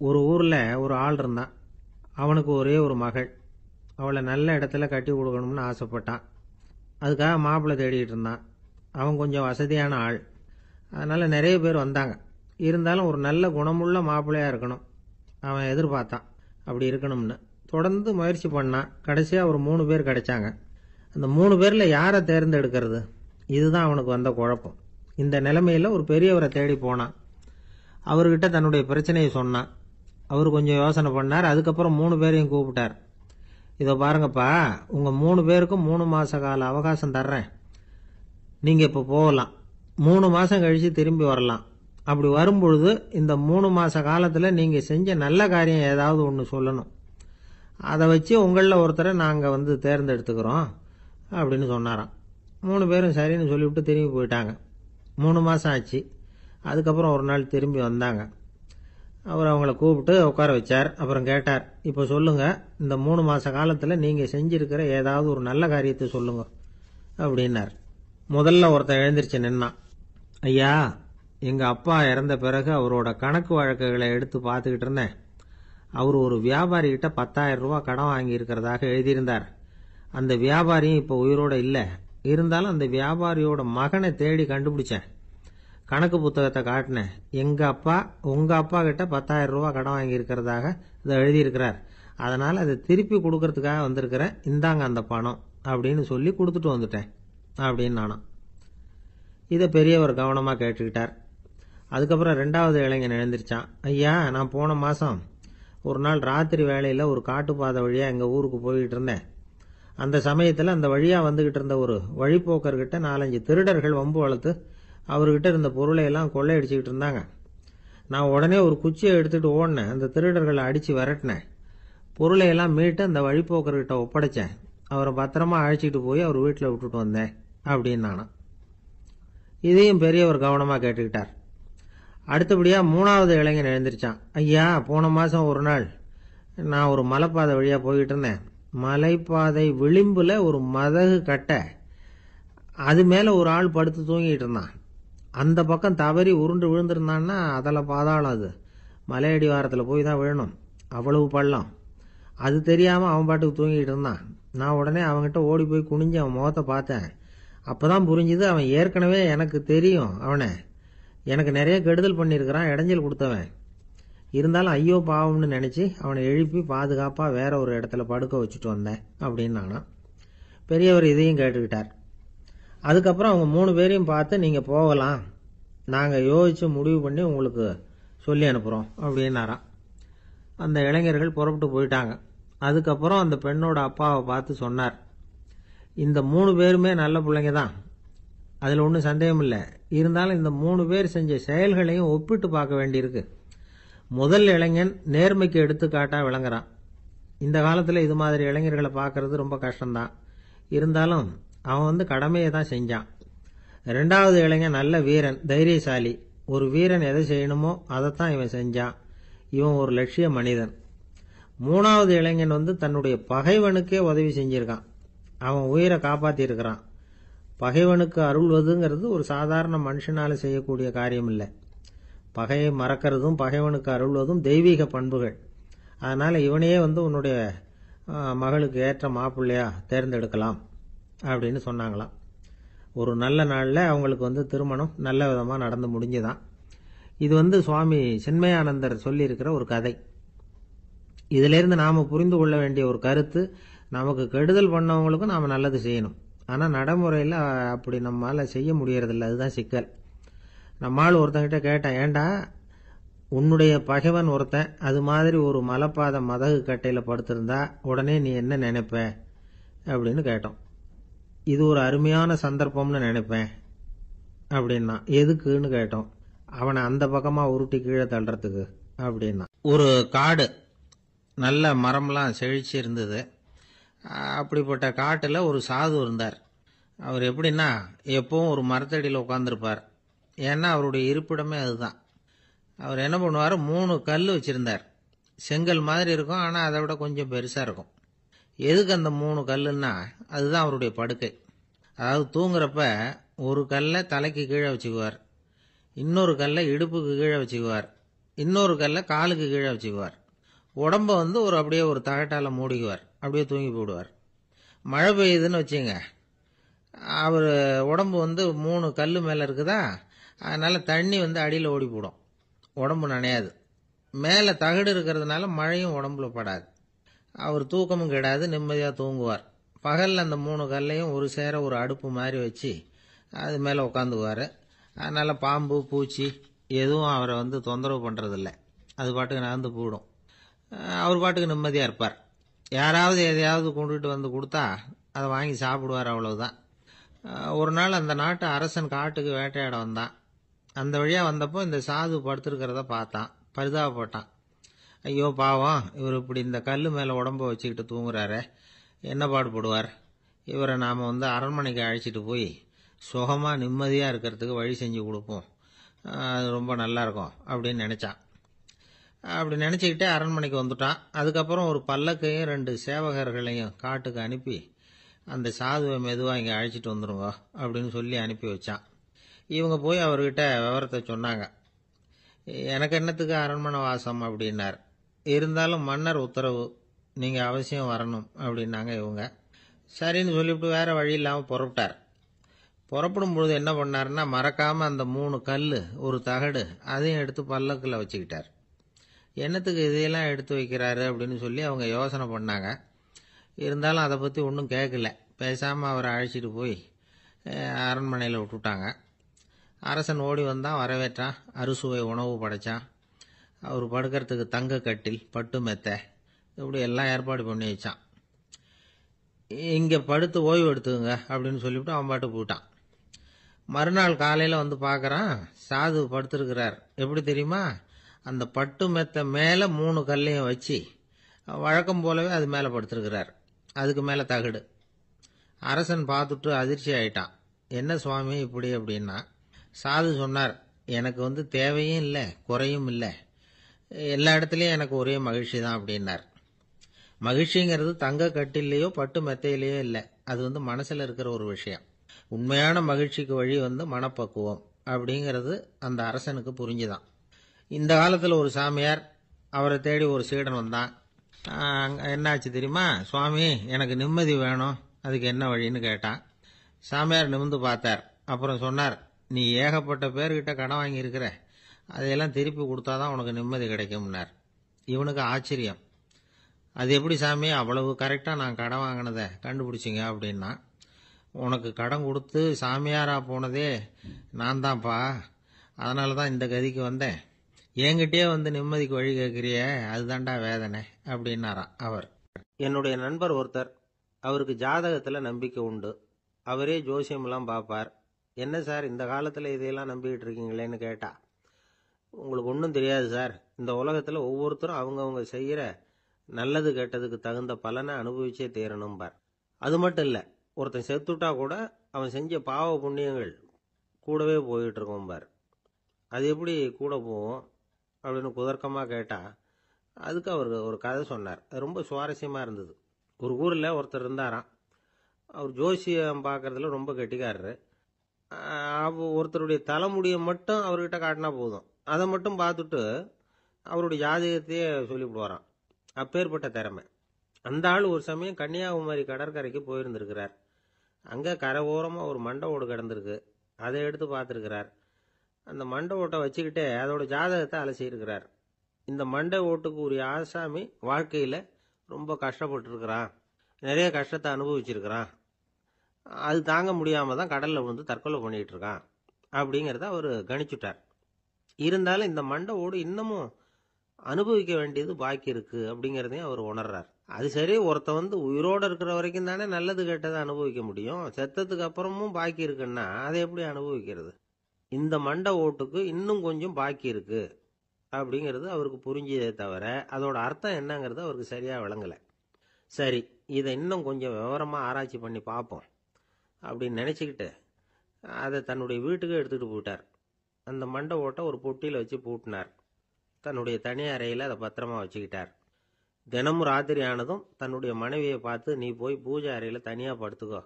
ஒரு ஊர்ல ஒரு ஆள் இருந்தான். அவனுக்கு ஒரே ஒரு மகள். அவளை நல்ல இடத்துல கட்டி கொடுக்கணும்னு ஆசைப்பட்டான். அதுக்காக மாப்பிள்ளை தேடிட்டு இருந்தான். அவன் கொஞ்சம் வசதியான ஆள். அதனால நிறைய பேர் வந்தாங்க. இருந்தாலும் ஒரு நல்ல குணமுள்ள மாப்பிள்ளையா இருக்கணும் அவன் எதிர்பார்த்தான். அப்படி இருக்கணும்னு தொடர்ந்து முயற்சி பண்ணான். கடைசியா ஒரு 3 பேர் கிடைச்சாங்க. அந்த 3 பேர்ல யாரை தேர்ந்தெடுக்கிறது, இதுதான் அவனுக்கு வந்த குழப்பம். இந்த நிலைமையில ஒரு பெரியவரை தேடி போனான். அவர்கிட்ட தன்னுடைய பிரச்சனையை சொன்னான். அவர் கொஞ்சம் யோசனை பண்ணார். அதுக்கப்புறம் 3 பேரையும் கூப்பிட்டார். இதோ பாருங்கப்பா, உங்க 3 பேருக்கும் 3 மாச கால அவகாசம் தர்றேன். நீங்க இப்ப போகலாம். 3 மாசம் கழிச்சு திரும்பி வரலாம். அப்படி வரும்பொழுது இந்த 3 மாச காலத்துல நீங்க செஞ்ச நல்ல காரியம் ஏதாவது ஒன்று சொல்லணும். அதை வச்சு உங்களில் ஒருத்தரை நாங்க தேர்ந்தெடுத்துக்கிறோம் அப்படின்னு சொன்னாராம். 3 பேரும் சரின்னு சொல்லிவிட்டு திரும்பி போயிட்டாங்க. 3 மாசம் ஆச்சு. அதுக்கப்புறம் ஒரு நாள் திரும்பி வந்தாங்க. அவர் அவங்கள கூப்பிட்டு உட்கார வச்சார். அப்புறம் கேட்டார், இப்போ சொல்லுங்க, இந்த 3 மாச காலத்துல நீங்க செஞ்சிருக்கிற ஏதாவது ஒரு நல்ல காரியத்தை சொல்லுங்க அப்படின்னார். முதல்ல ஒருத்தன் எழுந்திருச்சு நின்னான். ஐயா, எங்க அப்பா இறந்த பிறகு அவரோட கணக்கு வழக்குகளை எடுத்து பார்த்துக்கிட்டு இருந்தேன். அவர் ஒரு வியாபாரி கிட்ட 10,000 ரூபாய் கடன் வாங்கி இருக்கிறதாக எழுதியிருந்தார். அந்த வியாபாரியும் இப்ப உயிரோட இல்ல. இருந்தாலும் அந்த வியாபாரியோட மகனை தேடி கண்டுபிடிச்சேன். கணக்கு புத்தகத்தை காட்டினேன். எங்க அப்பா உங்க அப்பா கிட்ட 10,000 ரூபாய் கடன் வாங்கி இருக்கிறதாக இதை எழுதியிருக்கிறார். அதனால அதை திருப்பி கொடுக்கறதுக்காக வந்திருக்கிறேன். இந்தாங்க அந்த பணம் அப்படின்னு சொல்லி கொடுத்துட்டு வந்துட்டேன் அப்படின்னு நானும். இதை பெரியவர் கவனமா கேட்டுக்கிட்டார். அதுக்கப்புறம் 2வது இளைஞன் எழுந்திருச்சான். ஐயா, நான் போன மாசம் ஒரு நாள் ராத்திரி வேளையில ஒரு காட்டுப்பாதை வழியா எங்க ஊருக்கு போய்கிட்டு இருந்தேன். அந்த சமயத்துல அந்த வழியா வந்துகிட்டு இருந்த ஒரு வழிபோக்கர்கிட்ட 4-5 திருடர்கள் வம்பு வளர்த்து அவர்கிட்ட இருந்த பொருளை எல்லாம் கொள்ளையடிச்சுக்கிட்டு இருந்தாங்க. நான் உடனே ஒரு குச்சியை எடுத்துட்டு ஓடினேன். அந்த திருடர்களை அடிச்சு விரட்டினேன். பொருளை எல்லாம் மீட்டு அந்த வழிபோக்கர்கிட்ட ஒப்படைச்சேன். அவரை பத்திரமா அழைச்சிட்டு போய் அவர் வீட்டில் விட்டுட்டு வந்தேன் அப்படின்னு நானும். இதையும் பெரியவர் கவனமா கேட்டுக்கிட்டார். அடுத்தபடியா 3வது இளைஞன் எழுந்திருச்சான். ஐயா, போன மாசம் ஒரு நாள் நான் ஒரு மலைப்பாதை வழியா போய்கிட்டு இருந்தேன். மலைப்பாதை விளிம்புல ஒரு மதகு கட்டை, அது மேல ஒரு ஆள் படுத்து தூங்கிட்டு இருந்தான். அந்த பக்கம் தவறி உருண்டு விழுந்திருந்தான்னா அதில் பாதாளம். அது மலையடி வாரத்தில் போய் தான் விழணும். அவ்வளவு பள்ளம். அது தெரியாம அவன் பாட்டுக்கு தூங்கிட்டு இருந்தான். நான் உடனே அவன்கிட்ட ஓடி போய் குனிஞ்சு அவன் முகத்தை பார்த்தேன். அப்பதான் புரிஞ்சுது, அவன் ஏற்கனவே எனக்கு தெரியும். அவனை எனக்கு நிறைய கெடுதல் பண்ணியிருக்கிறான், இடைஞ்சல் கொடுத்தவன். இருந்தாலும் ஐயோ பாவம்னு நினைச்சு அவனை எழுப்பி பாதுகாப்பா வேற ஒரு இடத்துல படுக்க வச்சுட்டு வந்தேன் அப்படின்னு நானா. பெரியவர் இதையும் கேட்டுக்கிட்டார். அதுக்கப்புறம் அவங்க 3 பேரையும் பார்த்து, நீங்க போகலாம், நாங்க யோசிச்சு முடிவு பண்ணி உங்களுக்கு சொல்லி அனுப்புறோம் அப்படின்னாராம். அந்த இளைஞர்கள் புறப்பட்டு போயிட்டாங்க. அதுக்கப்புறம் அந்த பெண்ணோட அப்பாவை பார்த்து சொன்னார், இந்த 3 பேருமே நல்ல பிள்ளைங்க தான், அதுல ஒன்றும் சந்தேகம் இல்லை. இருந்தாலும் இந்த 3 பேர் செஞ்ச செயல்களையும் ஒப்பிட்டு பார்க்க வேண்டியிருக்கு. முதல் இளைஞன் நேர்மைக்கு எடுத்துக்காட்டா விளங்குறான். இந்த காலத்துல இது மாதிரி இளைஞர்களை பார்க்கறது ரொம்ப கஷ்டம்தான். இருந்தாலும் அவன் கடமையை தான் செஞ்சான். 2வது இளைஞன் நல்ல வீரன், தைரியசாலி. ஒரு வீரன் எதை செய்யணுமோ அதைத்தான் இவன் செஞ்சான். இவன் ஒரு லட்சிய மனிதன். 3வது இளைஞன் தன்னுடைய பகைவனுக்கே உதவி செஞ்சிருக்கான். அவன் உயிரை காப்பாத்தி இருக்கிறான். பகைவனுக்கு அருள்வதுங்கிறது ஒரு சாதாரண மனுஷனால செய்யக்கூடிய காரியம் இல்லை. பகையை மறக்கிறதும் பகைவனுக்கு அருள்வதும் தெய்வீக பண்புகள். அதனால இவனையே உன்னுடைய மகளுக்கு ஏற்ற மாப்பிள்ளையா தேர்ந்தெடுக்கலாம் அப்படின்னு சொன்னாங்களாம். ஒரு நல்ல நாள்ல அவங்களுக்கு திருமணம் நல்ல விதமா நடந்து முடிஞ்சுதான். இது சுவாமி சின்மயானந்தர் சொல்லி இருக்கிற ஒரு கதை. இதுல இருந்து நாம புரிந்து கொள்ள வேண்டிய ஒரு கருத்து, நமக்கு கெடுதல் பண்ணவங்களுக்கும் நாம நல்லது செய்யணும். ஆனா நடைமுறையில அப்படி நம்மால செய்ய முடியறதில்ல. அதுதான் சிக்கல். நம்மால் ஒருத்தங்கிட்ட கேட்டேன், ஏண்டா உன்னுடைய பகைவன் ஒருத்தன் அது மாதிரி ஒரு மலைப்பாதை மதகு கட்டையில படுத்திருந்தா உடனே நீ என்ன நினைப்ப அப்படின்னு கேட்டோம். இது ஒரு அருமையான சந்தர்ப்பம்னு நினைப்பேன் அப்படின்னா. எதுக்குன்னு கேட்டோம். அவனை அந்த பக்கமா உருட்டி கீழே தள்ளுறதுக்கு அப்படின்னா. ஒரு காடு, நல்ல மரம்லாம் செழிச்சு இருந்தது. அப்படிப்பட்ட காட்டுல ஒரு சாது இருந்தார். அவர் எப்படின்னா, எப்பவும் ஒரு மரத்தடியில் உட்காந்துருப்பார். ஏன்னா அவருடைய இருப்பிடமே அதுதான். அவர் என்ன பண்ணுவார், 3 கல் வச்சிருந்தார். செங்கல் மாதிரி இருக்கும், ஆனா அதை விட கொஞ்சம் பெருசா இருக்கும். எதுக்கு அந்த 3 கல்லுன்னா, அதுதான் அவருடைய படுக்கை. அதாவது தூங்குறப்ப ஒரு கல்லை தலைக்கு கீழே வச்சுக்குவார், இன்னொரு கல்லை இடுப்புக்கு கீழே வச்சுக்குவார், இன்னொரு கல்லை காலுக்கு கீழே வச்சுக்குவார். உடம்ப வந்து அப்படியே ஒரு தகட்டால மூடிக்குவார். அப்படியே தூங்கி போடுவார். மழை பெய்யுதுன்னு வச்சுங்க, அவர் உடம்பு வந்து 3 கல் மேலே இருக்குதா, அதனால தண்ணி வந்து அடியில் ஓடி போடும், உடம்பு நனையாது. மேலே தகடு இருக்கிறதுனால மழையும் உடம்புல படாது. அவர் தூக்கமும் கெடாது, நிம்மதியாக தூங்குவார். பகலில் அந்த 3 கல்லையும் ஒரு சேர ஒரு அடுப்பு மாதிரி வச்சு அது மேலே உட்காந்துக்குவார். அதனால் பாம்பு பூச்சி எதுவும் அவரை வந்து தொந்தரவு பண்ணுறதில்ல. அது பாட்டுக்கு நகர்ந்து போயிடும். அவர் பாட்டுக்கு நிம்மதியாக இருப்பார். யாராவது எதையாவது கொண்டுகிட்டு வந்து கொடுத்தா அதை வாங்கி சாப்பிடுவார், அவ்வளவுதான். ஒரு நாள் அந்த நாட்டு அரசன் காட்டுக்கு வேட்டையாட வந்தான். அந்த வழியாக வந்தப்போ இந்த சாது படுத்திருக்கிறத பார்த்தான். பரிதாபப்பட்டான். ஐயோ பாவம், இவர் இப்படி இந்த கல் மேலே உடம்ப வச்சுக்கிட்டு தூங்குறாரு, என்ன பாடுபடுவார். இவரை நாம் வந்து அரண்மனைக்கு அழைச்சிட்டு போய் சுகமாக நிம்மதியாக இருக்கிறதுக்கு வழி செஞ்சு கொடுப்போம், அது ரொம்ப நல்லாயிருக்கும் அப்படின்னு நினச்சான். அப்படி நினச்சிக்கிட்டே அரண்மனைக்கு வந்துட்டான். அதுக்கப்புறம் ஒரு பல்லக்கையும் 2 சேவகர்களையும் காட்டுக்கு அனுப்பி அந்த சாதுவை மெதுவாக இங்கே அழைச்சிட்டு வந்துடுங்க அப்படின்னு சொல்லி அனுப்பி வச்சான். இவங்க போய் அவர்கிட்ட விவரத்தை சொன்னாங்க. எனக்கு என்னத்துக்கு அரண்மனை வாசம் அப்படின்னார். இருந்தாலும் மன்னர் உத்தரவு, நீங்கள் அவசியம் வரணும் அப்படின்னாங்க இவங்க. சரின்னு சொல்லிவிட்டு வேற வழி இல்லாமல் புறப்பட்டார். புறப்படும் பொழுது என்ன பண்ணாருன்னா, மறக்காமல் அந்த 3 கல் ஒரு தகடு அதையும் எடுத்து பல்லக்கில் வச்சுக்கிட்டார். என்னத்துக்கு இதையெல்லாம் எடுத்து வைக்கிறாரு அப்படின்னு சொல்லி அவங்க யோசனை பண்ணாங்க. இருந்தாலும் அதை பற்றி ஒன்றும் கேட்கல. பேசாமல் அவரை அழைச்சிட்டு போய் அரண்மனையில் விட்டுட்டாங்க. அரசன் ஓடி வந்தான், வரவேற்றான், அறுசுவை உணவு படைச்சான். அவர் படுக்கிறதுக்கு தங்க கட்டில், பட்டு மெத்தை, இப்படி எல்லாம் ஏற்பாடு பண்ணி வச்சான். இங்கே படுத்து ஓய்வு எடுத்துங்க அப்படின்னு சொல்லிவிட்டு அவன் பாட்டு போயிட்டான். மறுநாள் காலையில் வந்து பார்க்குறான், சாது படுத்திருக்கிறார். எப்படி தெரியுமா, அந்த பட்டு மெத்தை மேலே 3 கல்லையும் வச்சு வழக்கம் போலவே அது மேலே படுத்திருக்கிறார். அதுக்கு மேலே தகடு. அரசன் பார்த்துட்டு அதிர்ச்சி ஆயிட்டான். என்ன சுவாமி இப்படி அப்படின்னா, சாது சொன்னார், எனக்கு வந்து தேவையும் இல்லை குறையும் இல்லை, எல்லா இடத்துலையும் எனக்கு ஒரே மகிழ்ச்சி தான் அப்படின்னார். மகிழ்ச்சிங்கிறது தங்க கட்டிலேயோ பட்டு மெத்தையிலேயோ இல்லை, அது வந்து மனசில் இருக்கிற ஒரு விஷயம். உண்மையான மகிழ்ச்சிக்கு வழி வந்து மனப்பக்குவம் அப்படிங்கிறது அந்த அரசனுக்கு புரிஞ்சுதான். இந்த காலத்தில் ஒரு சாமியார், அவரை தேடி ஒரு சீடன் வந்தான். என்னாச்சு தெரியுமா, சுவாமி எனக்கு நிம்மதி வேணும், அதுக்கு என்ன வழின்னு கேட்டான். சாமியார் நிமிர்ந்து பார்த்தார். அப்புறம் சொன்னார், நீ ஏகப்பட்ட பேர்கிட்ட கடன் வாங்கியிருக்கிற, அதையெல்லாம் திருப்பி கொடுத்தாதான் உனக்கு நிம்மதி கிடைக்கும்னார். இவனுக்கு ஆச்சரியம். அது எப்படி சாமி, அவ்வளவு கரெக்டாக நான் கடன் வாங்கினதை கண்டுபிடிச்சிங்க அப்படின்னா. உனக்கு கடன் கொடுத்து சாமியாராக போனதே நான் தான்ப்பா, அதனால தான் இந்த கதிக்கு வந்தேன். என்கிட்டயே வந்து நிம்மதிக்கு வழி கேட்குறிய, அதுதான்டா வேதனை அப்படின்னாராம் அவர். என்னுடைய நண்பர் ஒருத்தர், அவருக்கு ஜாதகத்தில் நம்பிக்கை உண்டு. அவரே ஜோசியமெல்லாம் பார்ப்பார். என்ன சார் இந்த காலத்தில் இதையெல்லாம் நம்பிக்கிட்டு இருக்கீங்களேன்னு கேட்டா, உங்களுக்கு ஒன்றும் தெரியாது சார், இந்த உலகத்தில் ஒவ்வொருத்தரும் அவங்கவுங்க செய்கிற நல்லது கெட்டதுக்கு தகுந்த பலனை அனுபவிச்சே தீரணும்பார். அது மட்டும் இல்லை, ஒருத்தன் செத்துட்டா கூட அவன் செஞ்ச பாவ புண்ணியங்கள் கூடவே போயிட்டு இருக்கோம்பார். அது எப்படி கூட போகும் அப்படின்னு குதர்க்கமாக கேட்டால், அதுக்கு அவர் ஒரு கதை சொன்னார். அது ரொம்ப சுவாரஸ்யமாக இருந்தது. ஒரு ஊரில் ஒருத்தர் இருந்தாராம். அவர் ஜோசியம் பார்க்குறதுல ரொம்ப கெட்டிக்காரரு. ஒருத்தருடைய தலைமுடியை மட்டும் அவர்கிட்ட காட்டினா போதும், அதை மட்டும் பார்த்துட்டு அவருடைய ஜாதகத்தையே சொல்லிவிடுவாராம். அப்பேற்பட்ட திறமை. அந்த ஆள் ஒரு சமயம் கன்னியாகுமரி கடற்கரைக்கு போயிருந்திருக்கிறார். அங்கே கரை ஓரமாக ஒரு மண்டை ஓடு கிடந்திருக்கு. அதை எடுத்து பார்த்துருக்கிறார். அந்த மண்டை ஓட்டை வச்சுக்கிட்டே அதோட ஜாதகத்தை அலசியிருக்கிறார். இந்த மண்டை ஓட்டுக்கு உரிய ஆசாமி வாழ்க்கையில் ரொம்ப கஷ்டப்பட்டுருக்கிறான், நிறைய கஷ்டத்தை அனுபவிச்சிருக்கிறான், அது தாங்க முடியாமல் தான் கடலில் விழுந்து தற்கொலை பண்ணிகிட்டு இருக்கான் அப்படிங்கிறத அவர் கணிச்சுட்டார். இருந்தாலும் இந்த மண்டை ஓடு இன்னமும் அனுபவிக்க வேண்டியது பாக்கி இருக்கு அப்படிங்கிறதையும் அவர் உணர்றார். அது சரி, ஒருத்த வந்து உயிரோடு இருக்கிற வரைக்கும் தானே நல்லது கெட்டதை அனுபவிக்க முடியும், செத்ததுக்கு அப்புறமும் பாக்கி இருக்குன்னா அதை எப்படி அனுபவிக்கிறது? இந்த மண்டை ஓட்டுக்கு இன்னும் கொஞ்சம் பாக்கி இருக்கு அப்படிங்கிறது அவருக்கு புரிஞ்சதே தவிர அதோட அர்த்தம் என்னங்கிறது அவருக்கு சரியாக விளங்கலை. சரி, இதை இன்னும் கொஞ்சம் விவரமாக ஆராய்ச்சி பண்ணி பார்ப்போம் அப்படின்னு நினச்சிக்கிட்டு அதை தன்னுடைய வீட்டுக்கு எடுத்துகிட்டு போயிட்டார். அந்த மண்டை ஓட்டை ஒரு பொட்டியில் வச்சு பூட்டினார். தன்னுடைய தனி அறையில் அதை பத்திரமா வச்சுக்கிட்டார். தினமும் ராத்திரி ஆனதும் தன்னுடைய மனைவியை பார்த்து, நீ போய் பூஜை அறையில் தனியாக படுத்துக்கோ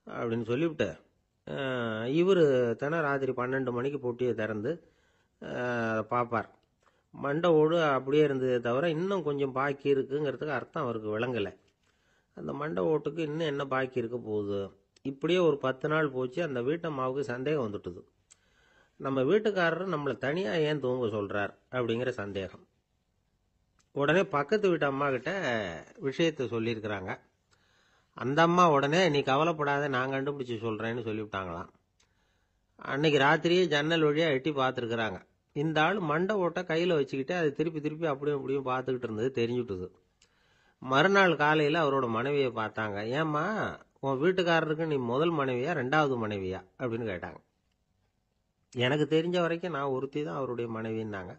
அப்படின்னு சொல்லிவிட்டு, இவர் ராத்திரி 12 மணிக்கு பொட்டியை திறந்து பார்ப்பார். மண்டை ஓடு அப்படியே இருந்ததே தவிர இன்னும் கொஞ்சம் பாக்கி இருக்குங்கிறதுக்கு அர்த்தம் அவருக்கு விளங்கலை. அந்த மண்டை ஓட்டுக்கு இன்னும் என்ன பாக்கி இருக்க போகுது. இப்படியே ஒரு 10 நாள் போச்சு. அந்த வீட்டம்மாவுக்கு சந்தேகம் வந்துட்டுது. நம்ம வீட்டுக்காரர் நம்மளை தனியாக ஏன் தூங்க சொல்கிறார் அப்படிங்கிற சந்தேகம். உடனே பக்கத்து வீட்டு அம்மா கிட்ட விஷயத்தை சொல்லியிருக்கிறாங்க. அந்த அம்மா உடனே நீ கவலைப்படாத, நான் கண்டுபிடிச்சி சொல்கிறேன்னு சொல்லிவிட்டாங்களாம். அன்னைக்கு ராத்திரியே ஜன்னல் வழியாக எட்டி பார்த்துருக்குறாங்க. இந்த ஆள் மண்டை ஓட்டை கையில் வச்சுக்கிட்டு அதை திருப்பி திருப்பி அப்படியும் அப்படியும் பார்த்துக்கிட்டு இருந்தது தெரிஞ்சுட்டுது. மறுநாள் காலையில் அவரோட மனைவியை பார்த்தாங்க. ஏம்மா, உன் வீட்டுக்காரருக்கு நீ முதல் மனைவியா 2வது மனைவியா அப்படின்னு கேட்டாங்க. எனக்கு தெரிஞ்ச வரைக்கும் நான் ஒருத்தி தான் அவருடைய மனைவின்னாங்க.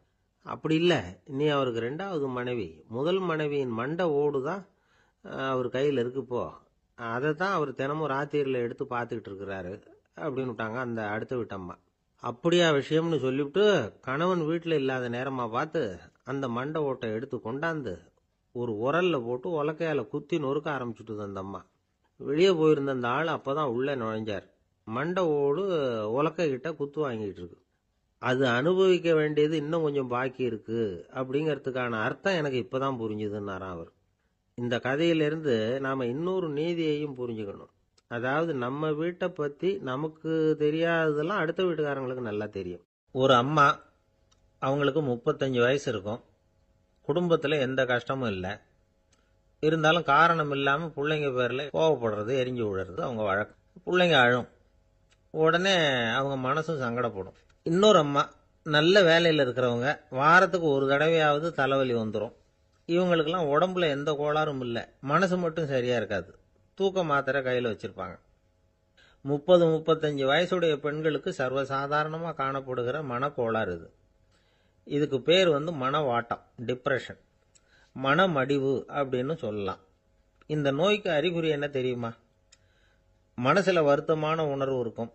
அப்படி இல்லை, நீ அவருக்கு 2வது மனைவி. முதல் மனைவியின் மண்டை ஓடு தான் அவர் கையில் இருக்குப்போ, அதை தான் அவர் தினமும் ராத்திரியில் எடுத்து பார்த்துக்கிட்டு இருக்கிறாரு அப்படின்னு விட்டாங்க அந்த அடுத்த வீட்டம்மா. அப்படியா விஷயம்னு சொல்லிவிட்டு கணவன் வீட்டில் இல்லாத நேரமாக பார்த்து அந்த மண்டை ஓட்டை எடுத்து கொண்டாந்து ஒரு உரல்ல போட்டு உலக்கையால் குத்தி நொறுக்க ஆரம்பிச்சுட்டுது அந்த அம்மா. வெளியே போயிருந்த அந்த ஆள் அப்போ தான் உள்ளே நுழைஞ்சார். மண்டை ஓடு உலக்கை கிட்ட குத்து வாங்கிட்டு இருக்கு. அது அனுபவிக்க வேண்டியது இன்னும் கொஞ்சம் பாக்கி இருக்கு அப்படிங்கிறதுக்கான அர்த்தம் எனக்கு இப்போதான் புரிஞ்சுதுன்னாராம் அவர். இந்த கதையிலிருந்து நாம் இன்னொரு நீதியையும் புரிஞ்சுக்கணும். அதாவது நம்ம வீட்டை பற்றி நமக்கு தெரியாததெல்லாம் அடுத்த வீட்டுக்காரங்களுக்கு நல்லா தெரியும். ஒரு அம்மா, அவங்களுக்கு 35 வயசு இருக்கும். குடும்பத்தில் எந்த கஷ்டமும் இல்லை. இருந்தாலும் காரணம் இல்லாமல் பிள்ளைங்க பேரில் கோவப்படுறது, எரிஞ்சு விழுறது அவங்க வழக்கம். பிள்ளைங்க அழும். உடனே அவங்க மனசும் சங்கடப்படும். இன்னொரு அம்மா, நல்ல வேலையில் இருக்கிறவங்க, வாரத்துக்கு ஒரு தடவையாவது தலைவலி வந்துடும். இவங்களுக்கெல்லாம் உடம்புல எந்த கோளாறும் இல்லை, மனசு மட்டும் சரியாக இருக்காது. தூக்க மாத்திரை கையில் வச்சுருப்பாங்க. 30-35 வயசுடைய பெண்களுக்கு சர்வசாதாரணமாக காணப்படுகிற மனக்கோளாறு இது. இதுக்கு பேர் மனவாட்டம், டிப்ரெஷன், மனமடிவு அப்படின்னு சொல்லலாம். இந்த நோய்க்கு அறிகுறி என்ன தெரியுமா? மனசில் வருத்தமான உணர்வு இருக்கும்.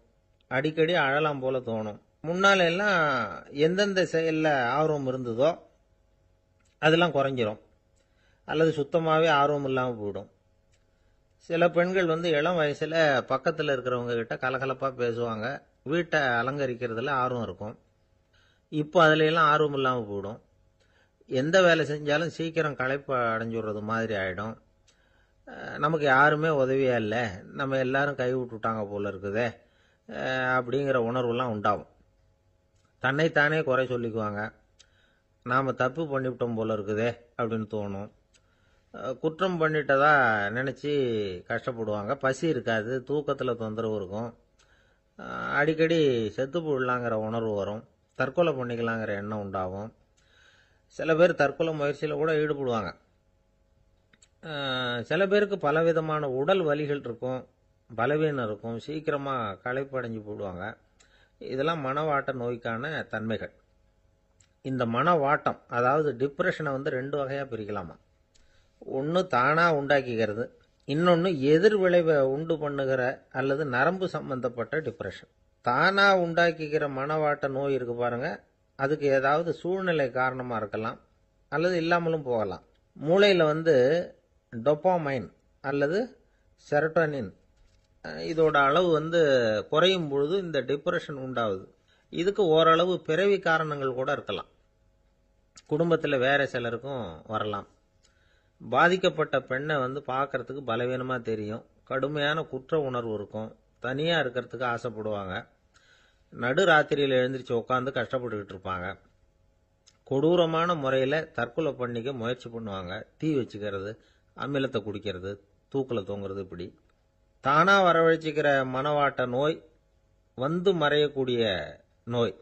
அடிக்கடி அழலாம் போல தோணும். முன்னால எல்லாம் எந்தெந்த செயலில் ஆர்வம் இருந்ததோ அதெல்லாம் குறைஞ்சிரும், அல்லது சுத்தமாகவே ஆர்வம் இல்லாமல் போயிடும். சில பெண்கள் இளம் வயசில் பக்கத்தில் இருக்கிறவங்க கிட்ட கலகலப்பாக பேசுவாங்க, வீட்டை அலங்கரிக்கிறதுல ஆர்வம் இருக்கும். இப்போ அதுல ஆர்வம் இல்லாமல் போயிடும். எந்த வேலை செஞ்சாலும் சீக்கிரம் களைப்பு அடைஞ்சுடுறது மாதிரி ஆகிடும். நமக்கு யாருமே உதவியா இல்லை, நம்ம எல்லாரும் கை விட்டுட்டாங்க போல இருக்குதே அப்படிங்கிற உணர்வுலாம் உண்டாகும். தன்னைத்தானே குறை சொல்லிக்குவாங்க. நாம் தப்பு பண்ணிவிட்டோம் போல இருக்குதே அப்படின்னு தோணும். குற்றம் பண்ணிட்டதா நினச்சி கஷ்டப்படுவாங்க. பசி இருக்காது, தூக்கத்தில் தொந்தரவு இருக்கும். அடிக்கடி செத்து போடலாங்கிற உணர்வு வரும். தற்கொலை பண்ணிக்கலாங்கிற எண்ணம் உண்டாகும். சில பேர் தற்கொலை முயற்சியில் கூட ஈடுபடுவாங்க. சில பேருக்கு பலவிதமான உடல் வலிகள் இருக்கும், பலவீனம் இருக்கும், சீக்கிரமாக களைப்படைஞ்சு போடுவாங்க. இதெல்லாம் மனவாட்ட நோய்க்கான தன்மைகள். இந்த மனவாட்டம், அதாவது டிப்ரெஷனை 2 வகையாக பிரிக்கலாமா. ஒன்று தானாக உண்டாக்கிக்கிறது, இன்னொன்று எதிர் விளைவை உண்டு பண்ணுகிற அல்லது நரம்பு சம்பந்தப்பட்ட டிப்ரெஷன். தானாக உண்டாக்கிக்கிற மனவாட்ட நோய் இருக்கு பாருங்க, அதுக்கு ஏதாவது சூழ்நிலை காரணமாக இருக்கலாம், அல்லது இல்லாமலும் போகலாம். மூளையில் டொபாமைன் அல்லது செரட்டோனின் இதோட அளவு குறையும் பொழுது இந்த டிப்ரெஷன் உண்டாகுது. இதுக்கு ஓரளவு பிறவி காரணங்கள் கூட இருக்கலாம். குடும்பத்தில் வேற சிலருக்கும் வரலாம். பாதிக்கப்பட்ட பெண்ணை பார்க்கறதுக்கு பலவீனமாக தெரியும், கடுமையான குற்ற உணர்வு இருக்கும், தனியாக இருக்கிறதுக்கு ஆசைப்படுவாங்க, நடு ராத்திரியில் எழுந்திரிச்சு உட்காந்து கஷ்டப்பட்டுக்கிட்டு இருப்பாங்க, கொடூரமான முறையில் தற்கொலை பண்ணிக்க முயற்சி பண்ணுவாங்க, தீ வச்சுக்கிறது, அமிலத்தை குடிக்கிறது, தூக்கில் தொங்குறது. இப்படி தானாக வரவழைச்சிக்கிற மனவாட்ட நோய் மறையக்கூடிய நோய்.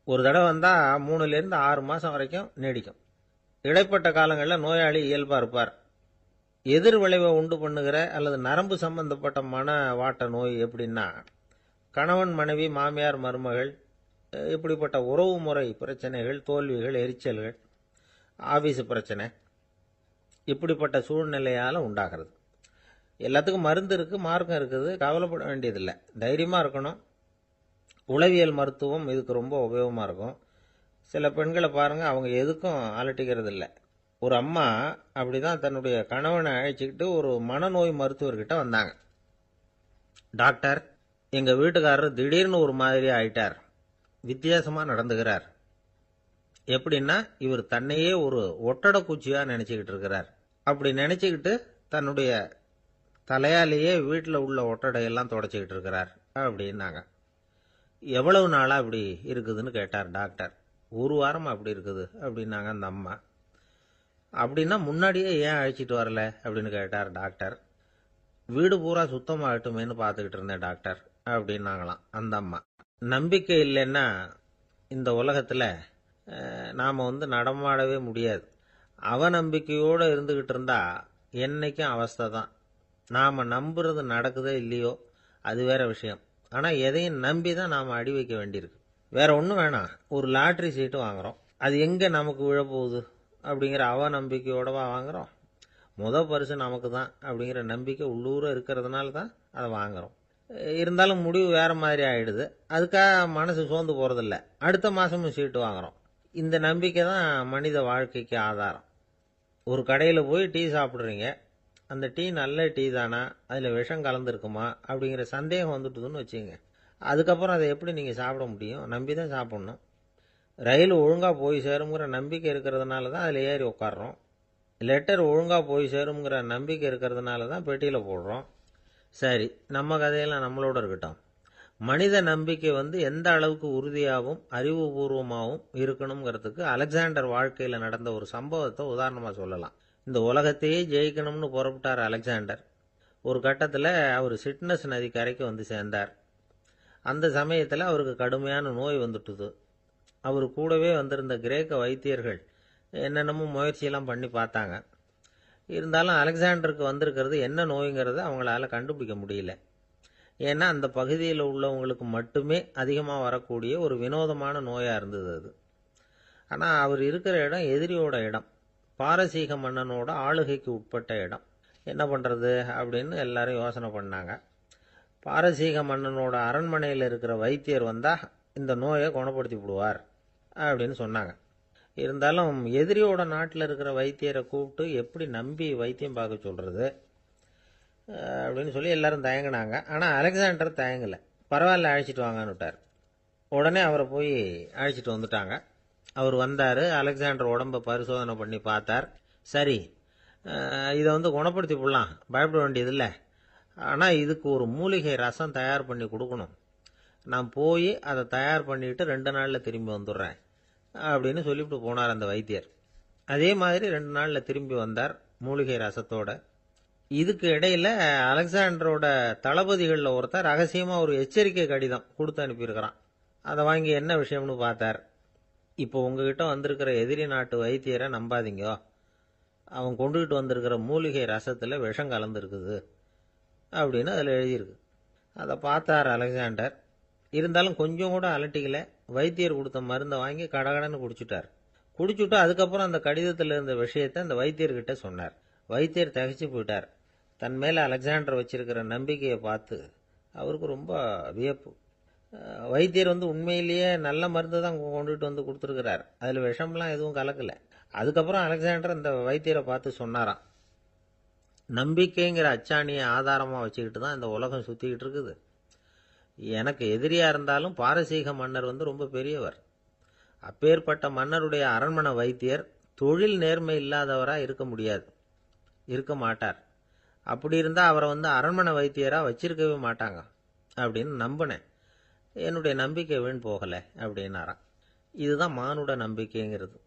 ஒரு தடவை வந்தால் 3லேருந்து 6 மாதம் வரைக்கும் நீடிக்கும். இடைப்பட்ட காலங்களில் நோயாளி இயல்பாக இருப்பார். எதிர் விளைவை உண்டு பண்ணுகிற அல்லது நரம்பு சம்பந்தப்பட்ட மனவாட்ட நோய் எப்படின்னா, கணவன் மனைவி, மாமியார் மருமகள், இப்படிப்பட்ட உறவு முறை பிரச்சனைகள், தோல்விகள், எரிச்சல்கள், ஆபீஸ் பிரச்சனை, இப்படிப்பட்ட சூழ்நிலையால் உண்டாகிறது. எல்லாத்துக்கும் மருந்து இருக்குது, மார்க்கம் இருக்குது, கவலைப்பட வேண்டியதில்லை, தைரியமாக இருக்கணும். உளவியல் மருத்துவம் இதுக்கு ரொம்ப உபயோகமாக இருக்கும். சில பெண்களை பாருங்கள், அவங்க எதுக்கும் அலட்டிக்கிறது இல்லை. ஒரு அம்மா அப்படிதான் தன்னுடைய கணவனை அழைச்சிக்கிட்டு ஒரு மனநோய் மருத்துவர்கிட்ட வந்தாங்க. டாக்டர், எங்கள் வீட்டுக்காரர் திடீர்னு ஒரு மாதிரி ஆயிட்டார், வித்தியாசமாக நடந்துகிறார், எப்படின்னா, இவர் தன்னையே ஒரு ஒட்டட குச்சியா நினைச்சுக்கிட்டு இருக்கிறார். அப்படி நினைச்சுக்கிட்டு தன்னுடைய தலையாலேயே வீட்டில் உள்ள ஒட்டடையெல்லாம் தொடச்சிக்கிட்டு இருக்கிறார் அப்படின்னாங்க. எவ்வளவு நாளா அப்படி இருக்குதுன்னு கேட்டார் டாக்டர். ஒரு வாரம் அப்படி இருக்குது அப்படின்னாங்க அந்த அம்மா. அப்படின்னா முன்னாடியே ஏன் அழைச்சிட்டு வரல அப்படின்னு கேட்டார் டாக்டர். வீடு பூரா சுத்தமாகட்டுமேனு பார்த்துக்கிட்டு இருந்தேன் டாக்டர் அப்படின்னாங்களாம் அந்த அம்மா. நம்பிக்கை இல்லைன்னா இந்த உலகத்தில் நாம் நடமாடவே முடியாது. அவநம்பிக்கையோடு இருந்துக்கிட்டு இருந்தா என்னைக்கும் அவஸ்தை தான். நாம் நம்புறது நடக்குதோ இல்லையோ அது வேற விஷயம். ஆனால் எதையும் நம்பி தான் நாம் அடி வைக்க வேண்டியிருக்கு. வேற ஒன்றும் வேணாம், ஒரு லாட்ரி சீட்டு வாங்குறோம், அது எங்கே நமக்கு விழப்போகுது அப்படிங்கிற அவநம்பிக்கையோடவா வாங்குறோம்? பரிசு நமக்கு தான் அப்படிங்கிற நம்பிக்கை உள்ளூர இருக்கிறதுனால தான் அதை வாங்குறோம். இருந்தாலும் முடிவு வேற மாதிரி ஆயிடுது. அதுக்காக மனசு சோர்ந்து போறதில்ல, அடுத்த மாசமும் சீட்டு வாங்குறோம். இந்த நம்பிக்கை தான் மனித வாழ்க்கைக்கு ஆதாரம். ஒரு கடையில் போய் டீ சாப்பிட்றீங்க, அந்த டீ நல்ல டீ தானா, அதில் விஷம் கலந்துருக்குமா அப்படிங்கிற சந்தேகம் வந்துட்டுதுன்னு வச்சுங்க. அதுக்கப்புறம் அதை எப்படி நீங்கள் சாப்பிட முடியும்? நம்பி தான் சாப்பிட்ணும். ரயில் ஒழுங்காக போய் சேருங்கிற நம்பிக்கை இருக்கிறதுனால தான் அதில் ஏறி உட்காடுறோம். லெட்டர் ஒழுங்காக போய் சேருங்கிற நம்பிக்கை இருக்கிறதுனால தான் பெட்டியில் போடுறோம். சரி, நம்ம கதையெல்லாம் நம்மளோட இருக்கட்டும். மனித நம்பிக்கை எந்த அளவுக்கு உறுதியாகவும் அறிவுபூர்வமாகவும் இருக்கணுங்கிறதுக்கு அலெக்சாண்டர் வாழ்க்கையில் நடந்த ஒரு சம்பவத்தை உதாரணமாக சொல்லலாம். இந்த உலகத்தையே ஜெயிக்கணும்னு புறப்பட்டார் அலெக்சாண்டர். ஒரு கட்டத்தில் அவர் சிட்னஸ் நதி கரைக்கு சேர்ந்தார். அந்த சமயத்தில் அவருக்கு கடுமையான நோய் வந்துட்டுது. அவர் கூடவே வந்திருந்த கிரேக்க வைத்தியர்கள் என்னென்னமோ முயற்சியெல்லாம் பண்ணி பார்த்தாங்க. இருந்தாலும் அலெக்சாண்டருக்கு வந்திருக்கிறது என்ன நோய்ங்கிறத அவங்களால கண்டுபிடிக்க முடியல. ஏன்னா அந்த பகுதியில் உள்ளவங்களுக்கு மட்டுமே அதிகமாக வரக்கூடிய ஒரு வினோதமான நோயாக இருந்தது அது. ஆனால் அவர் இருக்கிற இடம் எதிரியோட இடம், பாரசீக மன்னனோட ஆளுகைக்கு உட்பட்ட இடம். என்ன பண்ணுறது அப்படின்னு எல்லாரும் யோசனை பண்ணாங்க. பாரசீக மன்னனோட அரண்மனையில் இருக்கிற வைத்தியர் வந்தால் இந்த நோயை குணப்படுத்தி விடுவார் அப்படின்னு சொன்னாங்க. இருந்தாலும் எதிரியோட நாட்டில் இருக்கிற வைத்தியரை கூப்பிட்டு எப்படி நம்பி வைத்தியம் பார்க்க சொல்கிறது அப்படின்னு சொல்லி எல்லாரும் தயங்கினாங்க. ஆனால் அலெக்சாண்டர் தயங்கலை. பரவாயில்ல, அழைச்சிட்டு வாங்கன்னு விட்டார். உடனே அவரை போய் அழைச்சிட்டு வந்துட்டாங்க. அவர் வந்தார். அலெக்சாண்டர் உடம்பை பரிசோதனை பண்ணி பார்த்தார். சரி, இதை குணப்படுத்தி விடலாம், பயப்பட வேண்டியதில்லை. ஆனால் இதுக்கு ஒரு மூலிகை ரசம் தயார் பண்ணி கொடுக்கணும். நான் போய் அதை தயார் பண்ணிட்டு 2 நாளில் திரும்பி வந்துடுறேன் அப்படின்னு சொல்லிவிட்டு போனார் அந்த வைத்தியர். அதே மாதிரி 2 நாளில் திரும்பி வந்தார் மூலிகை ரசத்தோட. இதுக்கு இடையில அலெக்சாண்டரோட தளபதிகளில் ஒருத்தர் ரகசியமாக ஒரு எச்சரிக்கை கடிதம் கொடுத்து அனுப்பியிருக்கிறான். அதை வாங்கி என்ன விஷயம்னு பார்த்தார். இப்போ உங்ககிட்ட வந்திருக்கிற எதிரி நாட்டு வைத்தியரை நம்பாதீங்க, அவன் கொண்டுகிட்டு வந்திருக்கிற மூலிகை ரசத்தில் விஷம் கலந்துருக்குது அப்படின்னு அதில் எழுதியிருக்கு. அதை பார்த்தார் அலெக்சாண்டர். இருந்தாலும் கொஞ்சம் கூட அலட்டிக்கல. வைத்தியர் கொடுத்த மருந்தை வாங்கி கடகடன்னு குடிச்சுட்டார். குடிச்சுட்டு அதுக்கப்புறம் அந்த கடிதத்தில் இருந்த விஷயத்தை அந்த வைத்தியர்கிட்ட சொன்னார். வைத்தியர் தகைச்சு போயிட்டார். தன் மேலே அலெக்சாண்டர் வச்சிருக்கிற நம்பிக்கையை பார்த்து அவருக்கு ரொம்ப வியப்பு. வைத்தியர் உண்மையிலேயே நல்ல மருந்து தான் கொண்டுகிட்டு கொடுத்துருக்கிறார், அதில் விஷம்லாம் எதுவும் கலக்கலை. அதுக்கப்புறம் அலெக்சாண்டர் அந்த வைத்தியரை பார்த்து சொன்னாராம், நம்பிக்கைங்கிற அச்சாணியை ஆதாரமாக வச்சுக்கிட்டு தான் இந்த உலகம் சுற்றிக்கிட்டு இருக்குது. எனக்கு எதிரியாக இருந்தாலும் பாரசீக மன்னர் ரொம்ப பெரியவர். அப்பேற்பட்ட மன்னருடைய அரண்மனை வைத்தியர் தொழில் நேர்மை இல்லாதவராக இருக்க முடியாது, இருக்க மாட்டார். அப்படி இருந்தால் அவரை அரண்மனை வைத்தியராக வச்சிருக்கவே மாட்டாங்க அப்படின்னு நம்பினேன். என்னுடைய நம்பிக்கை வீண் போகலை அப்படின்னாராம். இதுதான் மானுட நம்பிக்கைங்கிறது.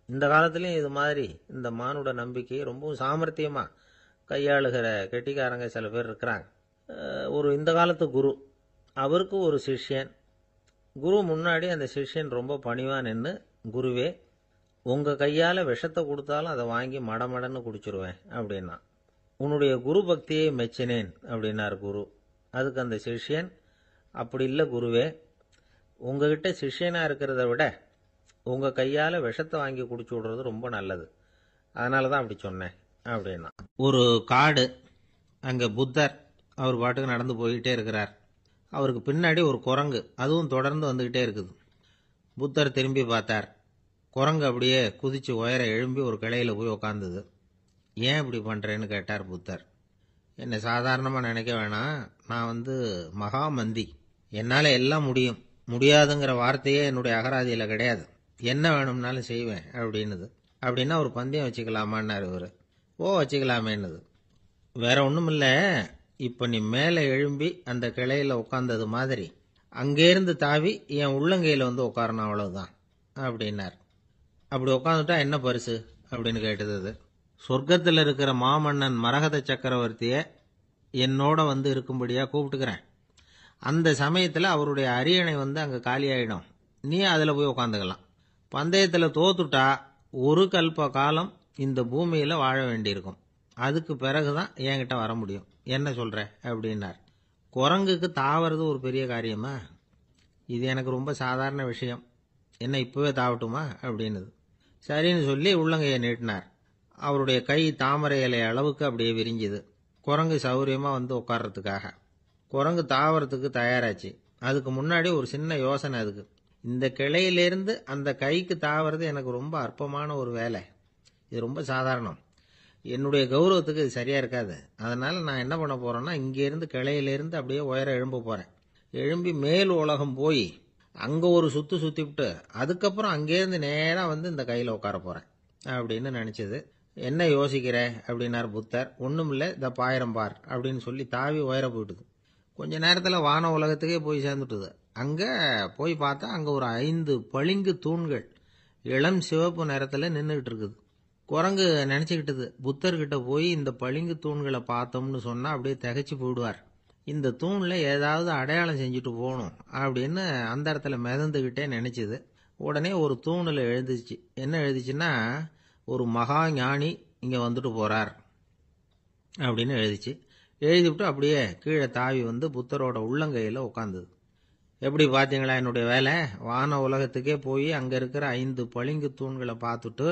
இந்த காலத்துலேயும் இது மாதிரி இந்த மானுட நம்பிக்கையை ரொம்பவும் சாமர்த்தியமாக கையாளுகிற கெட்டிக்காரங்க சில பேர் இருக்கிறாங்க. ஒரு இந்த காலத்து குரு, அவருக்கு ஒரு சிஷ்யன். குரு முன்னாடி அந்த சிஷ்யன் ரொம்ப பணிவாக நின்று, குருவே, உங்கள் கையால் விஷத்தை கொடுத்தாலும் அதை வாங்கி மடமடன்னு குடிச்சிருவேன் அப்படின்னா. உன்னுடைய குரு பக்தியை மெச்சினேன் அப்படின்னார் குரு. அதுக்கு அந்த சிஷ்யன், அப்படி இல்லை குருவே, உங்ககிட்ட சிஷ்யனாக இருக்கிறத விட உங்கள் கையால் விஷத்தை வாங்கி குடிச்சு விடுறது ரொம்ப நல்லது, அதனால தான் அப்படி சொன்னேன் அப்படின்னா. ஒரு காடு, அங்கே புத்தர் அவர் பாட்டுக்கு நடந்து போய்கிட்டே இருக்கிறார். அவருக்கு பின்னாடி ஒரு குரங்கு, அதுவும் தொடர்ந்து வந்துக்கிட்டே இருக்குது. புத்தர் திரும்பி பார்த்தார். குரங்கு அப்படியே குதிச்சு உயர எழும்பி ஒரு கிளையில் போய் உக்காந்துது. ஏன் இப்படி பண்ணுறேன்னு கேட்டார் புத்தர். என்னை சாதாரணமாக நினைக்க வேணாம், நான் மகாமந்தி, என்னால் எல்லாம் முடியும், முடியாதுங்கிற வார்த்தையே என்னுடைய அகராதியில் கிடையாது. என்ன வேணும்னாலும் செய்வேன் அப்படின்னுது. அப்படின்னா ஒரு பந்தயம் வச்சுக்கலாமான்னாரு இவர். ஓ வச்சுக்கலாமேன்னுது. வேற ஒன்றும் இல்லை, இப்போ நீ மேலே எழும்பி அந்த கிளையில் உட்காந்தது மாதிரி அங்கேருந்து தாவி என் உள்ளங்கையில் வந்து உட்காரணும், அவ்வளவுதான் அப்படின்னார். அப்படி உட்காந்துட்டா என்ன பரிசு அப்படின்னு கேட்டது அது. சொர்க்கத்தில் இருக்கிற மாமன்னன் மரகத சக்கரவர்த்தியை என்னோட வந்து இருக்கும்படியாக கூப்பிட்டுக்கிறேன். அந்த சமயத்தில் அவருடைய அரியணை வந்து அங்கே காலியாயிடும், நீ அதில் போய் உட்காந்துக்கலாம். பந்தயத்தில் தோத்துட்டா ஒரு கல்ப காலம் இந்த பூமியில் வாழ வேண்டியிருக்கும். அதுக்கு பிறகுதான் என்கிட்ட வர முடியும். என்ன சொல்ற அப்படின்னார். குரங்குக்கு தாவறது ஒரு பெரிய காரியமா? இது எனக்கு ரொம்ப சாதாரண விஷயம், என்ன இப்பவே தாவட்டுமா அப்படின்னுது. சரின்னு சொல்லி உள்ளங்கையை நீட்டினார். அவருடைய கை தாமரை இலை அளவுக்கு அப்படியே விரிஞ்சுது. குரங்கு சௌரியமா வந்து உட்கார்றதுக்காக. குரங்கு தாவறதுக்கு தயாராச்சு. அதுக்கு முன்னாடி ஒரு சின்ன யோசனை அதுக்கு. இந்த கிளையிலேருந்து அந்த கைக்கு தாவறது எனக்கு ரொம்ப அற்பமான ஒரு வேலை, இது ரொம்ப சாதாரணம், என்னுடைய கௌரவத்துக்கு இது சரியா இருக்காது. அதனால நான் என்ன பண்ண போறேன்னா, இங்கேருந்து கிளையிலேருந்து அப்படியே உயர எழும்ப போறேன். எழும்பி மேல் உலகம் போய் அங்க ஒரு சுத்து சுத்திவிட்டு அதுக்கப்புறம் அங்கேருந்து நேரா வந்து இந்த கையில உட்கார போறேன் அப்படின்னு நினைச்சது. என்ன யோசிக்கிற அப்படின்னார் புத்தர். ஒண்ணுமில்ல, இந்த பாயிரம் பார் அப்படின்னு சொல்லி தாவி உயர போயிட்டுது. கொஞ்ச நேரத்துல வான உலகத்துக்கே போய் சேர்ந்துட்டுது. அங்க போய் பார்த்தா அங்க ஒரு 5 பளிங்கு தூண்கள் இளம் சிவப்பு நிறத்துல நின்றுகிட்டு இருக்குது. குரங்கு நினைச்சுக்கிட்டது, புத்தர்கிட்ட போய் இந்த பளிங்கு தூண்களை பார்த்தோம்னு சொன்னா அப்படியே திகைச்சு போயிடுவார், இந்த தூண்ல ஏதாவது அடையாளம் செஞ்சுட்டு போகணும் அப்படின்னு அந்த இடத்துல மிதந்துகிட்டே நினைச்சுது. உடனே ஒரு தூணில் எழுந்துச்சு. என்ன எழுதிச்சுன்னா, ஒரு மகா ஞானி இங்க வந்துட்டு போறார் அப்படின்னு எழுதிச்சு. எழுதிவிட்டு அப்படியே கீழே தாவி வந்து புத்தரோட உள்ளங்கையில் உட்காந்துது. எப்படி பார்த்தீங்களா என்னுடைய வேலை? வான உலகத்துக்கே போய் அங்கே இருக்கிற 5 பளிங்கு தூண்களை பார்த்துட்டு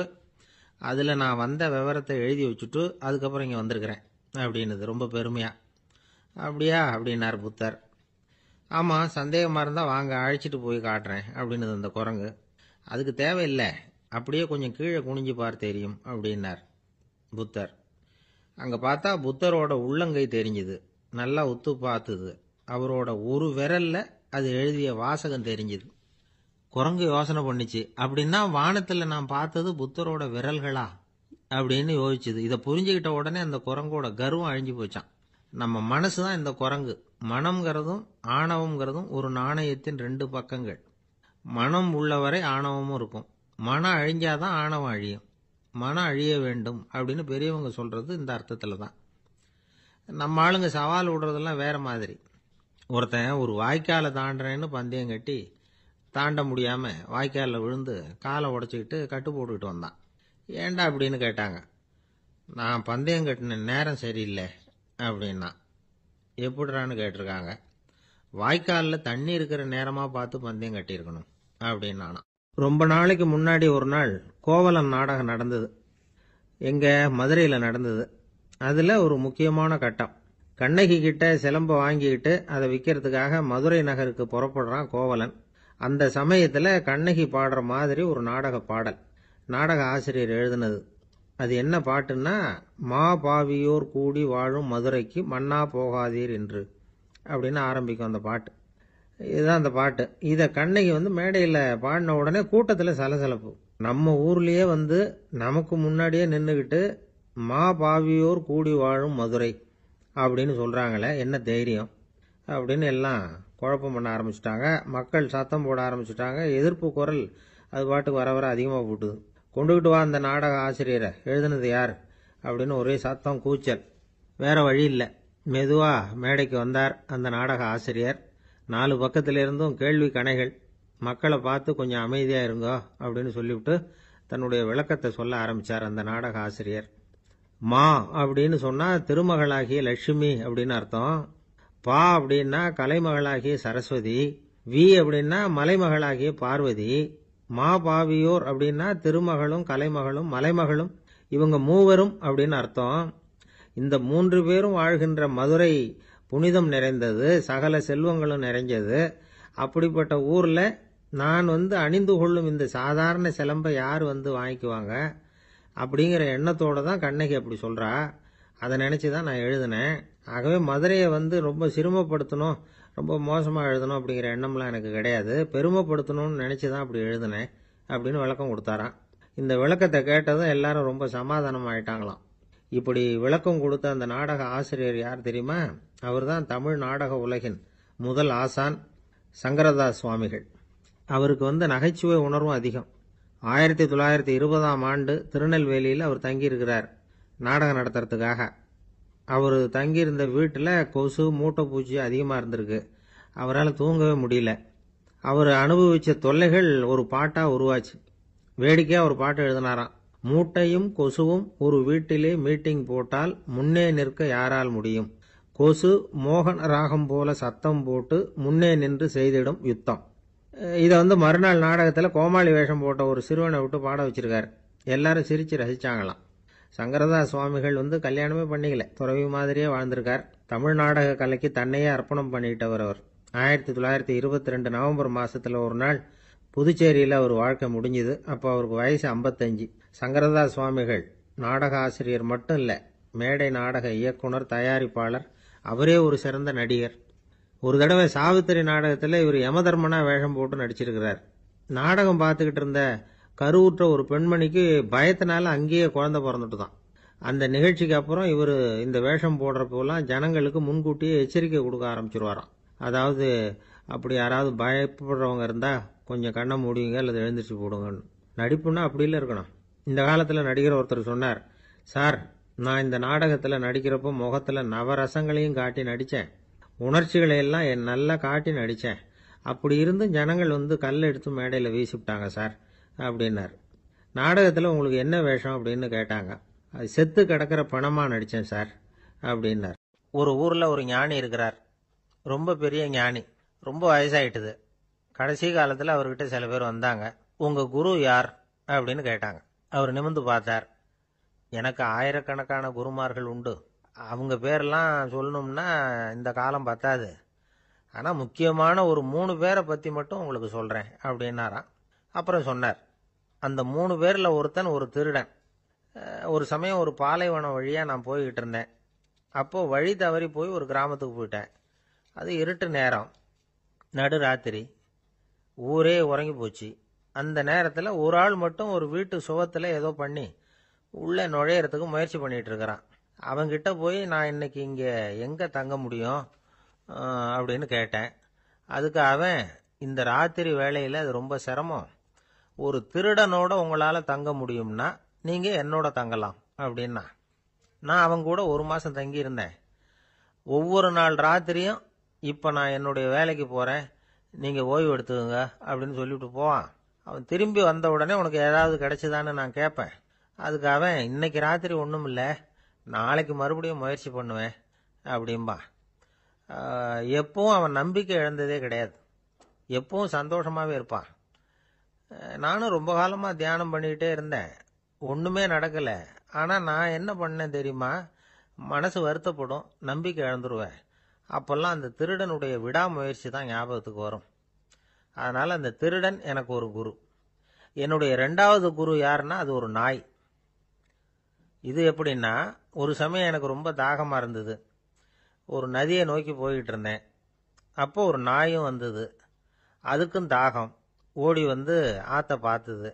அதில் நான் வந்த விவரத்தை எழுதி வச்சுட்டு அதுக்கப்புறம் இங்கே வந்திருக்கிறேன் அப்படின்னுது ரொம்ப பெருமையா. அப்படியா அப்படின்னார் புத்தர். ஆமாம், சந்தேகமாக இருந்தால் வாங்க அழைச்சிட்டு போய் காட்டுறேன் அப்படின்னுது அந்த குரங்கு. அதுக்கு தேவையில்லை, அப்படியே கொஞ்சம் கீழே குனிஞ்சு பார் தெரியும் அப்படின்னார் புத்தர். அங்கே பார்த்தா புத்தரோட உள்ளங்கை தெரிஞ்சுது. நல்லா உத்து பார்த்துது. அவரோட ஒரு விரல்ல அது எழுதிய வாசகம் தெரிஞ்சுது. குரங்கு யோசனை பண்ணிச்சு, அப்படின்னா வானத்தில் நான் பார்த்தது புத்தரோட விரல்களா அப்படின்னு யோசிச்சுது. இதை புரிஞ்சுக்கிட்ட உடனே அந்த குரங்கோட கர்வம் அழிஞ்சு போச்சான். நம்ம மனசு தான் இந்த குரங்கு. மனம்ங்கிறதும் ஆணவம்ங்கிறதும் ஒரு நாணயத்தின் 2 பக்கங்கள். மனம் உள்ளவரை ஆணவமும் இருக்கும். மனம் அழிஞ்சாதான் ஆணவம் அழியும். மனம் அழிய வேண்டும் அப்படின்னு பெரியவங்க சொல்றது இந்த அர்த்தத்துல தான். நம்ம ஆளுங்க சவால் விடுறதெல்லாம் வேற மாதிரி. ஒருத்தன் ஒரு வாய்க்காலை தாண்டுறேன்னு பந்தயம் கட்டி தாண்ட முடியாம வாய்க்காலில் விழுந்து காலை உடைச்சிக்கிட்டு கட்டு போட்டுக்கிட்டு வந்தான். ஏண்டா அப்படின்னு கேட்டாங்க. நான் பந்தயம் கட்டின நேரம் சரியில்லை அப்படின்னா. எப்படிறான்னு கேட்டிருக்காங்க. வாய்க்காலில் தண்ணி இருக்கிற நேரமா பார்த்து பந்தயம் கட்டியிருக்கணும் அப்படின்னானா. ரொம்ப நாளைக்கு முன்னாடி ஒரு நாள் கோவலன் நாடகம் நடந்தது. எங்க மதுரையில் நடந்தது. அதில் ஒரு முக்கியமான கட்டம். கண்ணகி கிட்ட சிலம்ப வாங்கிக்கிட்டு அதை விற்கிறதுக்காக மதுரை நகருக்கு புறப்படுறான் கோவலன். அந்த சமயத்தில் கண்ணகி பாடுற மாதிரி ஒரு நாடக பாடல். நாடக ஆசிரியர் எழுதினது. அது என்ன பாட்டுன்னா, மா பாவியோர் கூடி வாழும் மதுரைக்கு மன்னா போகாதீர் என்று அப்படின்னு ஆரம்பிக்கும் அந்த பாட்டு. இதுதான் அந்த பாட்டு. இதை கண்ணகி வந்து மேடையில் பாடின உடனே கூட்டத்தில் சலசலப்பு. நம்ம ஊர்லயே வந்து நமக்கு முன்னாடியே நின்றுக்கிட்டு மா பாவியோர் கூடி வாழும் மதுரை அப்படின்னு சொல்றாங்களே, என்ன தைரியம் அப்படின்னு எல்லாம் குழப்பம் பண்ண ஆரம்பிச்சிட்டாங்க. மக்கள் சத்தம் போட ஆரம்பிச்சிட்டாங்க. எதிர்ப்பு குரல் அது பாட்டுக்கு வர வர அதிகமாக போட்டுது. கொண்டுகிட்டு வா அந்த நாடக ஆசிரியரை, எழுதுனது யார் அப்படின்னு ஒரே சத்தம் கூச்சல். வேற வழி இல்லை. மெதுவா மேடைக்கு வந்தார் அந்த நாடக ஆசிரியர். 4 பக்கத்திலிருந்தும் கேள்வி கணைகள். மக்களை பார்த்து கொஞ்சம் அமைதியா இருங்கோ அப்படின்னு சொல்லிவிட்டு தன்னுடைய விளக்கத்தை சொல்ல ஆரம்பிச்சார் அந்த நாடக ஆசிரியர். மா அப்படின்னு சொன்னா திருமகளாகிய லட்சுமி அப்படின்னு அர்த்தம். பா அப்படின்னா கலைமகளாகிய சரஸ்வதி. வி அப்படின்னா மலைமகளாகிய பார்வதி. மா பாவியோர் அப்படின்னா திருமகளும் கலைமகளும் மலைமகளும், இவங்க மூவரும் அப்படின்னு அர்த்தம். இந்த 3 பேரும் வாழ்கின்ற மதுரை புனிதம் நிறைந்தது, சகல செல்வங்களும் நிறைஞ்சது. அப்படிப்பட்ட ஊர்ல நான் வந்து அணிந்து கொள்ளும் இந்த சாதாரண சிலம்பை யார் வந்து வாங்கிக்குவாங்க அப்படிங்கிற எண்ணத்தோட தான் கண்ணகி அப்படி சொல்றா. அதை நினைச்சுதான் நான் எழுதினேன். ஆகவே மதுரையை வந்து ரொம்ப சிரமப்படுத்தணும், ரொம்ப மோசமா எழுதணும் அப்படிங்கிற எண்ணம்லாம் எனக்கு கிடையாது. பெருமைப்படுத்தணும்னு நினைச்சுதான் அப்படி எழுதினேன் அப்படின்னு விளக்கம் கொடுத்தாராம். இந்த விளக்கத்தை கேட்டதும் எல்லாரும் ரொம்ப சமாதானம் ஆயிட்டாங்களாம். இப்படி விளக்கம் கொடுத்த அந்த நாடக ஆசிரியர் யார் தெரியுமா? அவர்தான் தமிழ் நாடக உலகின் முதல் ஆசான் சங்கரதாஸ் சுவாமிகள். அவருக்கு நகைச்சுவை உணர்வும் அதிகம். 1920ஆம் ஆண்டு திருநெல்வேலியில் அவர் தங்கியிருக்கிறார் நாடகம் நடத்துறதுக்காக. அவர் தங்கியிருந்த வீட்டில் கொசு மூட்டைப்பூச்சி அதிகமாக இருந்திருக்கு. அவரால் தூங்கவே முடியல. அவர் அனுபவித்த தொல்லைகள் ஒரு பாட்டாக உருவாச்சு. வேடிக்கையாக ஒரு பாட்டு எழுதினாராம். மூட்டையும் கொசுவும் ஒரு வீட்டிலே மீட்டிங் போட்டால் முன்னே நிற்க யாரால் முடியும்? கொசு மோகன ராகம் போல சத்தம் போட்டு முன்னே நின்று செய்திடும் யுத்தம். இதை மறுநாள் நாடகத்தில் கோமாளி வேஷம் போட்ட ஒரு சிறுவனை விட்டு பாட வச்சிருக்காரு. எல்லாரும் சிரிச்சு ரசிச்சாங்களாம். சங்கரதாஸ் சுவாமிகள் கல்யாணமே பண்ணிக்கல, துறவி மாதிரியே வாழ்ந்திருக்கார். தமிழ் நாடக கலைக்கு தன்னையே அர்ப்பணம் பண்ணிட்டவர் அவர். 1922 நவம்பர் மாசத்துல ஒரு நாள் புதுச்சேரியில் அவர் வாழ்க்கை முடிஞ்சுது. அப்போ அவருக்கு வயசு 55. சங்கரதாஸ் சுவாமிகள் நாடக ஆசிரியர் மட்டும் இல்லை, மேடை நாடக இயக்குனர், தயாரிப்பாளர். அவரே ஒரு சிறந்த நடிகர். ஒரு தடவை சாவித்திரி நாடகத்தில் இவர் யமதர்மனா வேஷம் போட்டு நடிச்சிருக்கிறார். நாடகம் பார்த்துக்கிட்டு இருந்த கருவுற்ற ஒரு பெண்மணிக்கு பயத்தினால அங்கேயே குழந்தை பிறந்துட்டு தான். அந்த நிகழ்ச்சிக்கு அப்புறம் இவர் இந்த வேஷம் போடுறப்போலாம் ஜனங்களுக்கு முன்கூட்டியே எச்சரிக்கை கொடுக்க ஆரம்பிச்சிருவாராம். அதாவது அப்படி யாராவது பயப்படுறவங்க இருந்தா கொஞ்சம் கண்ணை மூடிங்க அல்லது எழுந்திரிச்சு போடுங்கன்னு. நடிப்புன்னா அப்படி இல்லை இருக்கணும். இந்த காலத்தில் நடிகர் ஒருத்தர் சொன்னார், சார் நான் இந்த நாடகத்தில் நடிக்கிறப்போ முகத்தில் நவரசங்களையும் காட்டி நடித்தேன், உணர்ச்சிகளை எல்லாம் நல்லா காட்டி நடித்தேன். அப்படி இருந்து ஜனங்கள் கல்லை எடுத்து மேடையில் வீசிவிட்டாங்க சார் அப்படின்னார். நாடகத்தில் உங்களுக்கு என்ன வேஷம் அப்படின்னு கேட்டாங்க. அது செத்து கிடக்கிற பணமா நடித்தேன் சார் அப்படின்னார். ஒரு ஊரில் ஒரு ஞானி இருக்கிறார். ரொம்ப பெரிய ஞானி, ரொம்ப வயசாயிட்டுது. கடைசி காலத்தில் அவர்கிட்ட சில பேர் வந்தாங்க. உங்கள் குரு யார் அப்படின்னு கேட்டாங்க. அவர் நிமிர்ந்து பார்த்தார். எனக்கு ஆயிரக்கணக்கான குருமார்கள் உண்டு, அவங்க பேரெல்லாம் சொல்லணும்னா இந்த காலம் பத்தாது. ஆனால் முக்கியமான ஒரு 3 பேரை பற்றி மட்டும் உங்களுக்கு சொல்கிறேன் அப்படின்னாராம். அப்புறம் சொன்னார், அந்த 3 பேரில் ஒருத்தன் ஒரு திருடன். ஒரு சமயம் ஒரு பாலைவனம் வழியாக நான் போய்கிட்டு இருந்தேன். அப்போது வழி தவறி போய் ஒரு கிராமத்துக்கு போயிட்டேன். அது இருட்டு நேரம், நடுராத்திரி, ஊரே உறங்கி போச்சு. அந்த நேரத்தில் ஒரு ஆள் மட்டும் ஒரு வீட்டு சுவத்தில் ஏதோ பண்ணி உள்ளே நுழையிறதுக்கு முயற்சி பண்ணிகிட்டு இருக்கிறான். அவங்கிட்ட போய் நான் இன்னைக்கு இங்கே எங்கே தங்க முடியும் அப்படின்னு கேட்டேன். அதுக்கு அவன், இந்த ராத்திரி வேளையில் அது ரொம்ப சிரமம், ஒரு திருடனோட உங்களால் தங்க முடியும்னா நீங்கள் என்னோட தங்கலாம் அப்படின்னா. நான் அவங்க கூட 1 மாதம் தங்கியிருந்தேன். ஒவ்வொரு நாள் ராத்திரியும் இப்போ நான் என்னுடைய வேலைக்கு போகிறேன், நீங்கள் ஓய்வு எடுத்துக்கோங்க அப்படின்னு சொல்லிவிட்டு போவான். அவன் திரும்பி வந்த உடனே உனக்கு ஏதாவது கிடைச்சிதான்னு நான் கேட்பேன். அதுக்கு அவன், இன்னைக்கு ராத்திரி ஒன்றும் இல்லை, நாளைக்கு மறுபடியும் முயற்சி பண்ணுவேன் அப்படின்பா. எப்பவும் அவன் நம்பிக்கை இழந்ததே கிடையாது, எப்பவும் சந்தோஷமாகவே இருப்பான். நானும் ரொம்ப காலமாக தியானம் பண்ணிக்கிட்டே இருந்தேன், ஒன்றுமே நடக்கலை. ஆனால் நான் என்ன பண்ணேன் தெரியுமா? மனசு வருத்தப்படும், நம்பிக்கை இழந்துருவேன். அப்போல்லாம் அந்த திருடனுடைய விடாமுயற்சி தான் ஞாபகத்துக்கு வரும். அதனால் அந்த திருடன் எனக்கு ஒரு குரு. என்னுடைய 2வது குரு யாருன்னா அது ஒரு நாய். இது எப்படின்னா, ஒரு சமயம் எனக்கு ரொம்ப தாகமாக இருந்தது. ஒரு நதியை நோக்கி போய்கிட்டு இருந்தேன். அப்போ ஒரு நாயும் வந்தது. அதுக்கும் தாகம். ஓடி ஆற்றை பார்த்தது.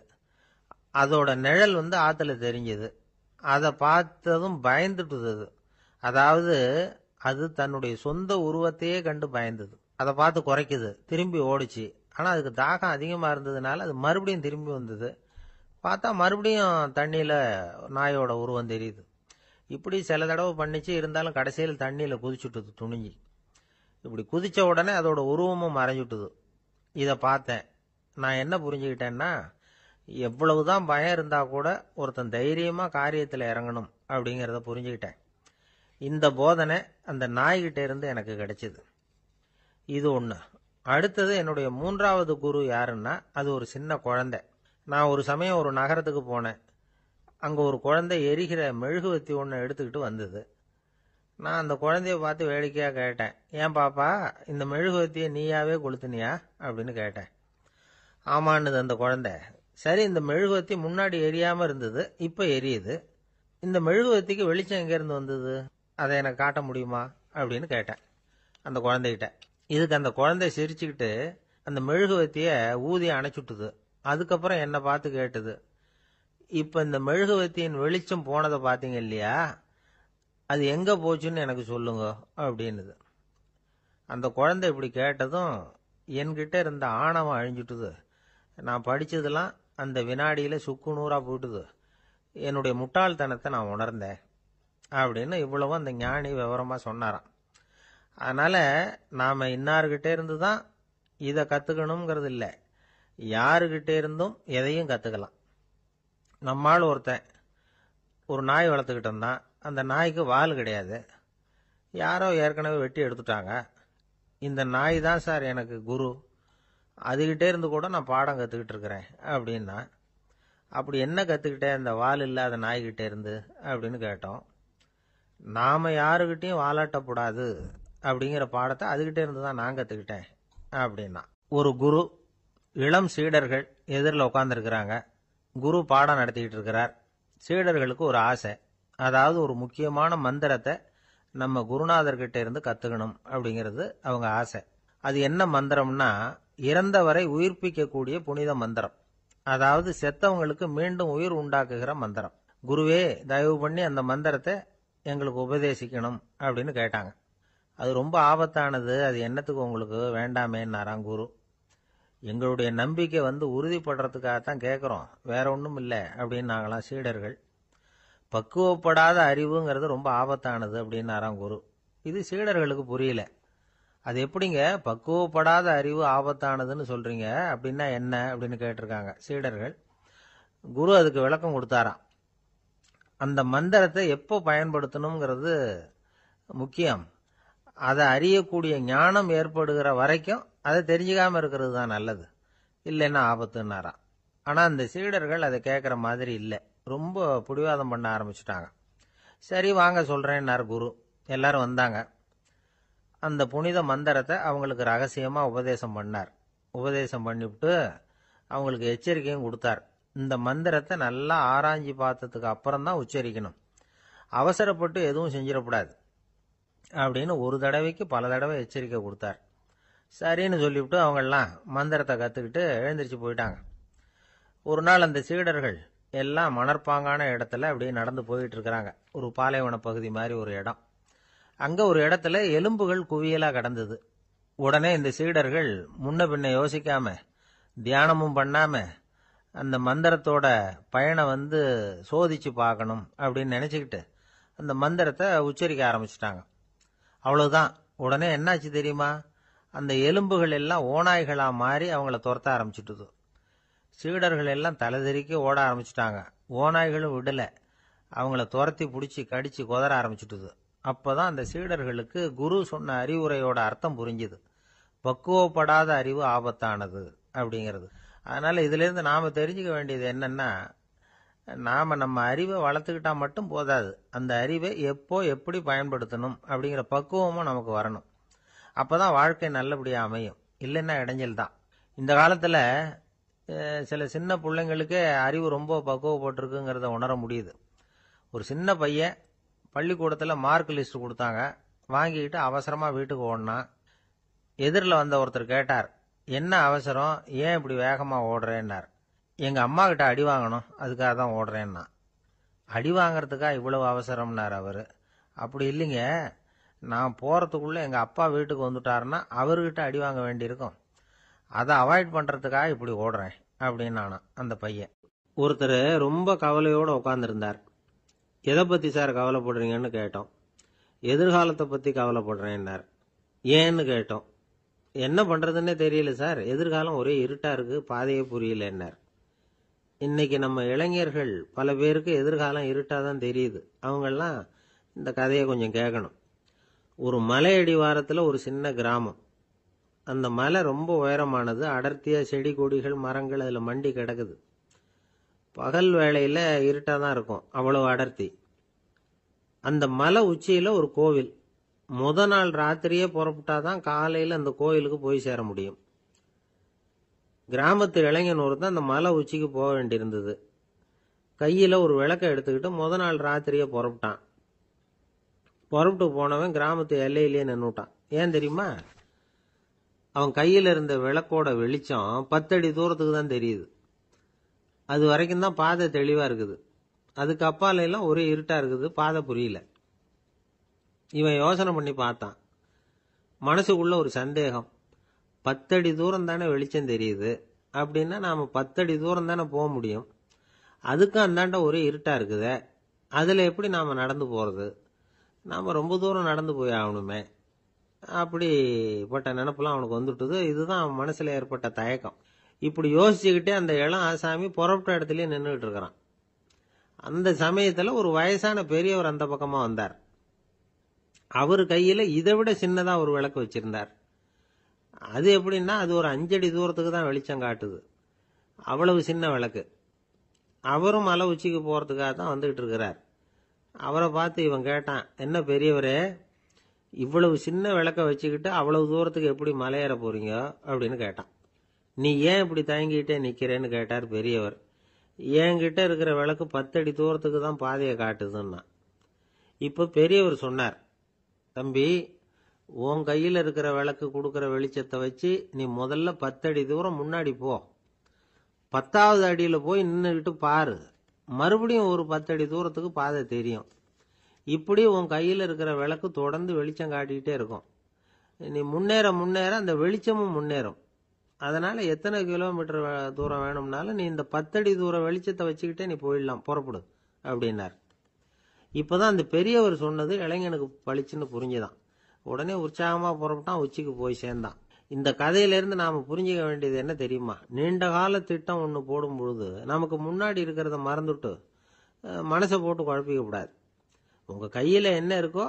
அதோட நிழல் ஆற்றுல தெரிஞ்சது. அதை பார்த்ததும் பயந்துட்டுது. அதாவது அது தன்னுடைய சொந்த உருவத்தையே கண்டு பயந்தது. அதை பார்த்து குறைக்குது, திரும்பி ஓடிச்சு. ஆனால் அதுக்கு தாகம் அதிகமாக இருந்ததுனால அது மறுபடியும் திரும்பி வந்தது. பார்த்தா மறுபடியும் தண்ணியில் நாயோட உருவம் தெரியுது. இப்படி சில தடவை பண்ணிச்சு. இருந்தாலும் கடைசியில் தண்ணியில் குதிச்சுட்டுது துணிஞ்சி. இப்படி குதித்த உடனே அதோட உருவமும் மறைஞ்சுட்டுது. இதை பார்த்தேன். நான் என்ன புரிஞ்சுக்கிட்டேன்னா, எவ்வளவுதான் பயம் இருந்தால் கூட ஒருத்தன் தைரியமாக காரியத்தில் இறங்கணும் அப்படிங்கிறத புரிஞ்சுக்கிட்டேன். இந்த போதனை அந்த நாய்கிட்ட இருந்து எனக்கு கிடைச்சிது. இது ஒன்று. அடுத்தது என்னுடைய 3வது குரு யாருன்னா அது ஒரு சின்ன குழந்தை. நான் ஒரு சமயம் ஒரு நகரத்துக்கு போனேன். அங்கே ஒரு குழந்தை எரிகிற மெழுகுவத்தி ஒன்று எடுத்துக்கிட்டு வந்தது. நான் அந்த குழந்தைய பார்த்து வேடிக்கையாக கேட்டேன், ஏன் பாப்பா இந்த மெழுகுவத்தியை நீயாவே கொளுத்துனியா அப்படின்னு கேட்டேன். ஆமான்னுது அந்த குழந்தை. சரி, இந்த மெழுகுவத்தி முன்னாடி எரியாமல் இருந்தது, இப்போ எரியுது. இந்த மெழுகுவத்திக்கு வெளிச்சம் எங்கேருந்து வந்தது, அதை எனக்கு காட்ட முடியுமா அப்படின்னு கேட்டேன் அந்த குழந்தைகிட்ட. இதுக்கு அந்த குழந்தை சிரிச்சுக்கிட்டு அந்த மெழுகுவத்தியை ஊதி அணைச்சுட்டுது. அதுக்கப்புறம் என்னை பார்த்து கேட்டது, இப்ப இந்த மெழுகுவர்த்தியின் வெளிச்சம் போனதை பார்த்தீங்க இல்லையா, அது எங்க போச்சுன்னு எனக்கு சொல்லுங்க அப்படின்னுது. அந்த குழந்தை இப்படி கேட்டதும் என்கிட்ட இருந்த ஆணவம் அழிஞ்சுட்டுது. நான் படிச்சதெல்லாம் அந்த வினாடியில சுக்கு நூறா போயிட்டுது. என்னுடைய முட்டாள்தனத்தை நான் உணர்ந்தேன் அப்படின்னு இவ்வளவும் அந்த ஞானி விவரமா சொன்னாராம். அதனால நாம இன்னார்கிட்ட இருந்து தான் இதை கத்துக்கணுங்கிறது இல்லை, யாருகிட்ட இருந்தும் எதையும் கத்துக்கலாம். நம்மால் ஒருத்தன் ஒரு நாய் வளர்த்துக்கிட்டு இருந்தான். அந்த நாய்க்கு வால் கிடையாது. யாரோ ஏற்கனவே வெட்டி எடுத்துட்டாங்க. இந்த நாய் தான் சார் எனக்கு குரு, அதுகிட்டே இருந்து கூட நான் பாடம் கற்றுக்கிட்டு இருக்கிறேன் அப்படின்னா. அப்படி என்ன கற்றுக்கிட்டேன் அந்த வால் இல்லாத நாய்கிட்டே இருந்து அப்படின்னு கேட்டோம். நாம் யாருக்கிட்டையும் வாலாட்டக்கூடாது அப்படிங்கிற பாடத்தை அதுகிட்டே இருந்து தான் நான் கற்றுக்கிட்டேன் அப்படின்னா. ஒரு குரு, இளம் சீடர்கள் எதிரில் உட்காந்துருக்கிறாங்க. குரு பாடம் நடத்திக்கிட்டு இருக்கிறார். சீடர்களுக்கு ஒரு ஆசை, அதாவது ஒரு முக்கியமான மந்திரத்தை நம்ம குருநாதர்கிட்ட இருந்து கற்றுக்கணும் அப்படிங்கிறது அவங்க ஆசை. அது என்ன மந்திரம்னா, இறந்தவரை உயிர்ப்பிக்கக்கூடிய புனித மந்திரம், அதாவது செத்தவங்களுக்கு மீண்டும் உயிர் உண்டாக்குகிற மந்திரம். குருவே, தயவு பண்ணி அந்த மந்திரத்தை எங்களுக்கு உபதேசிக்கணும் அப்படின்னு கேட்டாங்க. அது ரொம்ப ஆபத்தானது, அது என்னத்துக்கு உங்களுக்கு வேண்டாமேன்னாராம் குரு. எங்களுடைய நம்பிக்கை உறுதிப்படுறதுக்காகத்தான் கேட்குறோம், வேற ஒன்றும் இல்லை அப்படின்னாங்களாம் சீடர்கள். பக்குவப்படாத அறிவுங்கிறது ரொம்ப ஆபத்தானது அப்படின்னாராம் குரு. இது சீடர்களுக்கு புரியல. அது எப்படிங்க பக்குவப்படாத அறிவு ஆபத்தானதுன்னு சொல்றீங்க, அப்படின்னா என்ன அப்படின்னு கேட்டிருக்காங்க சீடர்கள். குரு அதுக்கு விளக்கம் கொடுத்தாராம். அந்த மந்திரத்தை எப்போ பயன்படுத்தணுங்கிறது முக்கியம். அதை அறியக்கூடிய ஞானம் ஏற்படுகிற வரைக்கும் அதை தெரிஞ்சுக்காம இருக்கிறது தான் நல்லது, இல்லைன்னா ஆபத்துன்னாராம். ஆனா அந்த சீடர்கள் அதை கேட்குற மாதிரி இல்லை, ரொம்ப பிடிவாதம் பண்ண ஆரம்பிச்சுட்டாங்க. சரி வாங்க சொல்றேன்னார் குரு. எல்லாரும் வந்தாங்க. அந்த புனித மந்திரத்தை அவங்களுக்கு ரகசியமா உபதேசம் பண்ணார். உபதேசம் பண்ணிவிட்டு அவங்களுக்கு எச்சரிக்கையும் கொடுத்தார். இந்த மந்திரத்தை நல்லா ஆராய்ச்சி பார்த்ததுக்கு அப்புறம் தான் உச்சரிக்கணும், அவசரப்பட்டு எதுவும் செஞ்சிடக்கூடாது அப்படின்னு ஒரு தடவைக்கு பல தடவை எச்சரிக்கை கொடுத்தார். சரின்னு சொல்லிவிட்டு அவங்கெல்லாம் மந்திரத்தை கற்றுக்கிட்டு எழுந்திரிச்சு போயிட்டாங்க. ஒரு நாள் அந்த சீடர்கள் எல்லாம் மணற்பாங்கான இடத்துல அப்படியே நடந்து போயிட்டு இருக்கிறாங்க. ஒரு பாலைவன பகுதி மாதிரி ஒரு இடம். அங்க ஒரு இடத்துல எலும்புகள் குவியலா கிடந்தது. உடனே இந்த சீடர்கள் முன்ன பின்ன யோசிக்காம, தியானமும் பண்ணாம, அந்த மந்திரத்தோட பயனை சோதிச்சு பார்க்கணும் அப்படின்னு நினைச்சுக்கிட்டு அந்த மந்திரத்தை உச்சரிக்க ஆரம்பிச்சிட்டாங்க. அவ்வளவுதான். உடனே என்னாச்சு தெரியுமா, அந்த எலும்புகள் எல்லாம் ஓநாய்களா மாறி அவங்கள துரத்த ஆரம்பிச்சுட்டுது. சீடர்கள் எல்லாம் தலைதெறிக்க ஓட ஆரம்பிச்சுட்டாங்க. ஓநாய்களும் விடல, அவங்கள துரத்தி பிடிச்சி கடிச்சு கொதற ஆரம்பிச்சுட்டுது. அப்பதான் அந்த சீடர்களுக்கு குரு சொன்ன அறிவுரையோட அர்த்தம் புரிஞ்சுது. பக்குவப்படாத அறிவு ஆபத்தானது அப்படிங்கிறது. அதனால இதுல இருந்து நாம தெரிஞ்சுக்க வேண்டியது என்னன்னா, நாம நம்ம அறிவை வளர்த்துக்கிட்டா மட்டும் போதாது, அந்த அறிவை எப்போ எப்படி பயன்படுத்தணும் அப்படிங்கிற பக்குவமும் நமக்கு வரணும். அப்பதான் வாழ்க்கை நல்லபடியா அமையும், இல்லைன்னா இடைஞ்சல் தான். இந்த காலத்துல சில சின்ன பிள்ளைங்களுக்கே அறிவு ரொம்ப பக்குவப்பட்டிருக்குங்கிறத உணர முடியுது. ஒரு சின்ன பையன் பள்ளிக்கூடத்தில் மார்க் லிஸ்ட் கொடுத்தாங்க, வாங்கிக்கிட்டு அவசரமா வீட்டுக்கு ஓடினான். எதிரில் வந்த ஒருத்தர் கேட்டார், என்ன அவசரம், ஏன் இப்படி வேகமா ஓடுறேன்னார். எங்க அம்மா கிட்ட அடி வாங்கணும், அதுக்காக தான் ஓடுறேன்னா. அடி வாங்கறதுக்கா இவ்வளவு அவசரம்னார் அவரு. அப்படி இல்லைங்க, நான் போறதுக்குள்ள எங்க அப்பா வீட்டுக்கு வந்துட்டாருன்னா அவர்கிட்ட அடி வாங்க வேண்டியிருக்கும், அதை அவாய்ட் பண்றதுக்காக இப்படி ஓடுறேன் அப்படின்னு அந்த பையன். ஒருத்தர் ரொம்ப கவலையோட உட்காந்துருந்தார். எதை பத்தி சார் கவலைப்படுறீங்கன்னு கேட்டோம். எதிர்காலத்தை பத்தி கவலைப்படுறேன்னார். ஏன்னு கேட்டோம். என்ன பண்றதுன்னே தெரியல சார், எதிர்காலம் ஒரே இருட்டா இருக்கு, பாதையே புரியலன்னார். இன்னைக்கு நம்ம இளைஞர்கள் பல பேருக்கு எதிர்காலம் இருட்டா தான் தெரியுது. அவங்கெல்லாம் இந்த கதையை கொஞ்சம் கேட்கணும். ஒரு மலை அடிவாரத்தில் ஒரு சின்ன கிராமம். அந்த மலை ரொம்ப உயரமானது, அடர்த்தியா செடி கொடிகள் மரங்கள் அதில் மண்டி கிடக்குது. பகல் வேளையில இருட்டா தான் இருக்கும், அவ்வளவு அடர்த்தி. அந்த மலை உச்சியில ஒரு கோவில். முத நாள் ராத்திரியே புறப்பட்டாதான் காலையில அந்த கோயிலுக்கு போய் சேர முடியும். கிராமத்து இளைஞன் ஒருத்தன் அந்த மலை உச்சிக்கு போக வேண்டியிருந்தது. கையில ஒரு விளக்கை எடுத்துக்கிட்டு முத நாள் ராத்திரியே புறப்பட்டான். புறப்பட்டு போனவன் கிராமத்து எல்லையிலேயே நின்னுட்டான். ஏன் தெரியுமா, அவன் கையில இருந்த விளக்கோட வெளிச்சம் 10 அடி தூரத்துக்கு தான் தெரியுது. அது வரைக்கும் தான் பாதை தெளிவா இருக்குது. அதுக்கு அப்பால எல்லாம் ஒரே இருட்டா இருக்குது, பாதை புரியல. இவன் யோசனை பண்ணி பார்த்தான். மனசுக்குள்ள ஒரு சந்தேகம். 10 அடி தூரம் தானே வெளிச்சம் தெரியுது, அப்படின்னா நாம 10 அடி தூரம் தானே போக முடியும். அதுக்கும் அந்தாண்ட ஒரே இருட்டா இருக்குதே, அதுல எப்படி நாம நடந்து போறது? நாம ரொம்ப தூரம் நடந்து போய் ஆகணுமே. அப்படிப்பட்ட நினைப்பெல்லாம் அவனுக்கு வந்துட்டுது. இதுதான் அவன் மனசுல ஏற்பட்ட தயக்கம். இப்படி யோசிச்சுக்கிட்டே அந்த இளம் ஆசாமி புறப்பட்ட இடத்துலயே நின்றுகிட்டு இருக்கிறான். அந்த சமயத்துல ஒரு வயசான பெரியவர் அந்த பக்கமா வந்தார். அவரு கையில இதை விட சின்னதா ஒரு விளக்கு வச்சிருந்தார். அது எப்படின்னா அது ஒரு 5 அடி தூரத்துக்கு தான் வெளிச்சம் காட்டுது. அவ்வளவு சின்ன விளக்கு. அவரும் மலை உச்சிக்கு போறதுக்காக தான் வந்துகிட்டு இருக்கிறார். அவரை பார்த்து இவன் கேட்டான், என்ன பெரியவரே, இவ்வளவு சின்ன விளக்க வச்சுக்கிட்டு அவ்வளவு தூரத்துக்கு எப்படி மலையேற போறீங்க அப்படின்னு கேட்டான். நீ ஏன் இப்படி தயங்கிட்டே நிக்கிறேன்னு கேட்டார் பெரியவர். என்கிட்ட இருக்கிற விளக்கு 10 அடி தூரத்துக்கு தான் பாதையை காட்டுதுன்னா. இப்ப பெரியவர் சொன்னார், தம்பி, உன் கையில இருக்கிற விளக்கு கொடுக்கிற வெளிச்சத்தை வச்சு நீ முதல்ல 10 அடி தூரம் முன்னாடி போ. 10வது அடியில போய் நின்றுகிட்டு பாரு, மறுபடியும் ஒரு 10 அடி தூரத்துக்கு பாதை தெரியும். இப்படி உன் கையில இருக்கிற விளக்கு தொடர்ந்து வெளிச்சம் காட்டிக்கிட்டே இருக்கும். நீ முன்னேற முன்னேற அந்த வெளிச்சமும் முன்னேறும். அதனால எத்தனை கிலோமீட்டர் தூரம் வேணும்னாலும் நீ இந்த 10 அடி தூரம் வெளிச்சத்தை வச்சுக்கிட்டே நீ போயிடலாம், புறப்படு அப்படின்னார். இப்பதான் அந்த பெரியவர் சொன்னது இளைஞனுக்கு பளிச்சுன்னு புரிஞ்சுதான். உடனே உற்சாகமா புறப்பட்டான், உச்சிக்கு போய் சேர்ந்தான். இந்த கதையிலிருந்து நாம புரிஞ்சுக்க வேண்டியது என்ன தெரியுமா? நீண்ட கால திட்டம் ஒண்ணு போடும் பொழுது நமக்கு முன்னாடி இருக்கிறத மறந்துட்டு மனசை போட்டு குழப்பிக்க கூடாது. உங்க கையில என்ன இருக்கோ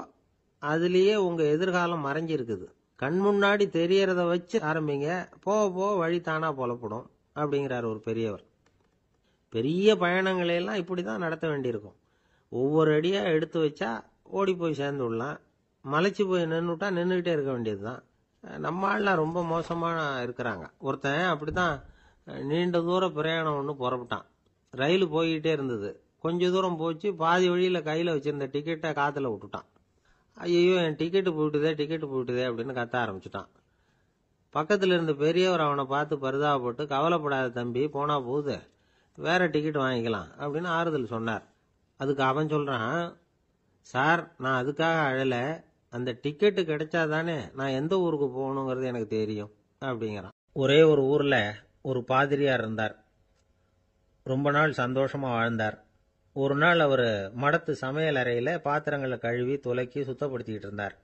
அதுலயே உங்க எதிர்காலம் மறைஞ்சி இருக்குது. கண் முன்னாடி தெரியறத வச்சு ஆரம்பிங்க, போக போக வழி தானா புலப்படும் அப்படிங்கிறார் ஒரு பெரியவர். பெரிய பயணங்களை எல்லாம் இப்படிதான் நடத்த வேண்டியிருக்கும். ஒவ்வொரு அடியா எடுத்து வச்சா ஓடி போய் சேர்ந்து விடலாம். மலைச்சு போய் நின்றுட்டா நின்றுகிட்டே இருக்க வேண்டியதுதான். நம்ம ஆள்லாம் ரொம்ப மோசமா இருக்கிறாங்க. ஒருத்தன் அப்படிதான் நீண்ட தூர பிரயாணம் ஒன்று புறப்பட்டான். ரயில் போய்கிட்டே இருந்தது. கொஞ்ச தூரம் போச்சு, பாதி வழியில கையில வச்சிருந்த டிக்கெட்டை காத்துல விட்டுட்டான். ஐயோ, என் டிக்கெட்டு போயிட்டுதே அப்படின்னு கத்த ஆரம்பிச்சுட்டான். பக்கத்துல இருந்த பெரியவர் அவனை பார்த்து பரிதாபப்பட்டு, கவலைப்படாத தம்பி, போனா போகுது, வேற டிக்கெட் வாங்கிக்கலாம் அப்படின்னு ஆறுதல் சொன்னார். அதுக்கு அவன் சொல்றான், சார், நான் அதுக்காக அழல, அந்த டிக்கெட்டு கிடைச்சாதானே நான் எந்த ஊருக்கு போகணுங்கிறது எனக்கு தெரியும் அப்படிங்கிறான். ஒரே ஒரு ஊர்ல ஒரு பாதிரியார் இருந்தார். ரொம்ப நாள் சந்தோஷமா வாழ்ந்தார். ஒரு நாள் அவர் மடத்து சமையல் அறையில பாத்திரங்களை கழுவி துலக்கி சுத்தப்படுத்திக்கிட்டு இருந்தார்.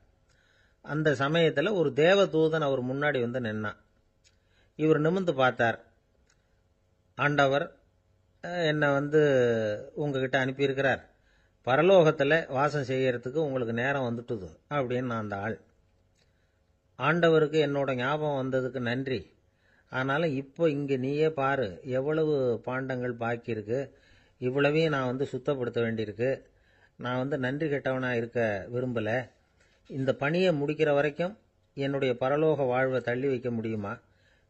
அந்த சமயத்துல ஒரு தேவதூதன் அவர் முன்னாடி வந்து நின்னான். இவர் நிமிர்ந்து பார்த்தார். ஆண்டவர் என்னை உங்ககிட்ட அனுப்பியிருக்கிறார். பரலோகத்துல வாசம் செய்யறதுக்கு உங்களுக்கு நேரம் வந்துட்டுது அப்படின்னு நான் அந்த ஆள். ஆண்டவருக்கு என்னோட ஞாபகம் வந்ததுக்கு நன்றி. ஆனாலும் இப்போ இங்க நீயே பாரு, எவ்வளவு பாண்டங்கள் பாக்கி இருக்கு. இவ்வளவையும் நான் சுத்தப்படுத்த வேண்டியிருக்கு. நான் நன்றி கெட்டவனா இருக்க விரும்பல. இந்த பணியை முடிக்கிற வரைக்கும் என்னுடைய பரலோக வாழ்வை தள்ளி வைக்க முடியுமா?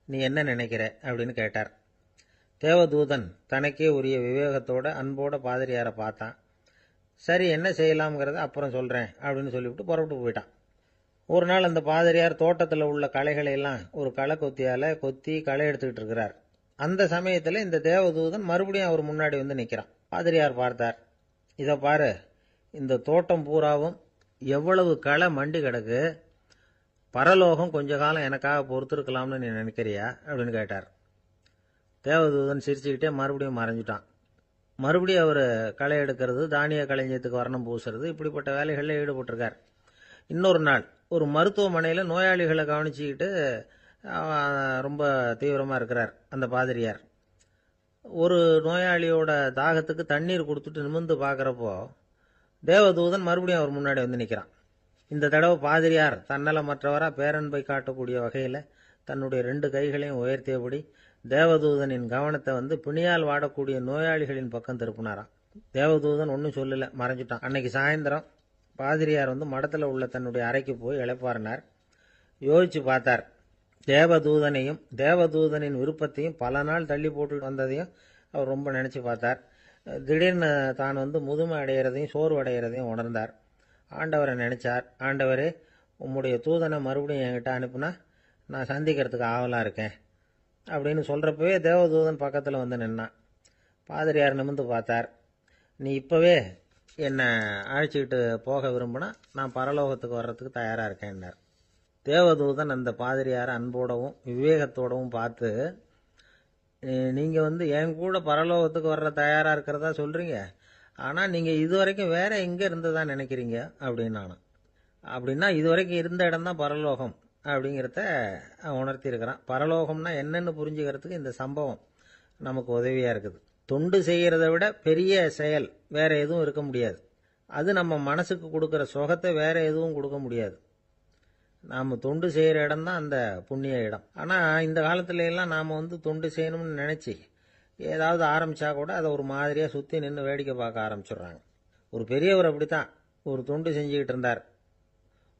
நீ என்ன நினைக்கிற அப்படின்னு கேட்டார். தேவதூதன் தனக்கே உரிய விவேகத்தோட அன்போட பாதிரியாரை பார்த்தான். சரி, என்ன செய்யலாம்ங்கிறத அப்புறம் சொல்றேன் அப்படின்னு சொல்லிவிட்டு புறப்பட்டு போயிட்டான். ஒரு நாள் அந்த பாதிரியார் தோட்டத்தில் உள்ள களைகளை எல்லாம் ஒரு களை கொத்தியால கொத்தி களை எடுத்துக்கிட்டு இருக்கிறார். அந்த சமயத்துல இந்த தேவதூதன் மறுபடியும் அவர் முன்னாடி வந்து நிக்கிறான். பாதிரியார் பார்த்தார். இத பாரு, இந்த தோட்டம் பூராவும் எவ்வளவு களை மண்டி கிடக்கு. பரலோகம் கொஞ்ச காலம் எனக்காக பொறுத்திருக்கலாம்னு நீ நினைக்கிறியா அப்படின்னு கேட்டார். தேவதூதன் சிரிச்சுக்கிட்டே மறுபடியும் மறைஞ்சிட்டான். மறுபடியும் அவர் களை எடுக்கிறது, தானிய களஞ்சியத்துக்கு வர்ணம் பூசுறது, இப்படிப்பட்ட வேலைகளில் ஈடுபட்டிருக்கார். இன்னொரு நாள் ஒரு மருத்துவமனையில் நோயாளிகளை கவனிச்சுக்கிட்டு ரொம்ப தீவிரமாக இருக்கிறார் அந்த பாதிரியார். ஒரு நோயாளியோட தாகத்துக்கு தண்ணீர் கொடுத்துட்டு நிமிர்ந்து பார்க்குறப்போ தேவதூதன் மறுபடியும் அவர் முன்னாடி வந்து நிற்கிறான். இந்த தடவை பாதிரியார் தன்னலமற்றவரா பேரன்பை காட்டக்கூடிய வகையில் தன்னுடைய 2 கைகளையும் உயர்த்தியபடி தேவதூதனின் கவனத்தை பிணியால் வாடக்கூடிய நோயாளிகளின் பக்கம் திருப்பினாராம். தேவதூதன் ஒன்றும் சொல்லல, மறைஞ்சிட்டான். அன்னைக்கு சாயந்தரம் பாதிரியார் மடத்தில் உள்ள தன்னுடைய அறைக்கு போய் இளைப்பாறினார். யோசிச்சு பார்த்தார். தேவதூதனையும் தேவதூதனின் விருப்பத்தையும் பல நாள் தள்ளி போட்டு வந்ததையும் அவர் ரொம்ப நினைச்சு பார்த்தார். திடீர்னு தான் முதுமை அடைகிறதையும் சோர்வு அடைகிறதையும் உணர்ந்தார். ஆண்டவரை நினைச்சார். ஆண்டவரே, உம்முடைய தூதனை மறுபடியும் என்கிட்ட அனுப்புனா நான் சந்திக்கிறதுக்கு ஆவலா இருக்கேன் அப்படின்னு சொல்றப்பவே தேவதூதன் பக்கத்தில் வந்து நின்னான். பாதிரியார் நிமிர்ந்து பார்த்தார். நீ இப்போவே என்னை அழைச்சிக்கிட்டு போக விரும்பினா நான் பரலோகத்துக்கு வர்றதுக்கு தயாராக இருக்கேன்னார். தேவதூதன் அந்த பாதிரியாரை அன்போடவும் விவேகத்தோடவும் பார்த்து, நீங்கள் என் கூட பரலோகத்துக்கு வர்ற தயாராக இருக்கிறதா சொல்கிறீங்க, ஆனால் நீங்கள் இதுவரைக்கும் வேற எங்கே இருந்ததா நினைக்கிறீங்க அப்படின்னு நானும். அப்படின்னா இதுவரைக்கும் இருந்த இடம் தான் பரலோகம் அப்படிங்கிறத உணர்த்தியிருக்கிறான். பரலோகம்னா என்னன்னு புரிஞ்சுக்கிறதுக்கு இந்த சம்பவம் நமக்கு உதவியாக இருக்குது. தொண்டு செய்கிறத விட பெரிய செயல் வேற எதுவும் இருக்க முடியாது. அது நம்ம மனசுக்கு கொடுக்குற சுகத்தை வேற எதுவும் கொடுக்க முடியாது. நாம் தொண்டு செய்கிற இடம் தான் அந்த புண்ணிய இடம். ஆனால் இந்த காலத்துல எல்லாம் நாம் தொண்டு செய்யணும்னு நினச்சி ஏதாவது ஆரம்பித்தா கூட அதை ஒரு மாதிரியாக சுற்றி நின்று வேடிக்கை பார்க்க ஆரம்பிச்சிடுறாங்க. ஒரு பெரியவர் அப்படித்தான் ஒரு தொண்டு செஞ்சுக்கிட்டு இருந்தார்.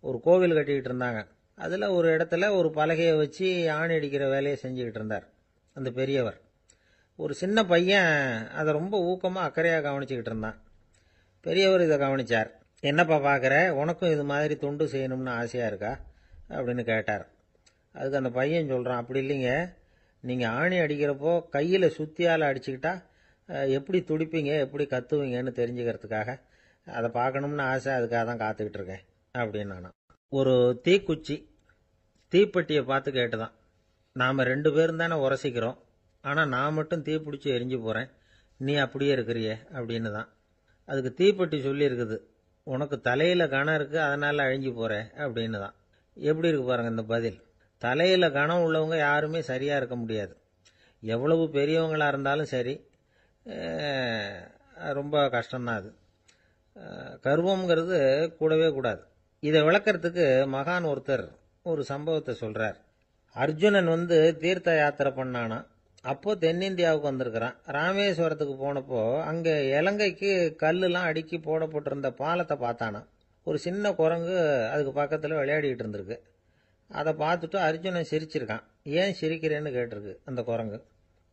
ஒரு கோவில் கட்டிக்கிட்டு இருந்தாங்க. அதில் ஒரு இடத்துல ஒரு பலகையை வச்சு ஆணி அடிக்கிற வேலையை செஞ்சுக்கிட்டு இருந்தார் அந்த பெரியவர். ஒரு சின்ன பையன் அதை ரொம்ப ஊக்கமாக அக்கறையாக கவனிச்சுக்கிட்டு இருந்தான். பெரியவர் இதை கவனிச்சார். என்னப்பா பார்க்குற, உனக்கும் இது மாதிரி தொண்டு செய்யணும்னு ஆசையாக இருக்கா அப்படின்னு கேட்டார். அதுக்கு அந்த பையன் சொல்கிறான், அப்படி இல்லைங்க, நீங்கள் ஆணி அடிக்கிறப்போ கையில் சுத்தியால் அடிச்சுக்கிட்டா எப்படி துடிப்பீங்க எப்படி கத்துவீங்கன்னு தெரிஞ்சுக்கிறதுக்காக அதை பார்க்கணும்னு ஆசை, அதுக்காக தான் காத்துக்கிட்டு இருக்கேன் அப்படின்னு நானும். ஒரு தீக்குச்சி தீப்பெட்டியை பார்த்து கேட்டுதான், நாம் 2 பேரும் தானே உரசிக்கிறோம், ஆனால் நான் மட்டும் தீப்பிடிச்சி எரிஞ்சு போகிறேன், நீ அப்படியே இருக்கிறியே அப்படின்னு தான். அதுக்கு தீப்பெட்டி சொல்லியிருக்குது, உனக்கு தலையில் கணம் இருக்குது அதனால் அழிஞ்சு போகிற அப்படின்னு தான். எப்படி இருக்கு பாருங்க இந்த பதில். தலையில் கணம் உள்ளவங்க யாருமே சரியாக இருக்க முடியாது. எவ்வளவு பெரியவங்களாக இருந்தாலும் சரி, ரொம்ப கஷ்டம்தான் அது. கர்வம்ங்கிறது கூடவே கூடாது. இதை விளக்கறதுக்கு மகான் ஒருத்தர் ஒரு சம்பவத்தை சொல்கிறார். அர்ஜுனன் தீர்த்த யாத்திரை பண்ணானா. அப்போ தென்னிந்தியாவுக்கு வந்திருக்கிறான். ராமேஸ்வரத்துக்கு போனப்போ அங்கே இலங்கைக்கு கல்லுலாம் அடுக்கி போடப்பட்டிருந்த பாலத்தை பார்த்தானா. ஒரு சின்ன குரங்கு அதுக்கு பக்கத்தில் விளையாடிக்கிட்டு இருந்திருக்கு. அதை பார்த்துட்டு அர்ஜுனன் சிரிச்சிருக்கான். ஏன் சிரிக்கிறேன்னு கேட்டிருக்கு அந்த குரங்கு.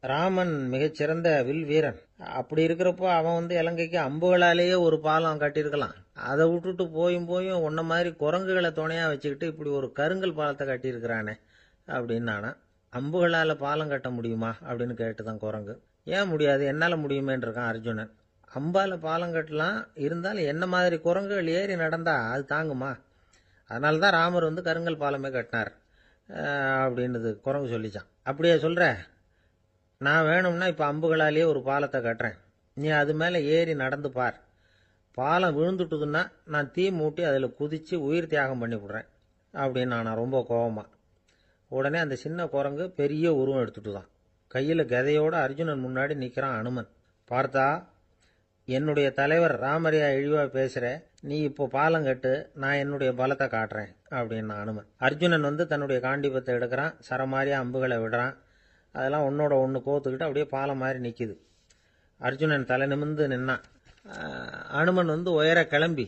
ராமன் மிகச்சிறந்த வில் வீரன். அப்படி இருக்கிறப்போ அவன் இலங்கைக்கு அம்புகளாலேயே ஒரு பாலம் கட்டியிருக்கலாம். அதை விட்டுட்டு போயும் உன்ன மாதிரி குரங்குகளை துணையாக வச்சுக்கிட்டு இப்படி ஒரு கருங்கல் பாலத்தை கட்டியிருக்கிறானே அப்படின்னு நானா. அம்புகளால் பாலம் கட்ட முடியுமா அப்படின்னு கேட்டுதான் குரங்கு. ஏன் முடியாது, என்னால் முடியுமேன்னு இருக்கான் அர்ஜுனன். அம்பால் பாலம் கட்டலாம், இருந்தாலும் என்ன மாதிரி குரங்குகள் ஏறி நடந்தா அது தாங்குமா? அதனால தான் ராமர் கருங்கல் பாலமே கட்டினார் அப்படின்னுது குரங்கு சொல்லிச்சான். அப்படியே சொல்கிற, நான் வேணும்னா இப்போ அம்புகளாலேயே ஒரு பாலத்தை கட்டுறேன், நீ அது மேலே ஏறி நடந்து பார். பாலம் விழுந்துட்டுதுன்னா நான் தீ மூட்டி அதில் குதித்து உயிர் தியாகம் பண்ணி விடுறேன் அப்படின்னு நான் ரொம்ப கோபமா. உடனே அந்த சின்ன குரங்கு பெரிய உருவம் எடுத்துட்டு தான் கையில் கதையோடு அர்ஜுனன் முன்னாடி நிற்கிறான் அனுமன். பார்த்தா, என்னுடைய தலைவர் ராமரையா இழிவா பேசுகிற, நீ இப்போ பாலம் கட்டு, நான் என்னுடைய பலத்தை காட்டுறேன் அப்படின்னு அனுமன். அர்ஜுனன் தன்னுடைய காண்டிபத்தை எடுக்கிறான், சரமாரியா அம்புகளை விடுறான். அதெல்லாம் ஒன்னோட ஒன்று கோத்துக்கிட்டு அப்படியே பாலம் மாதிரி நிற்கிது. அர்ஜுனன் தலை நிமிர்ந்து நின்னான். அனுமன் உயர கிளம்பி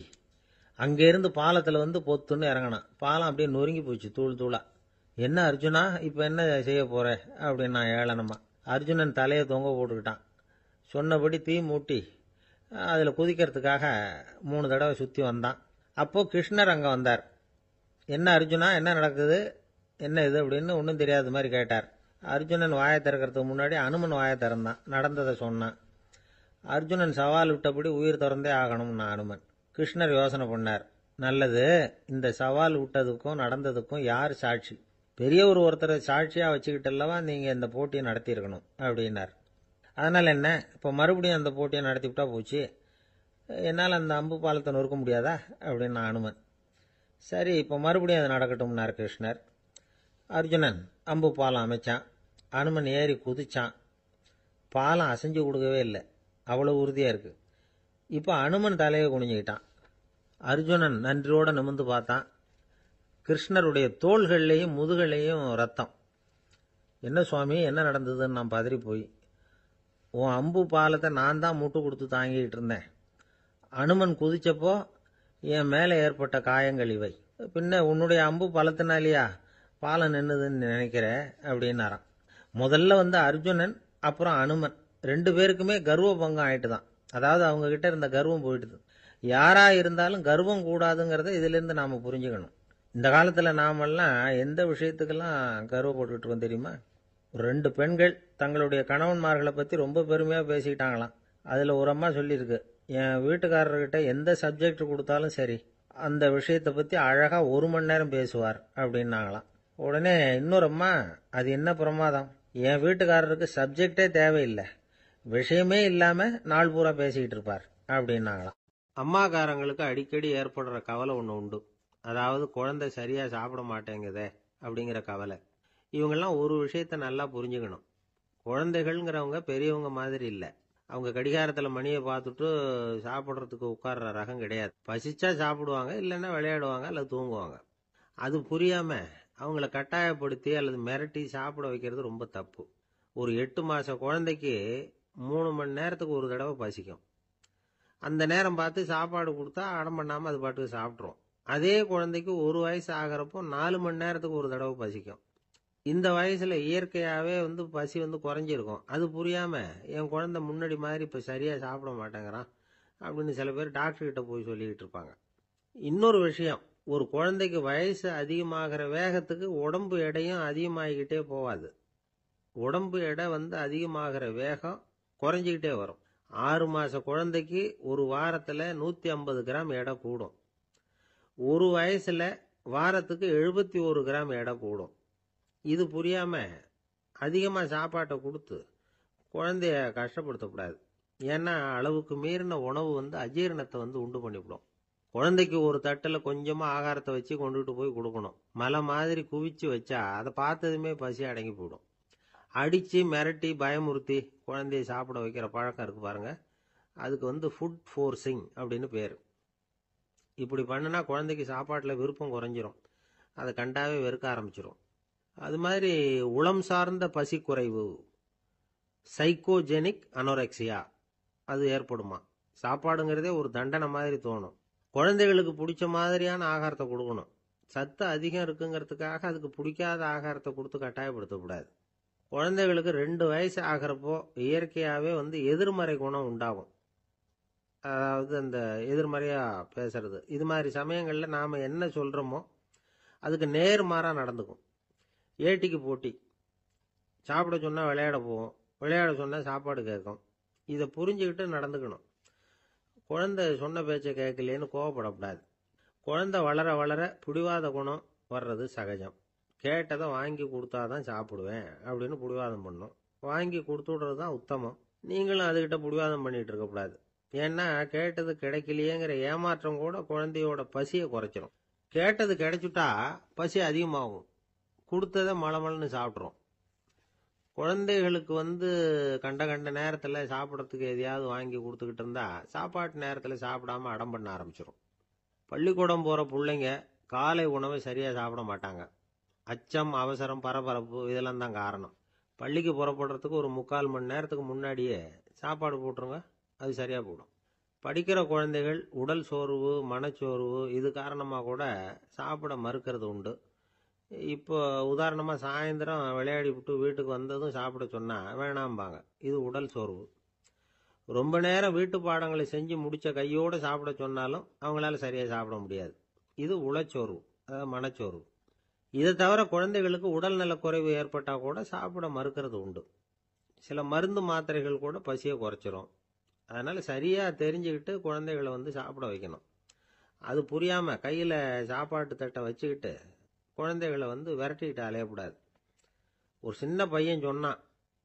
அங்கேருந்து பாலத்தில் பொத்துன்னு இறங்கினான். பாலம் அப்படியே நொறுங்கி போச்சு தூள் தூளா. என்ன அர்ஜுனா, இப்போ என்ன செய்ய போற அப்படின்னு நான் ஏளனமா. அர்ஜுனன் தலையை தொங்க போட்டுக்கிட்டான். சொன்னபடி தீ மூட்டி அதில் குதிக்கிறதுக்காக 3 தடவை சுற்றி வந்தான். அப்போது கிருஷ்ணர் அங்கே வந்தார். என்ன அர்ஜுனா, என்ன நடக்குது, என்ன இது அப்படின்னு ஒன்றும் தெரியாத மாதிரி கேட்டார். அர்ஜுனன் வாயை திறக்கிறதுக்கு முன்னாடி அனுமன் வாயை திறந்தான், நடந்ததை சொன்னான். அர்ஜுனன் சவால் விட்டபடி உயிர் திறந்தே ஆகணும்னா அனுமன். கிருஷ்ணர் யோசனை பண்ணார். நல்லது, இந்த சவால் விட்டதுக்கும் நடந்ததுக்கும் யார் சாட்சி? பெரியவர் ஒருத்தரை சாட்சியாக வச்சுக்கிட்டல்லவா நீங்கள் இந்த போட்டியை நடத்தியிருக்கணும் அப்படின்னார். அதனால் என்ன, இப்போ மறுபடியும் அந்த போட்டியை நடத்திவிட்டா போச்சு, என்னால் அந்த அம்பு பாலத்தை நொறுக்க முடியாதா அப்படின்னு அனுமன். சரி, இப்போ மறுபடியும் அது நடக்கட்டும்னார் கிருஷ்ணர். அர்ஜுனன் அம்பு பாலம் அமைச்சான். அனுமன் ஏறி குதிச்சான். பாலம் அசைஞ்சு கொடுக்கவே இல்லை, அவ்வளோ உறுதியாக இருக்குது. இப்போ அனுமன் தலையை குனிஞ்சுக்கிட்டான். அர்ஜுனன் நன்றியோடு நிமிர்ந்து பார்த்தான். கிருஷ்ணருடைய தோள்கள்லேயும் முதுகள்லேயும் ரத்தம். என்ன சுவாமி, என்ன நடந்ததுன்னு நான் பதறி போய், உன் அம்பு பாலத்தை நான் தான் முட்டு கொடுத்து தாங்கிட்டு இருந்தேன். அனுமன் குதிச்சப்போ என் மேலே ஏற்பட்ட காயங்கள் இவை. பின்ன உன்னுடைய அம்பு பலத்தினாலேயா பாலம் நின்னுதுன்னு நினைக்கிற அப்படின்னாரான். முதல்ல அர்ஜுனன் அப்புறம் அனுமன் 2 பேருக்குமே கர்வ பங்கம் ஆயிட்டு தான். அதாவது அவங்க கிட்ட இருந்த கர்வம் போயிட்டுது. யாரா இருந்தாலும் கர்வம் கூடாதுங்கிறத இதிலிருந்து நாம புரிஞ்சுக்கணும். இந்த காலத்தில் நாமெல்லாம் எந்த விஷயத்துக்கெல்லாம் கர்வப்பட்டுட்டு இருக்கோம் தெரியுமா? 2 பெண்கள் தங்களுடைய கணவன்மார்களை பற்றி ரொம்ப பெருமையாக பேசிக்கிட்டாங்களாம். அதில் ஒரு அம்மா சொல்லியிருக்கு, என் வீட்டுக்காரர்கிட்ட எந்த சப்ஜெக்ட் கொடுத்தாலும் சரி அந்த விஷயத்தை பற்றி அழகாக 1 மணி நேரம் பேசுவார் அப்படின்னாங்களாம். உடனே இன்னொரு அம்மா, அது என்ன பிரமாதம், என் வீட்டுக்காரருக்கு சப்ஜெக்டே தேவையில்லை, விஷயமே இல்லாமல் நாள் பூரா பேசிக்கிட்டு இருப்பார் அப்படின்னாங்களாம். அம்மாக்காரங்களுக்கு அடிக்கடி ஏற்படுற கவலை ஒன்று உண்டு. அதாவது குழந்தை சரியாக சாப்பிட மாட்டேங்குதே அப்படிங்கிற கவலை. இவங்கெல்லாம் ஒரு விஷயத்தை நல்லா புரிஞ்சுக்கணும். குழந்தைகள்ங்கிறவங்க பெரியவங்க மாதிரி இல்லை. அவங்க கடிகாரத்தில் மணியை பார்த்துட்டு சாப்பிட்றதுக்கு உட்கார்ற ரகம் கிடையாது. பசிச்சா சாப்பிடுவாங்க, இல்லைன்னா விளையாடுவாங்க அல்லது தூங்குவாங்க. அது புரியாமல் அவங்கள கட்டாயப்படுத்தி அல்லது மிரட்டி சாப்பிட வைக்கிறது ரொம்ப தப்பு. ஒரு 8 மாத குழந்தைக்கு 3 மணி நேரத்துக்கு ஒரு தடவை பசிக்கும். அந்த நேரம் பார்த்து சாப்பாடு கொடுத்தா அடம் பண்ணாமல் அது பாட்டுக்கு சாப்பிட்றோம். அதே குழந்தைக்கு 1 வயசு ஆகிறப்போ 4 மணி நேரத்துக்கு ஒரு தடவை பசிக்கும். இந்த வயசில் இயற்கையாகவே பசி குறைஞ்சிருக்கும். அது புரியாமல் என் குழந்தை முன்னாடி மாதிரி இப்போ சரியாக சாப்பிட மாட்டேங்கிறான் அப்படின்னு சில பேர் டாக்டர்கிட்ட போய் சொல்லிக்கிட்டு இருப்பாங்க. இன்னொரு விஷயம், ஒரு குழந்தைக்கு வயசு அதிகமாகிற வேகத்துக்கு உடம்பு எடையும் அதிகமாகிக்கிட்டே போகாது. உடம்பு எடை அதிகமாகிற வேகம் குறைஞ்சிக்கிட்டே வரும். 6 மாத குழந்தைக்கு ஒரு வாரத்தில் 150 கிராம் எடை கூடும். ஒரு வயசில் வாரத்துக்கு 71 கிராம் எடை கூடும். இது புரியாமல் அதிகமாக சாப்பாட்டை கொடுத்து குழந்தைய கஷ்டப்படுத்தக்கூடாது. ஏன்னா அளவுக்கு மீறின உணவு அஜீரணத்தை உண்டு பண்ணிவிடும். குழந்தைக்கு ஒரு தட்டில் கொஞ்சமாக ஆகாரத்தை வச்சு கொண்டுகிட்டு போய் கொடுக்கணும். மலை மாதிரி குவிச்சு வச்சா அதை பார்த்ததுமே பசி அடங்கி போயிடும். அடித்து மிரட்டி பயமுறுத்தி குழந்தைய சாப்பிட வைக்கிற பழக்கம் இருக்குது பாருங்க, அதுக்கு ஃபுட் ஃபோர்ஸிங் அப்படின்னு பேர். இப்படி பண்ணினா குழந்தைக்கு சாப்பாட்டில் விருப்பம் குறைஞ்சிரும், அதை கண்டாவே வெறுக்க ஆரம்பிச்சிடும். அது மாதிரி உளம் சார்ந்த பசி குறைவு, சைக்கோஜெனிக் அனோரெக்சியா, அது ஏற்படுமா. சாப்பாடுங்கிறதே ஒரு தண்டனை மாதிரி தோணும். குழந்தைகளுக்கு பிடிச்ச மாதிரியான ஆகாரத்தை கொடுக்கணும். சத்து அதிகம் இருக்குங்கிறதுக்காக அதுக்கு பிடிக்காத ஆகாரத்தை கொடுத்து கட்டாயப்படுத்தக்கூடாது. குழந்தைகளுக்கு 2 வயசு ஆகிறப்போ இயற்கையாகவே எதிர்மறை குணம் உண்டாகும். அதாவது அந்த எதிர்மறையாக பேசுறது. இது மாதிரி சமயங்களில் நாம் என்ன சொல்கிறோமோ அதுக்கு நேர்மாறாக நடந்துக்கும். ஏட்டிக்கு போட்டி. சாப்பிட சொன்னால் விளையாட போவோம், விளையாட சொன்னால் சாப்பாடு கேட்கும். இதை புரிஞ்சுக்கிட்டு நடந்துக்கணும். குழந்தை சொன்ன பேச்சை கேட்கலேன்னு கோவப்படக்கூடாது. குழந்தை வளர வளர பிடிவாத குணம் வர்றது சகஜம். கேட்டதை வாங்கி கொடுத்தாதான் சாப்பிடுவேன் அப்படின்னு பிடிவாதம் பண்ணும். வாங்கி கொடுத்து விடுறது தான் உத்தமம். நீங்களும் அதுகிட்ட பிடிவாதம் பண்ணிட்டு இருக்கக்கூடாது. ஏன்னா கேட்டது கிடைக்கலையேங்கிற ஏமாற்றம் கூட குழந்தையோட பசியை குறைச்சிரும். கேட்டது கிடைச்சுட்டா பசி அதிகமாகும். கொடுத்ததை மலமலன்னு சாப்பிட்றோம். குழந்தைகளுக்கு கண்ட கண்ட நேரத்தில் சாப்பிட்றதுக்கு எதையாவது வாங்கி கொடுத்துக்கிட்டு இருந்தா சாப்பாட்டு நேரத்தில் சாப்பிடாம அடம் பண்ண ஆரம்பிச்சிடும். பள்ளிக்கூடம் போகிற பிள்ளைங்க காலை உணவை சரியாக சாப்பிட மாட்டாங்க. அச்சம், அவசரம், பரபரப்பு இதெல்லாம் தான் காரணம். பள்ளிக்கு புறப்படுறதுக்கு ஒரு 3/4 மணி நேரத்துக்கு முன்னாடியே சாப்பாடு போட்டுருங்க, அது சரியாக போடும். படிக்கிற குழந்தைகள் உடல் சோர்வு, மனச்சோர்வு இது காரணமாக கூட சாப்பிட மறுக்கிறது உண்டு. இப்போ உதாரணமாக சாயந்தரம் விளையாடி விட்டு வீட்டுக்கு வந்ததும் சாப்பிட சொன்னால் வேணாம்பாங்க. இது உடல் சோர்வு. ரொம்ப நேரம் வீட்டு பாடங்களை செஞ்சு முடித்த கையோடு சாப்பிட சொன்னாலும் அவங்களால சரியாக சாப்பிட முடியாது. இது உளச்சோர்வு, அதாவது மனச்சோர்வு. இதை தவிர குழந்தைகளுக்கு உடல் நலக்குறைவு ஏற்பட்டால் கூட சாப்பிட மறுக்கிறது உண்டு. சில மருந்து மாத்திரைகள் கூட பசியை குறைச்சிரும். அதனால் சரியாக தெரிஞ்சுக்கிட்டு குழந்தைகளை சாப்பிட வைக்கணும். அது புரியாமல் கையில் சாப்பாட்டு தட்டை வச்சுக்கிட்டு குழந்தைகளை விரட்டிக்கிட்டு அலையக்கூடாது. ஒரு சின்ன பையன் சொன்னான்,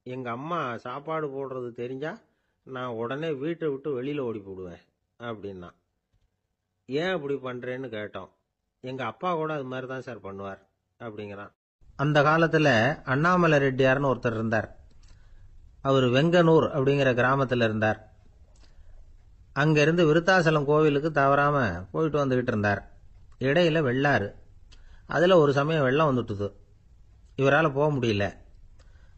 எங்கள் அம்மா சாப்பாடு போடுறது தெரிஞ்சா நான் உடனே வீட்டை விட்டு வெளியில் ஓடி போடுவேன் அப்படின்னா. ஏன் அப்படி பண்ணுறேன்னு கேட்டோம். எங்கள் அப்பா கூட அது மாதிரி தான் சார் பண்ணுவார் அப்படிங்கிறான். அந்த காலத்தில் அண்ணாமலை ரெட்டியார்னு ஒருத்தர் இருந்தார். அவர் வெங்கனூர் அப்படிங்கிற கிராமத்தில் இருந்தார். அங்கேருந்து விருத்தாசலம் கோவிலுக்கு தவறாமல் போயிட்டு வந்துக்கிட்டு இருந்தார். இடையில வெள்ளாறு. அதில் ஒரு சமயம் வெள்ளம் வந்துட்டுது. இவரால் போக முடியல.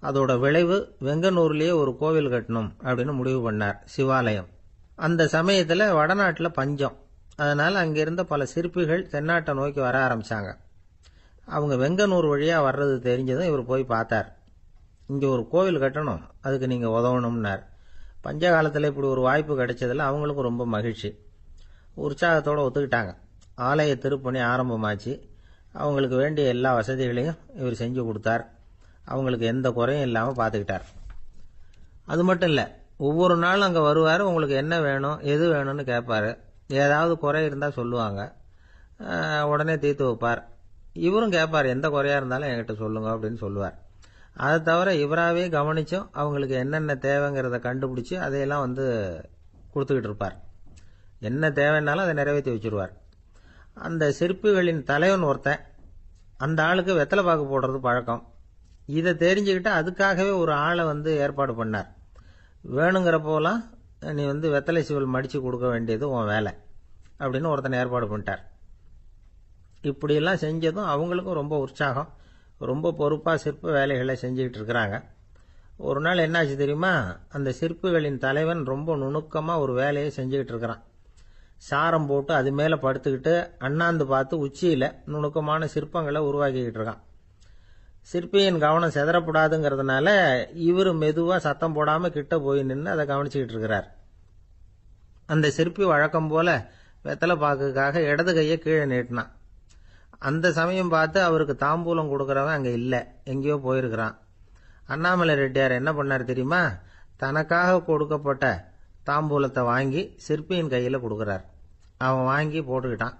அதோட விளைவு வெங்கனூர்லேயே ஒரு கோவில் கட்டணும் அப்படின்னு முடிவு பண்ணார், சிவாலயம். அந்த சமயத்தில் வடநாட்டில் பஞ்சம். அதனால் அங்கே இருந்த பல சிற்பிகள் தென்னாட்டை நோக்கி வர ஆரம்பித்தாங்க. அவங்க வெங்கனூர் வழியாக வர்றது தெரிஞ்சதும் இவர் போய் பார்த்தார். இங்கே ஒரு கோவில் கட்டணும், அதுக்கு நீங்கள் உதவணும்னார். பஞ்ச காலத்தில் இப்படி ஒரு வாய்ப்பு கிடைச்சதில் அவங்களுக்கும் ரொம்ப மகிழ்ச்சி. உற்சாகத்தோடு ஒத்துக்கிட்டாங்க. ஆலய திருப்பணி ஆரம்பமாச்சு. அவங்களுக்கு வேண்டிய எல்லா வசதிகளையும் இவர் செஞ்சு கொடுத்தார். அவங்களுக்கு எந்த குறையும் இல்லாமல் பார்த்துக்கிட்டார். அது மட்டும் இல்லை, ஒவ்வொரு நாளும் அங்கே வருவார். உங்களுக்கு என்ன வேணும் எது வேணும்னு கேட்பார். ஏதாவது குறை இருந்தால் சொல்லுவாங்க, உடனே தீர்த்து வைப்பார். இவரும் கேட்பார், எந்த குறையாக இருந்தாலும் என்கிட்ட சொல்லுங்க அப்படின்னு சொல்லுவார். அதை தவிர இவராகவே கவனிச்சும் அவங்களுக்கு என்னென்ன தேவைங்கிறத கண்டுபிடிச்சி அதையெல்லாம் கொடுத்துக்கிட்டு இருப்பார். என்ன தேவைன்னாலும் அதை நிறைவேற்றி வச்சுருவார். அந்த சிற்பிகளின் தலைவன் ஒருத்தன், அந்த ஆளுக்கு வெத்தலை பாக்கு போடுறது பழக்கம். இதை தெரிஞ்சுக்கிட்டு அதுக்காகவே ஒரு ஆளை ஏற்பாடு பண்ணார். வேணுங்கிறப்போலாம் நீ வெத்தலை சீவல் மடித்து கொடுக்க வேண்டியது உன் வேலை அப்படின்னு ஒருத்தனை ஏற்பாடு பண்ணிட்டார். இப்படியெல்லாம் செஞ்சதும் அவங்களுக்கும் ரொம்ப உற்சாகம். ரொம்ப பொறுப்பாக சிற்ப வேலைகளை செஞ்சுக்கிட்டு இருக்கிறாங்க. ஒரு நாள் என்னாச்சு தெரியுமா? அந்த சிற்பிகளின் தலைவன் ரொம்ப நுணுக்கமாக ஒரு வேலையை செஞ்சுக்கிட்டு இருக்கிறான். சாரம் போட்டு அது மேலே படுத்துக்கிட்டு அண்ணாந்து பார்த்து உச்சியில் நுணுக்கமான சிற்பங்களை உருவாக்கிக்கிட்டு இருக்கான். சிற்பியின் கவனம் செதறப்படாதுங்கிறதுனால இவர் மெதுவாக சத்தம் போடாமல் கிட்ட போய் நின்று அதை கவனிச்சுக்கிட்டு இருக்கிறார். அந்த சிற்பி வழக்கம் போல வெத்தலை பாக்குக்காக இடது கையை கீழே நீட்டினான். அந்த சமயம் பார்த்து அவருக்கு தாம்பூலம் கொடுக்கறவன் அங்கே இல்லை, எங்கேயோ போயிருக்கிறான். அண்ணாமலை ரெட்டியார் என்ன பண்ணார் தெரியுமா? தனக்காக கொடுக்கப்பட்ட தாம்பூலத்தை வாங்கி சிற்பியின் கையில் கொடுக்குறார். அவன் வாங்கி போட்டுக்கிட்டான்.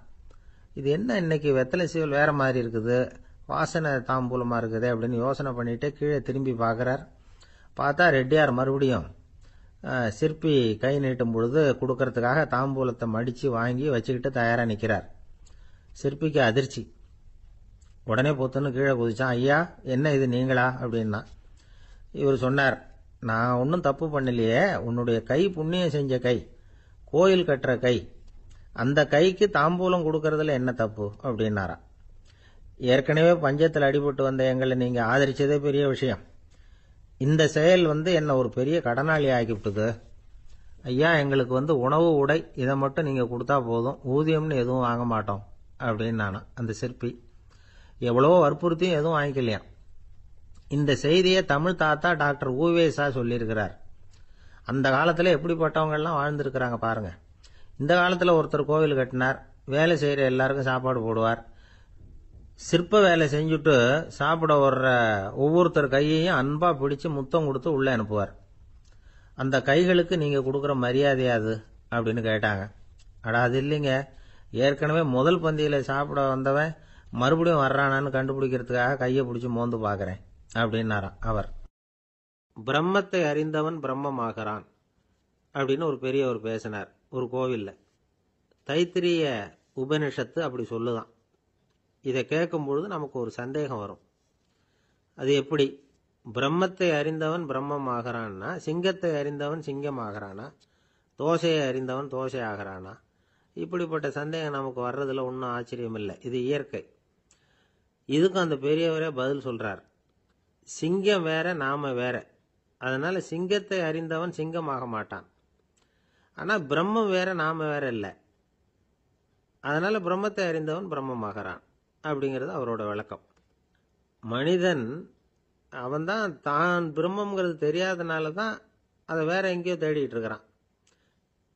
இது என்ன இன்னைக்கு வெத்தலை சீவல் வேற மாதிரி இருக்குது, வாசனை தாம்பூலமாக இருக்குது அப்படின்னு யோசனை பண்ணிட்டு கீழே திரும்பி பார்க்குறார். பார்த்தா ரெட்டியார் மறுபடியும் சிற்பி கை நீட்டும் பொழுது கொடுக்கறதுக்காக தாம்பூலத்தை மடித்து வாங்கி வச்சுக்கிட்டு தயாராக நிற்கிறார். சிற்பிக்கு அதிர்ச்சி. உடனே பொத்துன்னு கீழே குதிச்சான். ஐயா, என்ன இது நீங்களா அப்படின்னா. இவர் சொன்னார், நான் ஒன்றும் தப்பு பண்ணலையே, உன்னுடைய கை புண்ணியம் செஞ்ச கை, கோயில் கட்டுற கை, அந்த கைக்கு தாம்பூலம் கொடுக்கறதுல என்ன தப்பு அப்படின்னாராம். ஏற்கனவே பஞ்சத்தில் அடிபட்டு வந்த எங்களை நீங்கள் ஆதரிச்சதே பெரிய விஷயம். இந்த செயல் என்னை ஒரு பெரிய கடனாளி ஆக்கிவிட்டுது. ஐயா, எங்களுக்கு உணவு உடை இதை மட்டும் நீங்கள் கொடுத்தா போதும், ஊதியம்னு எதுவும் வாங்க மாட்டோம் அப்படின்னு நானா. அந்த சிற்பி எவ்வளவோ வற்புறுத்தியும் எதுவும் வாங்கிக்கலையாம். இந்த செய்தியை தமிழ் தாத்தா டாக்டர் ஊவேசா சொல்லியிருக்கிறார். அந்த காலத்தில் எப்படிப்பட்டவங்கெல்லாம் வாழ்ந்துருக்கிறாங்க பாருங்க. இந்த காலத்தில் ஒருத்தர் கோவில் கட்டினார், வேலை செய்கிற எல்லாருக்கும் சாப்பாடு போடுவார். சிற்ப வேலை செஞ்சுட்டு சாப்பிட வர்ற ஒவ்வொருத்தர் கையையும் அன்பாக பிடிச்சு முத்தம் கொடுத்து உள்ளே அனுப்புவார். அந்த கைகளுக்கு நீங்கள் கொடுக்குற மரியாதையாது அப்படின்னு கேட்டாங்க. அடா, அது இல்லைங்க, ஏற்கனவே முதல் பந்தியில் சாப்பிட வந்தவன் மறுபடியும் வர்றானான்னு கண்டுபிடிக்கிறதுக்காக கையை பிடிச்சி மோந்து பார்க்குறேன் அப்படின்னாராம் அவர். பிரம்மத்தை அறிந்தவன் பிரம்மமாகிறான் அப்படின்னு ஒரு பெரியவர் பேசினார் ஒரு கோவிலில். தைத்திரிய உபனிஷத்து அப்படி சொல்லுதான். இதை கேட்கும் பொழுது நமக்கு ஒரு சந்தேகம் வரும். அது எப்படி? பிரம்மத்தை அறிந்தவன் பிரம்மம் ஆகிறான்னா, சிங்கத்தை அறிந்தவன் சிங்கம் ஆகிறானா, தோசையை அறிந்தவன் தோசை ஆகிறானா? இப்படிப்பட்ட சந்தேகம் நமக்கு வர்றதுல ஒன்றும் ஆச்சரியம் இல்லை. இது இயற்கை. இதுக்கும் அந்த பெரியவரே பதில் சொல்றார். சிங்கம் வேற, நாம வேற. அதனால சிங்கத்தை அறிந்தவன் சிங்கம் ஆக மாட்டான். ஆனா பிரம்மம் வேற, நாம வேற இல்லை. அதனால பிரம்மத்தை அறிந்தவன் பிரம்மமாகறான் அப்படிங்கிறது அவரோட விளக்கம். மனிதன் அவன்தான் தான் பிரம்மங்கிறது தெரியாதனால தான் அதை வேற எங்கேயோ தேடிட்டு இருக்கிறான்.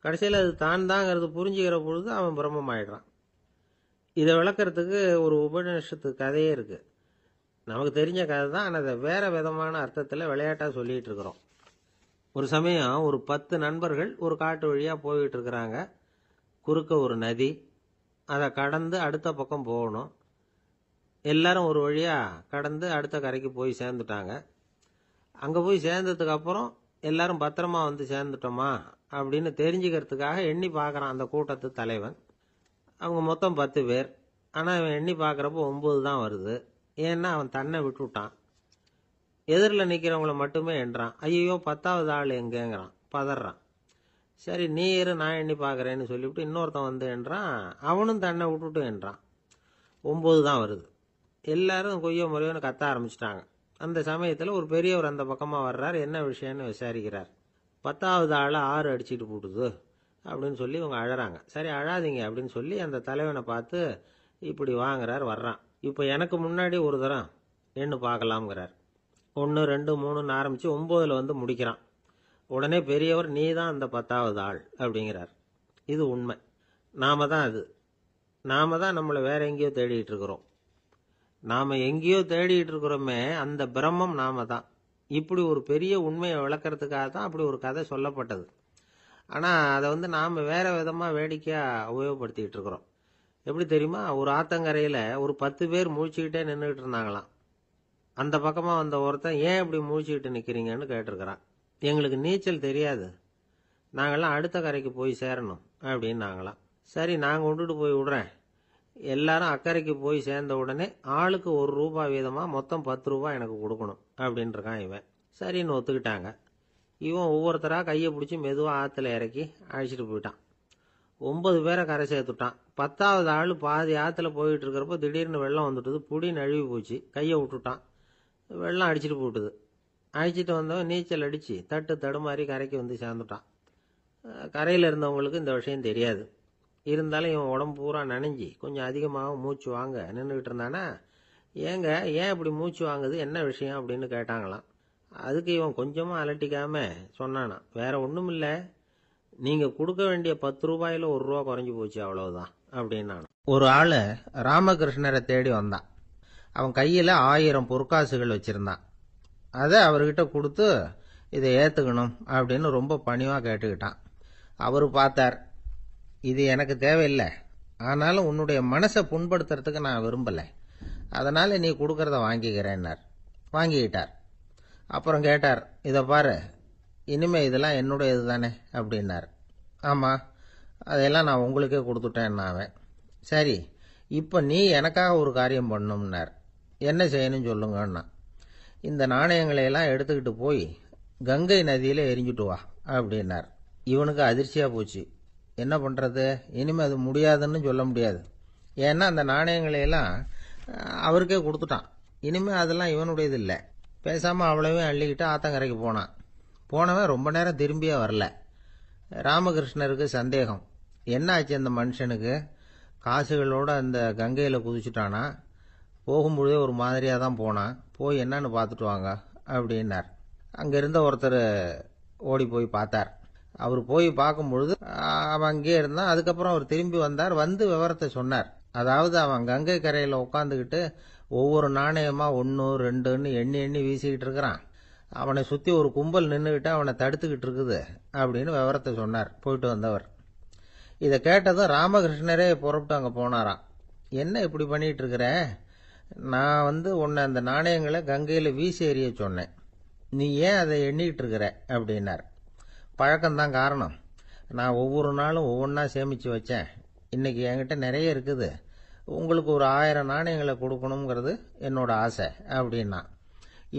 கடைசியில் அது தான் தாங்கிறது புரிஞ்சுக்கிற பொழுது அவன் பிரம்மம் ஆயிடுறான். இதை விளக்கறதுக்கு ஒரு உபநிஷத்து கதையே இருக்கு. நமக்கு தெரிஞ்ச கதை தான், ஆனால் அதை வேற விதமான அர்த்தத்தில் விளையாட்டாக சொல்லிட்டு இருக்கிறோம். ஒரு சமயம் ஒரு 10 நண்பர்கள் ஒரு காட்டு வழியாக போய்கிட்டு இருக்கிறாங்க. குறுக்க ஒரு நதி, அதை கடந்து அடுத்த பக்கம் போகணும். எல்லாரும் ஒரு வழியாக கடந்து அடுத்த கரைக்கு போய் சேர்ந்துட்டாங்க. அங்கே போய் சேர்ந்ததுக்கு அப்புறம் எல்லாரும் பத்திரமா சேர்ந்துட்டோமா அப்படின்னு தெரிஞ்சுக்கிறதுக்காக எண்ணி பார்க்குறான் அந்த கூட்டத்து தலைவன். அவங்க மொத்தம் 10 பேர். ஆனால் அவன் எண்ணி பார்க்குறப்போ 9 தான் வருது. ஏன்னா அவன் தன்னை விட்டுவிட்டான். எதிரில் நிற்கிறவங்கள மட்டுமே எண்றான். ஐயோ 10வது ஆள் எங்கேங்கிறான், பதறான். சரி நீ இரு, நான் எண்ணி பார்க்குறேன்னு சொல்லிவிட்டு இன்னொருத்தன் எண்றான். அவனும் தன்னை விட்டுட்டு எண்றான். 9 தான் வருது. எல்லாரும் கொய்யோ முறையோன்னு கத்த ஆரம்பிச்சிட்டாங்க. அந்த சமயத்தில் ஒரு பெரியவர் அந்த பக்கமாக வர்றார். என்ன விஷயம்னு விசாரிக்கிறார். 10வது ஆளை 6 அடிச்சுட்டு போட்டுது அப்படின்னு சொல்லி இவங்க அழறாங்க. சரி அழாதீங்க அப்படின்னு சொல்லி அந்த தலைவனை பார்த்து இப்படி வாங்குறார். வர்றான். இப்போ எனக்கு முன்னாடி ஒரு தரம் எண்ணு பார்க்கலாம்ங்கிறார். 1 2 3ன்னு ஆரம்பித்து 9ல் முடிக்கிறான். உடனே பெரியவர் நீ தான் அந்த 10வது ஆள் அப்படிங்கிறார். இது உண்மை. நாம தான் அது. நாம தான் நம்மளை வேற எங்கேயோ தேடிட்டு இருக்கிறோம். நாம் எங்கேயோ தேடிட்டு இருக்கிறோமே அந்த பிரம்மம் நாம தான். இப்படி ஒரு பெரிய உண்மையை விளக்கறதுக்காக தான் அப்படி ஒரு கதை சொல்லப்பட்டது. ஆனால் அதை நாம் வேற விதமாக வேடிக்கையாக உபயோகப்படுத்திக்கிட்டு இருக்கிறோம். எப்படி தெரியுமா? ஒரு ஆத்தங்கரையில் ஒரு 10 பேர் முழிச்சுக்கிட்டே நின்றுக்கிட்டு இருந்தாங்களாம். அந்த பக்கமாக வந்த ஒருத்தன், ஏன் இப்படி முழிச்சுக்கிட்டு நிற்கிறீங்கன்னு கேட்டிருக்கிறான். எங்களுக்கு நீச்சல் தெரியாது, நாங்கள்லாம் அடுத்த கரைக்கு போய் சேரணும் அப்படின்னாங்களாம். சரி, நாங்கள் விட்டுட்டு போய் விடுறேன். எல்லாரும் அக்கறைக்கு போய் சேர்ந்த உடனே ஆளுக்கு ₹1 வீதமாக மொத்தம் ₹10 எனக்கு கொடுக்கணும் அப்படின்ட்டுருக்கான் இவன். சரின்னு ஒத்துக்கிட்டாங்க. இவன் ஒவ்வொருத்தராக கையை பிடிச்சி மெதுவாக ஆற்றுல இறக்கி அழைச்சிட்டு போயிட்டான். 9 பேரை கரை சேர்த்துட்டான். 10வது ஆள் பாதி ஆற்றுல போயிட்டு இருக்கிறப்போ திடீர்னு வெள்ளம் வந்துட்டுது. புடி நழுவி போச்சு. கையை விட்டுட்டான். வெள்ளம் அடிச்சிட்டு போட்டுது. அழைச்சிட்டு வந்தவன் நீச்சல் அடித்து தட்டு தடுமாறி கரைக்கு வந்து சேர்ந்துட்டான். கரையில் இருந்தவங்களுக்கு இந்த விஷயம் தெரியாது. இருந்தாலும் இவன் உடம்பு பூரா நனைஞ்சி கொஞ்சம் அதிகமாக மூச்சு வாங்க நின்றுக்கிட்டு இருந்தானா, ஏங்க ஏன் இப்படி மூச்சு வாங்குது, என்ன விஷயம் அப்படின்னு கேட்டாங்களாம். அதுக்கு இவன் கொஞ்சமாக அலட்டிக்காம சொன்னானா, வேற ஒன்றும் இல்லை, நீங்கள் கொடுக்க வேண்டிய ₹10 ₹1 குறைஞ்சி போச்சு, அவ்வளவுதான் அப்படின்னான். ஒரு ஆள் ராமகிருஷ்ணரை தேடி வந்தான். அவன் கையில் 1000 பொற்காசுகள் வச்சுருந்தான். அதை அவர்கிட்ட கொடுத்து இதை ஏற்றுக்கணும் அப்படின்னு ரொம்ப பணிவாக கேட்டுக்கிட்டான். அவர் பார்த்தார், இது எனக்கு தேவையில்லை, ஆனாலும் உன்னுடைய மனசை புண்படுத்துறதுக்கு நான் விரும்பலை, அதனால் நீ கொடுக்கறத வாங்கிக்கிறேன்னார். வாங்கிக்கிட்டார். அப்புறம் கேட்டார், இதை பாரு, இனிமே இதெல்லாம் என்னுடையது தானே அப்படின்னார். ஆமாம், அதையெல்லாம் நான் உங்களுக்கே கொடுத்துட்டேன்னா அவன். சரி, இப்போ நீ எனக்காக ஒரு காரியம் பண்ணணும்னார். என்ன செய்யணும்னு சொல்லுங்கன்னா, இந்த நாணயங்களையெல்லாம் எடுத்துக்கிட்டு போய் கங்கை நதியில் எரிஞ்சுட்டு வா அப்படின்னார். இவனுக்கு அதிர்ச்சியாக போச்சு. என்ன பண்ணுறது, இனிமேல் அது முடியாதுன்னு சொல்ல முடியாது. ஏன்னா அந்த நாணயங்களையெல்லாம் அவருக்கே கொடுத்துட்டான். இனிமேல் அதெல்லாம் இவனுடையது இல்லை. பேசாமல் அவ்வளவையும் அள்ளிக்கிட்டு ஆத்தங்கரைக்கு போனான். போனவன் ரொம்ப நேரம் திரும்பியே வரல. ராமகிருஷ்ணருக்கு சந்தேகம், என்ன ஆச்சு அந்த மனுஷனுக்கு, காசுகளோடு அந்த கங்கையில் குதிச்சுட்டானா, போகும்பொழுதே ஒரு மாதிரியாக தான் போனான், போய் என்னன்னு பார்த்துட்டு வாங்க அப்படின்னார். அங்கே இருந்த ஒருத்தர் ஓடி போய் பார்த்தார். அவர் போய் பார்க்கும்பொழுது அவன் அங்கேயே இருந்தான். அதுக்கப்புறம் அவர் திரும்பி வந்தார். வந்து விவரத்தை சொன்னார். அதாவது அவன் கங்கை கரையில் உட்காந்துக்கிட்டு ஒவ்வொரு நாணயமாக 1 2ன்னு எண்ணி எண்ணி வீசிக்கிட்டு இருக்கிறான். அவனை சுற்றி ஒரு கும்பல் நின்றுக்கிட்டு அவனை தடுத்துக்கிட்டு இருக்குது அப்படின்னு விவரத்தை சொன்னார் போயிட்டு வந்தவர். இதை கேட்டதும் ராமகிருஷ்ணரே புறப்பட்டு அங்கே போனாராம். என்ன இப்படி பண்ணிகிட்டு இருக்கிற, நான் உன்னை அந்த நாணயங்களை கங்கையில் வீசி எறிய சொன்னேன், நீ ஏன் அதை எண்ணிக்கிட்டு இருக்கிற அப்படின்னார். பழக்கம்தான் காரணம், நான் ஒவ்வொரு நாளும் ஒவ்வொன்றா சேமித்து வச்சேன், இன்றைக்கி என்கிட்ட நிறைய இருக்குது, உங்களுக்கு ஒரு 1000 நாணயங்களை கொடுக்கணுங்கிறது என்னோட ஆசை அப்படின்னா.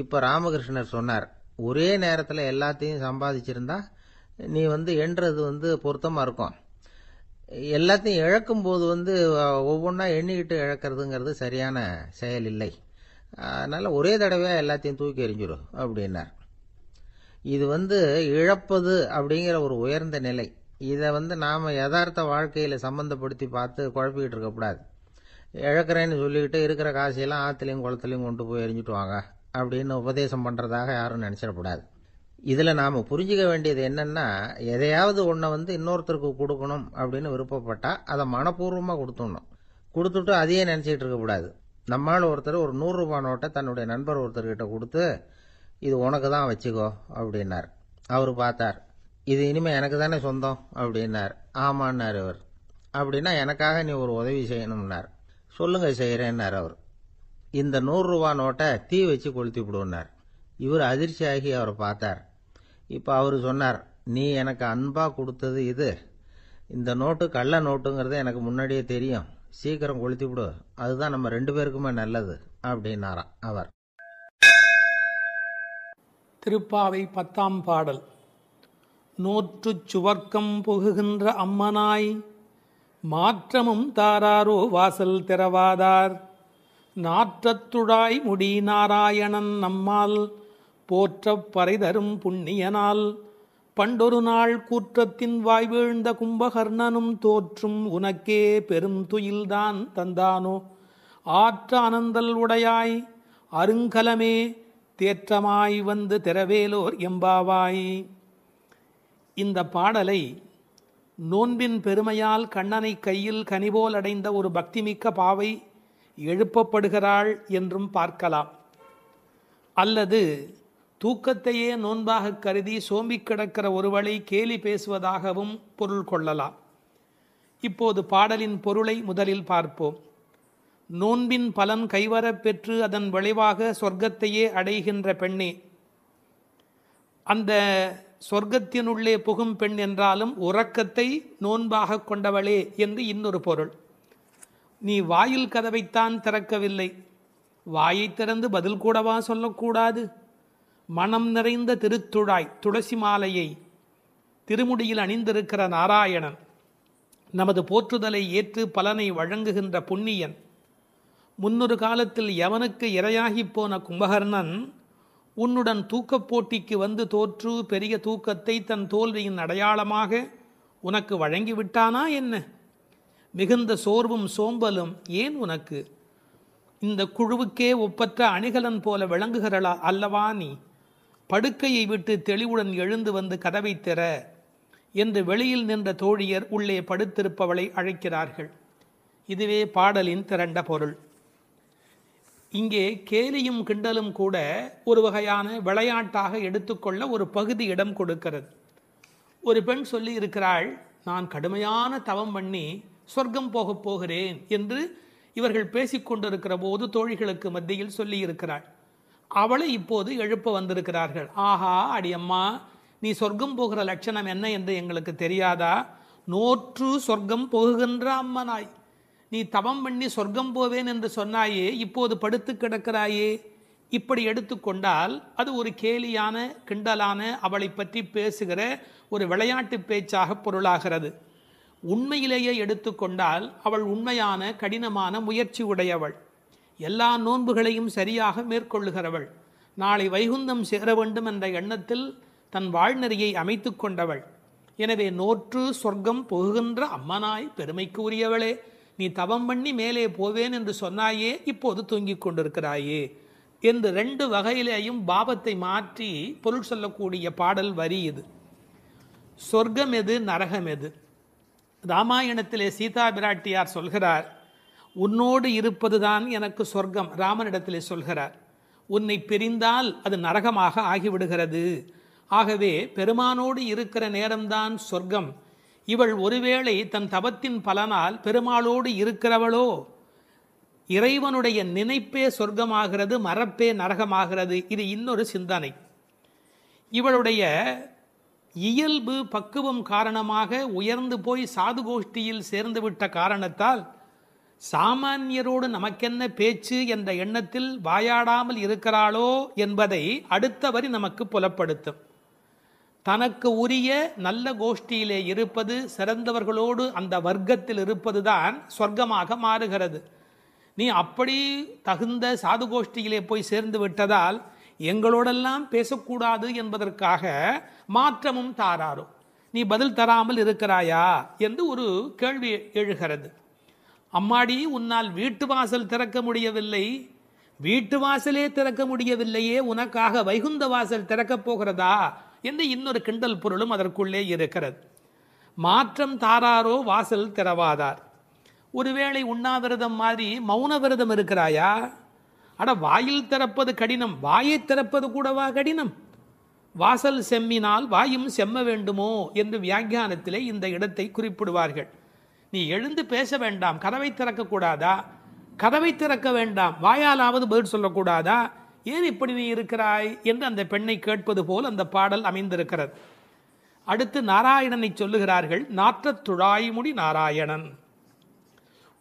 இப்போ ராமகிருஷ்ணர் சொன்னார், ஒரே நேரத்தில் எல்லாத்தையும் சம்பாதிச்சிருந்தா நீ எண்ணுறது பொருத்தமாக இருக்கும், எல்லாத்தையும் இழக்கும்போது ஒவ்வொன்றா எண்ணிக்கிட்டு இழக்கிறதுங்கிறது சரியான செயல் இல்லை, அதனால் ஒரே தடவையாக எல்லாத்தையும் தூக்கி எறிஞ்சிடும் அப்படின்னார். இது இழப்பது அப்படிங்கிற ஒரு உயர்ந்த நிலை. இதை நாம் யதார்த்த வாழ்க்கையில் சம்பந்தப்படுத்தி பார்த்து குழப்பிக்கிட்டு இருக்கக்கூடாது. இழக்கிறேன்னு சொல்லிக்கிட்டு இருக்கிற காசையெல்லாம் ஆற்றுலையும் குளத்துலையும் கொண்டு போய் எரிஞ்சுட்டு வாங்க அப்படின்னு உபதேசம் பண்ணுறதாக யாரும் நினச்சிடக்கூடாது. இதில் நாம் புரிஞ்சிக்க வேண்டியது என்னென்னா, எதையாவது ஒன்றை இன்னொருத்தருக்கு கொடுக்கணும் அப்படின்னு விருப்பப்பட்டால் அதை மனப்பூர்வமாக கொடுத்துடணும். கொடுத்துட்டு அதையே நினச்சிக்கிட்டு இருக்கக்கூடாது. நம்மால் ஒருத்தர் ஒரு ₹100 நோட்டை தன்னுடைய நண்பர் ஒருத்தர்கிட்ட கொடுத்து, இது உனக்கு தான் வச்சுக்கோ அப்படின்னார். அவர் பார்த்தார், இது இனிமேல் எனக்கு தானே சொந்தம் அப்படின்னார். ஆமான்னார் அவர். அப்படின்னா எனக்காக நீ ஒரு உதவி செய்யணும்னார். சொல்லுங்க செய்கிறேன்னார் அவர். இந்த ₹100 நோட்டை தீ வச்சு கொளுத்தி விடுனார். இவர் அதிர்ச்சியாகி அவரை பார்த்தார். இப்போ அவர் சொன்னார், நீ எனக்கு அன்பாக கொடுத்தது இது, இந்த நோட்டு கள்ள நோட்டுங்கிறது எனக்கு முன்னாடியே தெரியும், சீக்கிரம் கொளுத்தி விடு, அதுதான் நம்ம 2 பேருக்குமே நல்லது அப்படின்னாராம் அவர். திருப்பாவை 10ஆம் பாடல். நோற்றுச் சுவர்க்கம் புகுகின்ற அம்மனாய் மாற்றமும் தாராரோ வாசல் திறவாதார், நாற்றத்துழாய் முடி நாராயணன் நம்மால் போற்றப் பறைதரும் புண்ணியனால், பண்டொரு நாள் கூற்றத்தின் வாய் வீழ்ந்த கும்பகர்ணனும் தோற்றும் உனக்கே பெரும் துயில்தான் தந்தானோ, ஆற்ற அனந்தல் உடையாய் அருங்கலமே தேற்றமாய் திரவேலோர் எம்பாவாய். இந்த பாடலை நோன்பின் பெருமையால் கண்ணனை கையில் கனிபோல் அடைந்த ஒரு பக்திமிக்க பாவை எழுப்பப்படுகிறாள் என்றும் பார்க்கலாம். அல்லது தூக்கத்தையே நோன்பாக கருதி சோம்பி கிடக்கிற ஒருவளை கேலி பேசுவதாகவும் பொருள் கொள்ளலாம். இப்போது பாடலின் பொருளை முதலில் பார்ப்போம். நோன்பின் பலன் கைவரப் பெற்று அதன் விளைவாக சொர்க்கத்தையே அடைகின்ற பெண்ணே, அந்த சொர்க்கத்தினுள்ளே புகும் பெண் என்றாலும் உறக்கத்தை நோன்பாக கொண்டவளே என்று இன்னொரு பொருள். நீ வாயில் கதவைத்தான் திறக்கவில்லை, வாயை திறந்து பதில் கூடவா சொல்லக்கூடாது? மனம் நிறைந்த திருத்துழாய் துளசி மாலையை திருமுடியில் அணிந்திருக்கிற நாராயணன், நமது போற்றுதலை ஏற்று பலனை வழங்குகின்ற புண்ணியன், முன்னொரு காலத்தில் எவனுக்கு இரையாகி போன கும்பகர்ணன் உன்னுடன் தூக்கப் போட்டிக்கு வந்து தோற்று பெரிய தூக்கத்தை தன் தோல்வியின் அடையாளமாக உனக்கு வழங்கிவிட்டானா என்ன? மிகுந்த சோர்வும் சோம்பலும் ஏன் உனக்கு? இந்த குழுவுக்கே ஒப்பற்ற அணிகலன் போல விளங்குகிறளா அல்லவா நீ? படுக்கையை விட்டு தெளிவுடன் எழுந்து வந்து கதவை திற என்று வெளியில் நின்ற தோழியர் உள்ளே படுத்திருப்பவளை அழைக்கிறார்கள். இதுவே பாடலின் திரண்ட பொருள். இங்கே கேலியும் கிண்டலும் கூட ஒரு வகையான விளையாட்டாக எடுத்துக்கொள்ள ஒரு பகுதி இடம் கொடுக்கிறது. ஒரு பெண் சொல்லி இருக்கிறாள், நான் கடுமையான தவம் பண்ணி சொர்க்கம் போகப் போகிறேன் என்று இவர்கள் பேசிக்கொண்டிருக்கிற போது தோழிகளுக்கு மத்தியில் சொல்லி இருக்கிறாள். அவளை இப்போது எழுப்ப வந்திருக்கிறார்கள். ஆஹா அடியம்மா, நீ சொர்க்கம் போகிற லட்சணம் என்ன என்று எங்களுக்கு தெரியாதா? நோற்று சொர்க்கம் போகுகின்ற அம்மனாய், நீ தவம் பண்ணி சொர்க்கம் போவேன் என்று சொன்னாயே, இப்போது படுத்து கிடக்கிறாயே. இப்படி எடுத்துக்கொண்டால் அது ஒரு கேலியான கிண்டலான அவளை பற்றி பேசுகிற ஒரு விளையாட்டு பேச்சாக பொருளாகிறது. உண்மையிலேயே எடுத்துக்கொண்டால் அவள் உண்மையான கடினமான முயற்சி உடையவள், எல்லா நோன்புகளையும் சரியாக மேற்கொள்ளுகிறவள், நாளை வைகுந்தம் சேர வேண்டும் என்ற எண்ணத்தில் தன் வாழ்நெறியை அமைத்து கொண்டவள். எனவே நோற்று சொர்க்கம் போகின்ற அம்மனாய் பெருமைக்கு உரியவளே, நீ தவம் பண்ணி மேலே போவேன் என்று சொன்னாயே, இப்போது தூங்கிக் கொண்டிருக்கிறாயே என்று ரெண்டு வகையிலேயும் பாவத்தை மாற்றி பொருள் சொல்லக்கூடிய பாடல் வரி இது. சொர்க்கம் எது, நரகம் எது? ராமாயணத்திலே சீதா பிராட்டியார் சொல்கிறார், உன்னோடு இருப்பதுதான் எனக்கு சொர்க்கம். ராமனிடத்திலே சொல்கிறார், உன்னை பிரிந்தால் அது நரகமாக ஆகிவிடுகிறது. ஆகவே பெருமானோடு இருக்கிற நேரம்தான் சொர்க்கம். இவள் ஒருவேளை தன் தவத்தின் பலனால் பெருமாளோடு இருக்கிறவளோ, இறைவனுடைய நினைப்பே சொர்க்கமாகிறது, மறப்பே நரகமாகிறது. இது இன்னொரு சிந்தனை. இவளுடைய இயல்பு பக்குவம் காரணமாக உயர்ந்து போய் சாது கோஷ்டியில் சேர்ந்து விட்ட காரணத்தால் சாமானியரோடு நமக்கென்ன பேச்சு என்ற எண்ணத்தில் வாயாடாமல் இருக்கிறாளோ என்பதை அடுத்த வரி நமக்கு புலப்படுத்தும். தனக்கு உரிய நல்ல கோஷ்டியிலே இருப்பது, சிறந்தவர்களோடு அந்த வர்க்கத்தில் இருப்பதுதான் சொர்க்கமாக மாறுகிறது. நீ அப்படி தகுந்த சாது கோஷ்டியிலே போய் சேர்ந்து விட்டதால் எங்களோடெல்லாம் பேசக்கூடாது என்பதற்காக மாற்றமும் தாராரோ, நீ பதில் தராமல் இருக்கிறாயா என்று ஒரு கேள்வி எழுகிறது. அம்மாடி, உன்னால் வீட்டு வாசல் திறக்க முடியவில்லை, வீட்டு வாசலே திறக்க முடியவில்லையே, உனக்காக வைகுந்த வாசல் திறக்கப் போகிறதா என்று இன்னொரு கிண்டல் பொருளும் அதற்குள்ளே இருக்கிறது. மாற்றம் தாராரோ வாசல் திறவாதார். ஒருவேளை உண்ணாவிரதம் மாதிரி மௌன விரதம் இருக்கிறாயா? அட, வாயில் திறப்பது கடினம், வாயை திறப்பது கூடவா கடினம்? வாசல் செம்மினால் வாயும் செம்ம வேண்டுமோ என்று வியாக்கியானத்திலே இந்த இடத்தை குறிப்பிடுவார்கள். நீ எழுந்து பேச வேண்டாம், கதவை திறக்கக்கூடாதா? கதவை திறக்க வேண்டாம், வாயாலாவது பதில் சொல்லக்கூடாதா? ஏன் இப்படி நீ இருக்கிறாய் என்று அந்த பெண்ணை கேட்பது போல் அந்த பாடல் அமைந்திருக்கிறது. அடுத்து நாராயணனை சொல்லுகிறார்கள். நாற்றத் துழாய்முடி நாராயணன்.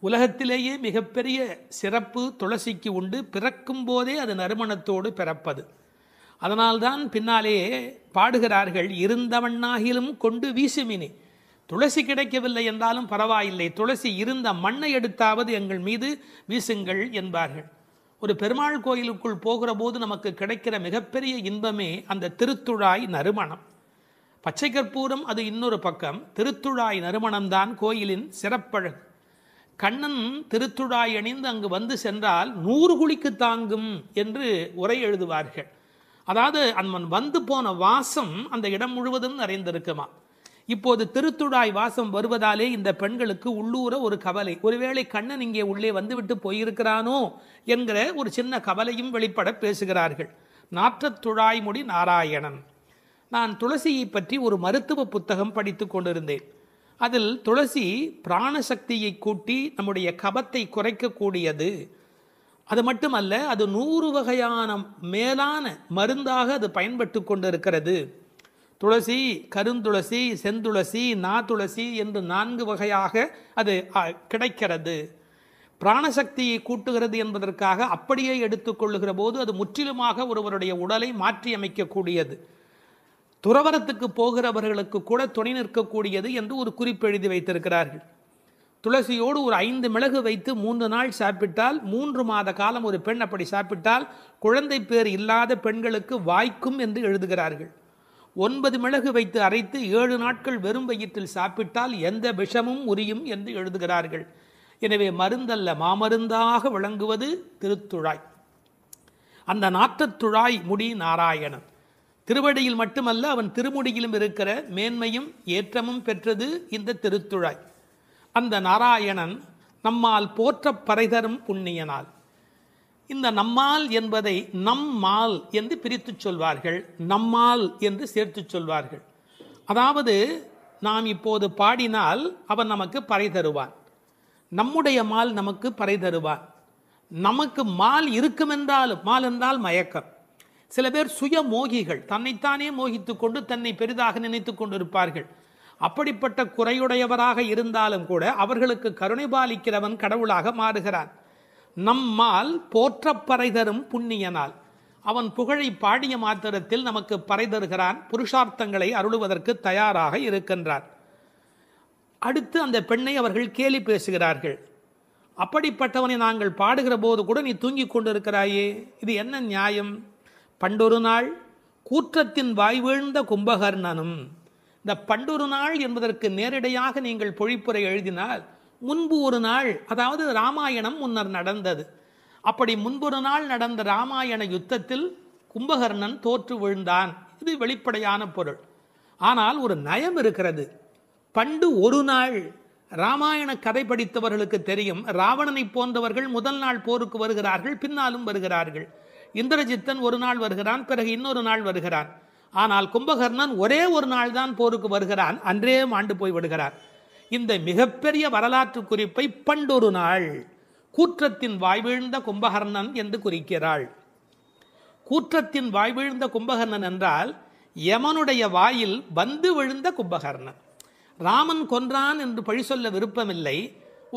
உலகத்திலேயே மிகப்பெரிய சிறப்பு துளசிக்கு உண்டு. பிறக்கும் போதே அது நறுமணத்தோடு பிறப்பது. அதனால்தான் பின்னாலே பாடுகிறார்கள், இருந்தவண்ணாகிலும் கொண்டு வீசுமினி. துளசி கிடைக்கவில்லை என்றாலும் பரவாயில்லை, துளசி இருந்த மண்ணை எடுத்தாவது எங்கள் மீது வீசுங்கள் என்பார்கள். ஒரு பெருமாள் கோயிலுக்குள் போகிற போது நமக்கு கிடைக்கிற மிகப்பெரிய இன்பமே அந்த திருத்துழாய் நறுமணம். பச்சை கற்பூரம் அது இன்னொரு பக்கம், திருத்துழாய் நறுமணம்தான் கோயிலின் சிறப்பழகு. கண்ணன் திருத்துழாய் அணிந்து அங்கு வந்து சென்றால் 100 குழிக்கு தாங்கும் என்று உரை எழுதுவார்கள். அதாவது அவன் வந்து போன வாசம் அந்த இடம் முழுவதும் நிறைந்திருக்குமா. இப்போது திருத்துழாய் வாசம் வருவதாலே இந்த பெண்களுக்கு உள்ளூர ஒரு கவலை, ஒருவேளை கண்ணன் இங்கே உள்ளே வந்துவிட்டு போயிருக்கிறானோ என்கிற ஒரு சின்ன கவலையும் வெளிப்பட பேசுகிறார்கள். நாற்றத்துழாய்முடி நாராயணன். நான் துளசியை பற்றி ஒரு மருத்துவ புத்தகம் படித்து கொண்டிருந்தேன். அதில் துளசி பிராணசக்தியை கூட்டி நம்முடைய கபத்தை குறைக்கக்கூடியது. அது மட்டுமல்ல, அது 100 வகையான மேலான மருந்தாக அது பயன்பட்டு கொண்டிருக்கிறது. துளசி, கருந்துளசி, செந்துளசி, நாதுளசி என்று 4 வகையாக அது கிடைக்கிறது. பிராணசக்தியை கூட்டுகிறது என்பதற்காக அப்படியே எடுத்துக்கொள்ளுகிற போது அது முற்றிலுமாக ஒருவருடைய உடலை மாற்றி அமைக்கக்கூடியது. துறவரத்துக்கு போகிறவர்களுக்கு கூட துணை நிற்கக்கூடியது என்று ஒரு குறிப்பு எழுதி வைத்திருக்கிறார்கள். துளசியோடு ஒரு 5 மிளகு வைத்து 3 நாள் சாப்பிட்டால் 3 மாத காலம் ஒரு பெண் அப்படி சாப்பிட்டால் குழந்தை பேர் இல்லாத பெண்களுக்கு வாய்க்கும் என்று எழுதுகிறார்கள். 9 மிளகு வைத்து அரைத்து 7 நாட்கள் வெறும் வயிற்றில் சாப்பிட்டால் எந்த விஷமும் உரியும் என்று எழுதுகிறார்கள். எனவே மருந்தல்ல, மாமருந்தாக விளங்குவது திருத்துழாய். அந்த நாற்றத்துழாய் முடி நாராயணன். திருவடியில் மட்டுமல்ல, அவன் திருமுடியிலும் இருக்கிற மேன்மையும் ஏற்றமும் பெற்றது இந்த திருத்துழாய். அந்த நாராயணன் நம்மால் போற்ற பறைதரும் புண்ணியனால். இந்த நம்மால் என்பதை நம்மால் என்று பிரித்து சொல்வார்கள், நம்மால் என்று சேர்த்து சொல்வார்கள். அதாவது நாம் இப்போது பாடினால் அவன் நமக்கு பறை தருவான், நம்முடைய மால் நமக்கு பறை தருவான். நமக்கு மால் இருக்குமென்றாலும், மால் என்றால் மயக்கம். சில பேர் சுய மோகிகள், தன்னைத்தானே மோகித்து கொண்டு தன்னை பெரிதாக நினைத்து கொண்டிருப்பார்கள். அப்படிப்பட்ட குறையுடையவராக இருந்தாலும் கூட அவர்களுக்கு கருணை பாலிக்கிறவன் கடவுளாக மாறுகிறான். நம்மால் போற்ற பறை தரும் புண்ணியனால். அவன் புகழை பாடிய மாத்திரத்தில் நமக்கு பறை தருகிறான், புருஷார்த்தங்களை அருளுவதற்கு தயாராக இருக்கின்றான். அடுத்து அந்த பெண்ணை அவர்கள் கேலி பேசுகிறார்கள். அப்படிப்பட்டவனை நாங்கள் பாடுகிற போது கூட நீ தூங்கிக் கொண்டிருக்கிறாயே, இது என்ன நியாயம்? பண்டொரு நாள் கூற்றத்தின் வாய் வீழ்ந்த கும்பகர்ணனும். இந்த பண்டொரு நாள் என்பதற்கு நேரடியாக நீங்கள் பொழிப்புரை எழுதினால் முன்பு ஒரு நாள், அதாவது ராமாயணம் முன்னர் நடந்தது. அப்படி முன்பொரு நாள் நடந்த ராமாயண யுத்தத்தில் கும்பகர்ணன் தோற்று விழுந்தான். இது வெளிப்படையான பொருள். ஆனால் ஒரு நயம் இருக்கிறது. பண்டு ஒரு நாள், ராமாயண கதை படித்தவர்களுக்கு தெரியும், ராவணனை போன்றவர்கள் முதல் நாள் போருக்கு வருகிறார்கள், பின்னாலும் வருகிறார்கள். இந்திரஜித்தன் ஒரு நாள் வருகிறான், பிறகு இன்னொரு நாள் வருகிறான். ஆனால் கும்பகர்ணன் ஒரே ஒரு நாள் தான் போருக்கு வருகிறான், அன்றே மாண்டு போய் விடுகிறான். இந்த மிகப்பெரிய வரலாற்று குறிப்பை பண்டொரு நாள் கூற்றத்தின் வாய்வீழ்ந்த கும்பகர்ணன் என்று குறிக்கிறாள். கூற்றத்தின் வாய்வீழ்ந்த கும்பகர்ணன் என்றால் யமனுடைய வாயில் வந்து விழுந்த கும்பகர்ணன். ராமன் கொன்றான் என்று பழி சொல்ல விருப்பமில்லை.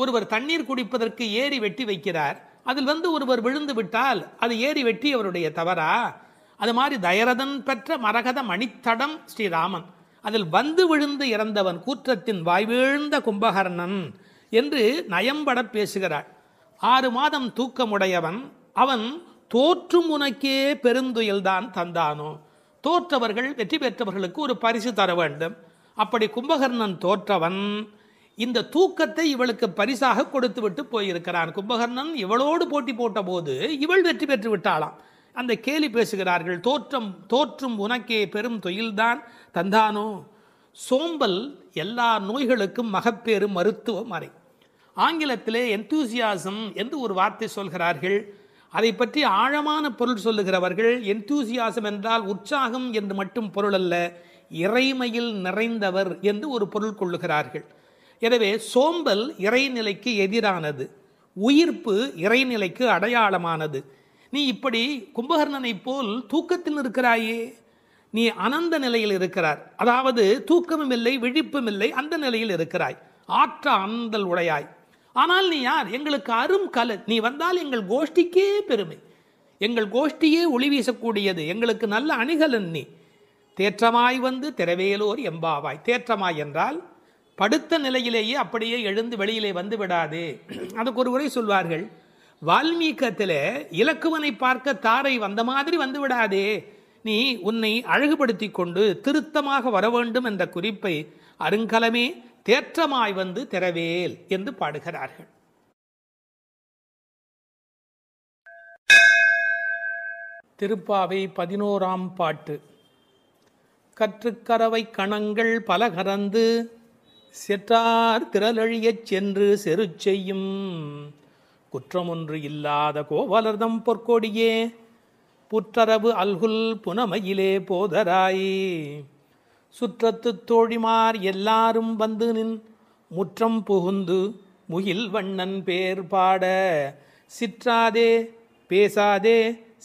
ஒருவர் தண்ணீர் குடிப்பதற்கு ஏரி வெட்டி வைக்கிறார், அதில் வந்து ஒருவர் விழுந்து விட்டால் அது ஏரி வெட்டி அவருடைய தவறா? அது மாதிரி தயரதன் பெற்ற மரகத மணித்தடம் ஸ்ரீராமன், அதில் வந்து விழுந்து இறந்தவன் கூற்றத்தின் வாய்வீழ்ந்த கும்பகர்ணன் என்று நயம்பட பேசுகிறாள். 6 மாதம் தூக்கமுடையவன் அவன் தோற்றும் உனக்கே பெருந்துயல்தான் தந்தானோ. தோற்றவர்கள், வெற்றி பெற்றவர்களுக்கு ஒரு பரிசு தர வேண்டும். அப்படி கும்பகர்ணன் தோற்றவன் இந்த தூக்கத்தை இவளுக்கு பரிசாக கொடுத்து விட்டு போயிருக்கிறான். கும்பகர்ணன் இவளோடு போட்டி போட்ட போது இவள் வெற்றி பெற்று விட்டாளாம். அந்த கேலி பேசுகிறார்கள், தோற்றும் உனக்கே பெரும் தொழில்தான் தந்தானோ. சோம்பல் எல்லா நோய்களுக்கும் மகப்பேறு மருத்துவ மறை. ஆங்கிலத்திலே என்தூசியாசம் என்று ஒரு வார்த்தை சொல்கிறார்கள். அதை பற்றி ஆழமான பொருள் சொல்லுகிறவர்கள், என்தூசியாசம் என்றால் உற்சாகம் என்று மட்டும் பொருள் அல்ல, இறைமையில் நிறைந்தவர் என்று ஒரு பொருள் கொள்ளுகிறார்கள். எனவே சோம்பல் இறைநிலைக்கு எதிரானது, உயிர்ப்பு இறைநிலைக்கு அடையாளமானது. நீ இப்படி கும்பகர்ணனை போல் தூக்கத்தில் இருக்கிறாயே, நீ அனந்த நிலையில் இருக்கிறார், அதாவது தூக்கமும் இல்லை விழிப்பும் இல்லை, அந்த நிலையில் இருக்கிறாய், ஆற்ற அனந்தல் உடையாய். ஆனால் நீ யார்? எங்களுக்கு அரும் கலை. நீ வந்தால் எங்கள் கோஷ்டிக்கே பெருமை, எங்கள் கோஷ்டியே ஒளி வீசக்கூடியது, எங்களுக்கு நல்ல அணிகலன் நீ. தேற்றமாய் வந்து திரவேலோர் எம்பாவாய். தேற்றமாய் என்றால் படுத்த நிலையிலேயே அப்படியே எழுந்து வெளியிலே வந்து விடாதே. அதுக்கு ஒரு உரை சொல்வார்கள், வால்மீகத்தில் இலக்குவனை பார்க்க தாரை வந்த மாதிரி வந்து விடாதே, நீ உன்னை அழகுபடுத்தி கொண்டு திருத்தமாக வர வேண்டும் என்ற குறிப்பை அருங்கலமே தேற்றமாய் வந்து திரவேல் என்று பாடுகிறார்கள். திருப்பாவை 11ஆம் பாட்டு. கற்றுக்கரவை கணங்கள் பல கறந்து செற்றார் திரளழியச் சென்று செரு செய்யும் குற்றமொன்று இல்லாத கோவலர்தம் பொற்கொடியே புற்றரவு அல்குல் புனமையிலே போதராய் சுற்றத்து தோழிமார் எல்லாரும் வந்து நின் முற்றம் புகுந்து முகில் வண்ணன் பேர் பாட சிற்றாதே பேசாதே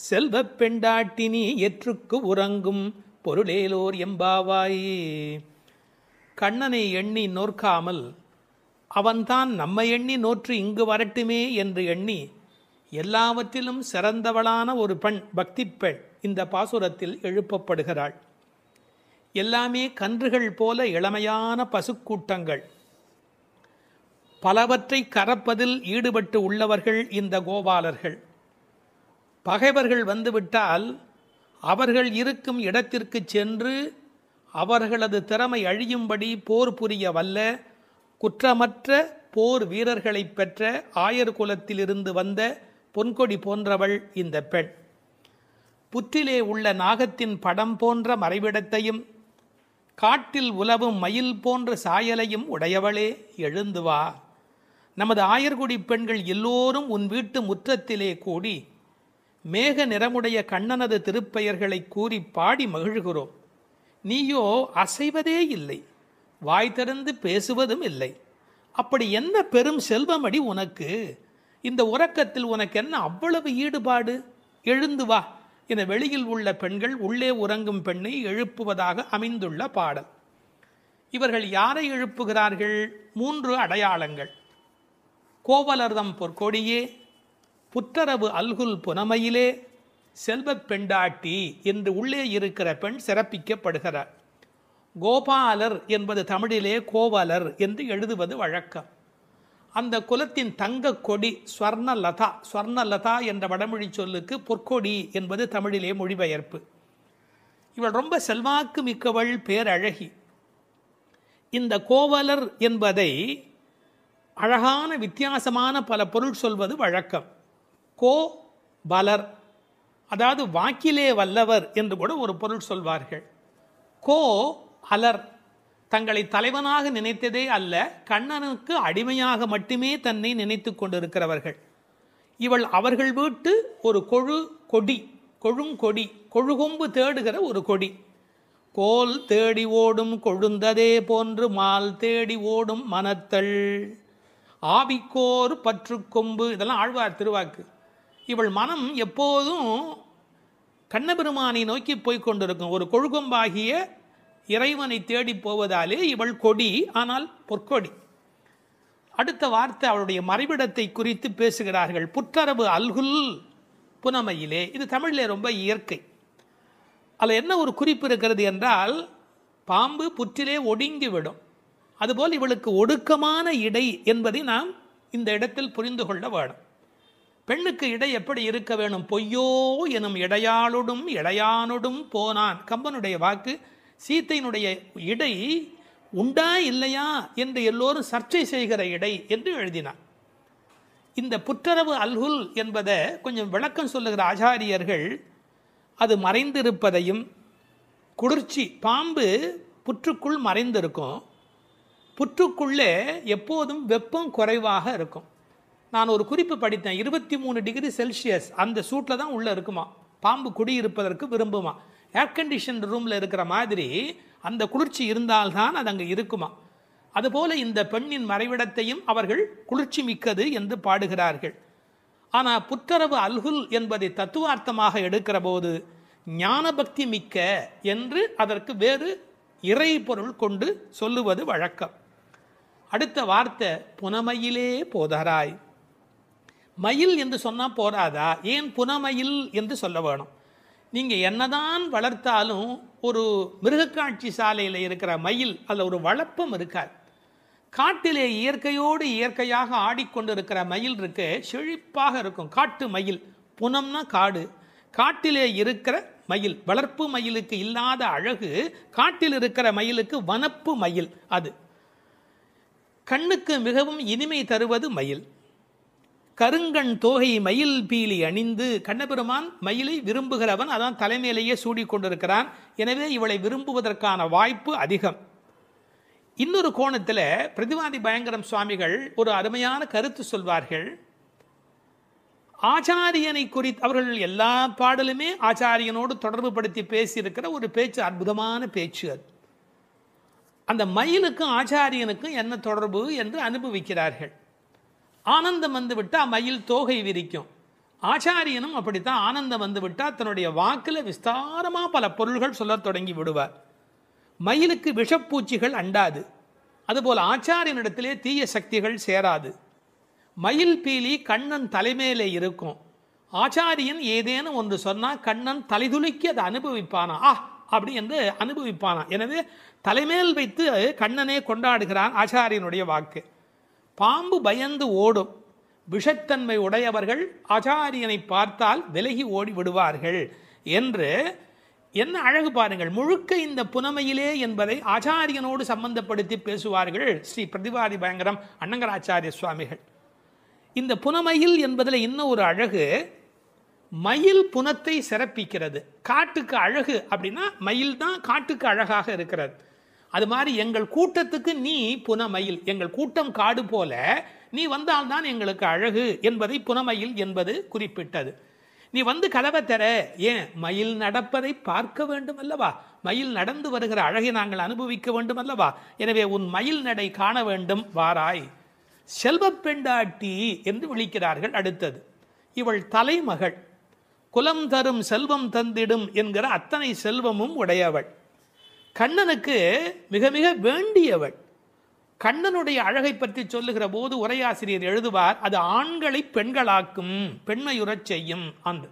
செல்வப் பெண்டாட்டினி எற்றுக்கு உறங்கும் பொருளேலோர் எம்பாவாய். கண்ணனை எண்ணி நோற்காமல் அவன்தான் நம்மை எண்ணி நோற்று இங்கு வரட்டுமே என்று எண்ணி எல்லாவற்றிலும் சிறந்தவளான ஒரு பெண், பக்தி பெண் இந்த பாசுரத்தில் எழுப்பப்படுகிறாள். எல்லாமே கன்றுகள் போல இளமையான பசுக்கூட்டங்கள், பலவற்றை கறப்பதில் ஈடுபட்டு உள்ளவர்கள் இந்த கோபாலர்கள். பகைவர்கள் வந்துவிட்டால் அவர்கள் இருக்கும் இடத்திற்கு சென்று அவர்களது திறமை அழியும்படி போர் புரிய வல்ல குற்றமற்ற போர் வீரர்களை பெற்ற ஆயர் குலத்திலிருந்து வந்த பொன்கொடி போன்றவள் இந்த பெண். புற்றிலே உள்ள நாகத்தின் படம் போன்ற மறைவிடத்தையும் காட்டில் உலவும் மயில் போன்ற சாயலையும் உடையவளே, எழுந்து வா. நமது ஆயர்குடி பெண்கள் எல்லோரும் உன் வீட்டு முற்றத்திலே கூடி மேக நிறமுடைய கண்ணனது திருப்பெயர்களை கூறி பாடி மகிழ்கிறோம். நீயோ அசைவதே இல்லை, வாய் திறந்து பேசுவதும் இல்லை. அப்படி என்ன பெரும் செல்வமடி உனக்கு? இந்த உறக்கத்தில் உனக்கு என்ன அவ்வளவு ஈடுபாடு? எழுந்து வா என வெளியில் உள்ள பெண்கள் உள்ளே உறங்கும் பெண்ணை எழுப்புவதாக அமைந்துள்ள பாடல். இவர்கள் யாரை எழுப்புகிறார்கள்? 3 அடையாளங்கள். கோவலர்தம் பொற்கொடியே, புற்றரவு அல்குல் புனமையிலே, செல்வப் பெண்டாட்டி என்று உள்ளே இருக்கிற பெண் சிறப்பிக்கப்படுகிறார். கோபாலர் என்பது தமிழிலே கோவலர் என்று எழுதுவது வழக்கம். அந்த குலத்தின் தங்க கொடி ஸ்வர்ணலதா, ஸ்வர்ணலதா என்ற வடமொழி சொல்லுக்கு பொற்கொடி என்பது தமிழிலே மொழிபெயர்ப்பு. இவள் ரொம்ப செல்வாக்கு மிக்கவள், பேரழகி. இந்த கோவலர் என்பதை அழகான வித்தியாசமான பல பொருள் சொல்வது வழக்கம். கோ பலர், அதாவது வாக்கிலே வல்லவர் என்று கூட ஒரு பொருள் சொல்வார்கள். கோ அலர், தங்களை தலைவனாக நினைத்ததே அல்ல, கண்ணனுக்கு அடிமையாக மட்டுமே தன்னை நினைத்து கொண்டிருக்கிறவர்கள். இவள் அவர்கள் வீட்டு ஒரு கொடி, கொழுங்கொடி, கொழுகொம்பு தேடுகிற ஒரு கொடி. கோல் தேடி ஓடும் கொழுந்ததே போன்று மால் தேடி ஓடும் மனத்தள் ஆவிக்கோர் பற்று கொம்பு, இதெல்லாம் ஆழ்வார் திருவாக்கு. இவள் மனம் எப்போதும் கண்ணபெருமானை நோக்கி போய்கொண்டிருக்கும். ஒரு கொழுகொம்பாகிய இறைவனை தேடி போவதாலே இவள் கொடி, ஆனால் பொற்கொடி. அடுத்த வார்த்தை அவளுடைய மறைவிடத்தை குறித்து பேசுகிறார்கள். புற்றரவு அல்குல் புனமையிலே, இது தமிழிலே ரொம்ப இயற்கை. அதில் என்ன ஒரு குறிப்பு இருக்கிறது என்றால், பாம்பு புற்றிலே ஒடுங்கிவிடும். அதுபோல் இவளுக்கு ஒடுக்கமான இடை என்பதை நாம் இந்த இடத்தில் புரிந்து கொள்ள வேணும். பெண்ணுக்கு இடை எப்படி இருக்க வேணும்? பொய்யோ எனும் இடையாளொடும் இடையானொடும் போனான், கம்பனுடைய வாக்கு. சீத்தையினுடைய இடை உண்டா இல்லையா என்று எல்லோரும் சர்ச்சை செய்கிற இடை என்று எழுதினார். இந்த புற்றரவு அல்குல் என்பதை கொஞ்சம் விளக்கம் சொல்லுகிற ஆச்சாரியர்கள் அது மறைந்திருப்பதையும், குளிர்ச்சி, பாம்பு புற்றுக்குள் மறைந்திருக்கும், புற்றுக்குள்ளே எப்போதும் வெப்பம் குறைவாக இருக்கும். நான் ஒரு குறிப்பு படித்தேன், 23 டிகிரி செல்சியஸ் அந்த சூட்டில் தான் உள்ளே இருக்குமா பாம்பு குடியிருப்பதற்கு விரும்புமா. ஏர் கண்டிஷன் ரூமில் இருக்கிற மாதிரி அந்த குளிர்ச்சி இருந்தால்தான் அது அங்கே இருக்குமா. அதுபோல இந்த பெண்ணின் மறைவிடத்தையும் அவர்கள் குளிர்ச்சி மிக்கது என்று பாடுகிறார்கள். ஆனால் புற்றரவு அல்குல் என்பதை தத்துவார்த்தமாக எடுக்கிற போது ஞான பக்தி மிக்க என்று அதற்கு வேறு இறை பொருள் கொண்டு சொல்லுவது வழக்கம். அடுத்த வார்த்தை புனமையிலே போதராய். மயில் என்று சொன்னால் போராதா? ஏன் புனமயில் என்று சொல்ல வேணும்? நீங்கள் என்னதான் வளர்த்தாலும் ஒரு மிருகக்காட்சி சாலையில் இருக்கிற மயில் அதில் ஒரு வளப்பம் இருக்காது. காட்டிலே இயற்கையோடு இயற்கையாக ஆடிக்கொண்டிருக்கிற மயில் இருக்கு, செழிப்பாக இருக்கும். காட்டு மயில், புனம்னா காடு, காட்டிலே இருக்கிற மயில். வளர்ப்பு மயிலுக்கு இல்லாத அழகு காட்டில் இருக்கிற மயிலுக்கு வனப்பு மயில். அது கண்ணுக்கு மிகவும் இனிமை தருவது மயில். கருங்கண் தோகை மயில் பீலி அணிந்து, கண்ணபெருமான் மயிலை விரும்புகிறவன், அதான் தலைமையிலேயே சூடிக்கொண்டிருக்கிறான். எனவே இவளை விரும்புவதற்கான வாய்ப்பு அதிகம். இன்னொரு கோணத்தில் பிரதிவாதி பயங்கரம் சுவாமிகள் ஒரு அருமையான கருத்து சொல்வார்கள். ஆச்சாரியனை குறித்து அவர்கள் எல்லா பாடலுமே ஆச்சாரியனோடு தொடர்பு படுத்தி பேசியிருக்கிற ஒரு பேச்சு, அற்புதமான பேச்சு அது. அந்த மயிலுக்கும் ஆச்சாரியனுக்கும் என்ன தொடர்பு என்று அனுபவிக்கிறார்கள். ஆனந்தம் வந்து விட்டால் மயில் தோகை விரிக்கும். ஆச்சாரியனும் அப்படித்தான், ஆனந்தம் வந்து விட்டால் தன்னுடைய வாக்கில் விஸ்தாரமாக பல பொருள்கள் சொல்ல தொடங்கி விடுவார். மயிலுக்கு விஷப்பூச்சிகள் அண்டாது, அதுபோல் ஆச்சாரியனிடத்திலே தீய சக்திகள் சேராது. மயில் பீலி கண்ணன் தலைமையிலே இருக்கும். ஆச்சாரியன் ஏதேனும் ஒன்று சொன்னால் கண்ணன் தலைதுலுக்கி அதை அனுபவிப்பானா, அப்படி என்று அனுபவிப்பானா. எனவே தலைமேல் வைத்து கண்ணனே கொண்டாடுகிறான் ஆச்சாரியனுடைய வாக்கு. பாம்பு பயந்து ஓடும், விஷத்தன்மை உடையவர்கள் ஆச்சாரியனை பார்த்தால் விலகி ஓடி விடுவார்கள் என்று என்ன அழகு பாருங்கள். முழுக்க இந்த புனமையிலே என்பதை ஆச்சாரியனோடு சம்பந்தப்படுத்தி பேசுவார்கள் ஸ்ரீ பிரதிவாதி பயங்கரம் அண்ணங்கராச்சாரிய சுவாமிகள். இந்த புனமையில் என்பதில் இன்னும் ஒரு அழகு, மயில் புனத்தை சிறப்பிக்கிறது. காட்டுக்கு அழகு அப்படின்னா மயில் தான் காட்டுக்கு அழகாக இருக்கிறது. அது மாதிரி எங்கள் கூட்டத்துக்கு நீ புனமயில், எங்கள் கூட்டம் காடு போல நீ வந்தால்தான் எங்களுக்கு அழகு என்பதை புனமயில் என்பது குறிப்பிட்டது. நீ வந்து கதவை தர, ஏன் மயில் நடப்பதை பார்க்க வேண்டும் அல்லவா, மயில் நடந்து வருகிற அழகை நாங்கள் அனுபவிக்க வேண்டும் அல்லவா. எனவே உன் மயில் நடை காண வேண்டும், வாராய். செல்வ பெண்டாட்டி என்று விളിக்கிறார்கள். அடுத்தது, இவள் தலைமகள், குலம் தரும் செல்வம் தந்திடும் என்கிற அத்தனை செல்வமும் உடையவள், கண்ணனுக்கு மிக மிக வேண்டியவள். கண்ணனுடைய அழகை பற்றி சொல்லுகிற போது உரையாசிரியர் எழுதுவார், அது ஆண்களை பெண்களாக்கும், பெண்மையுறச் செய்யும் அன்று.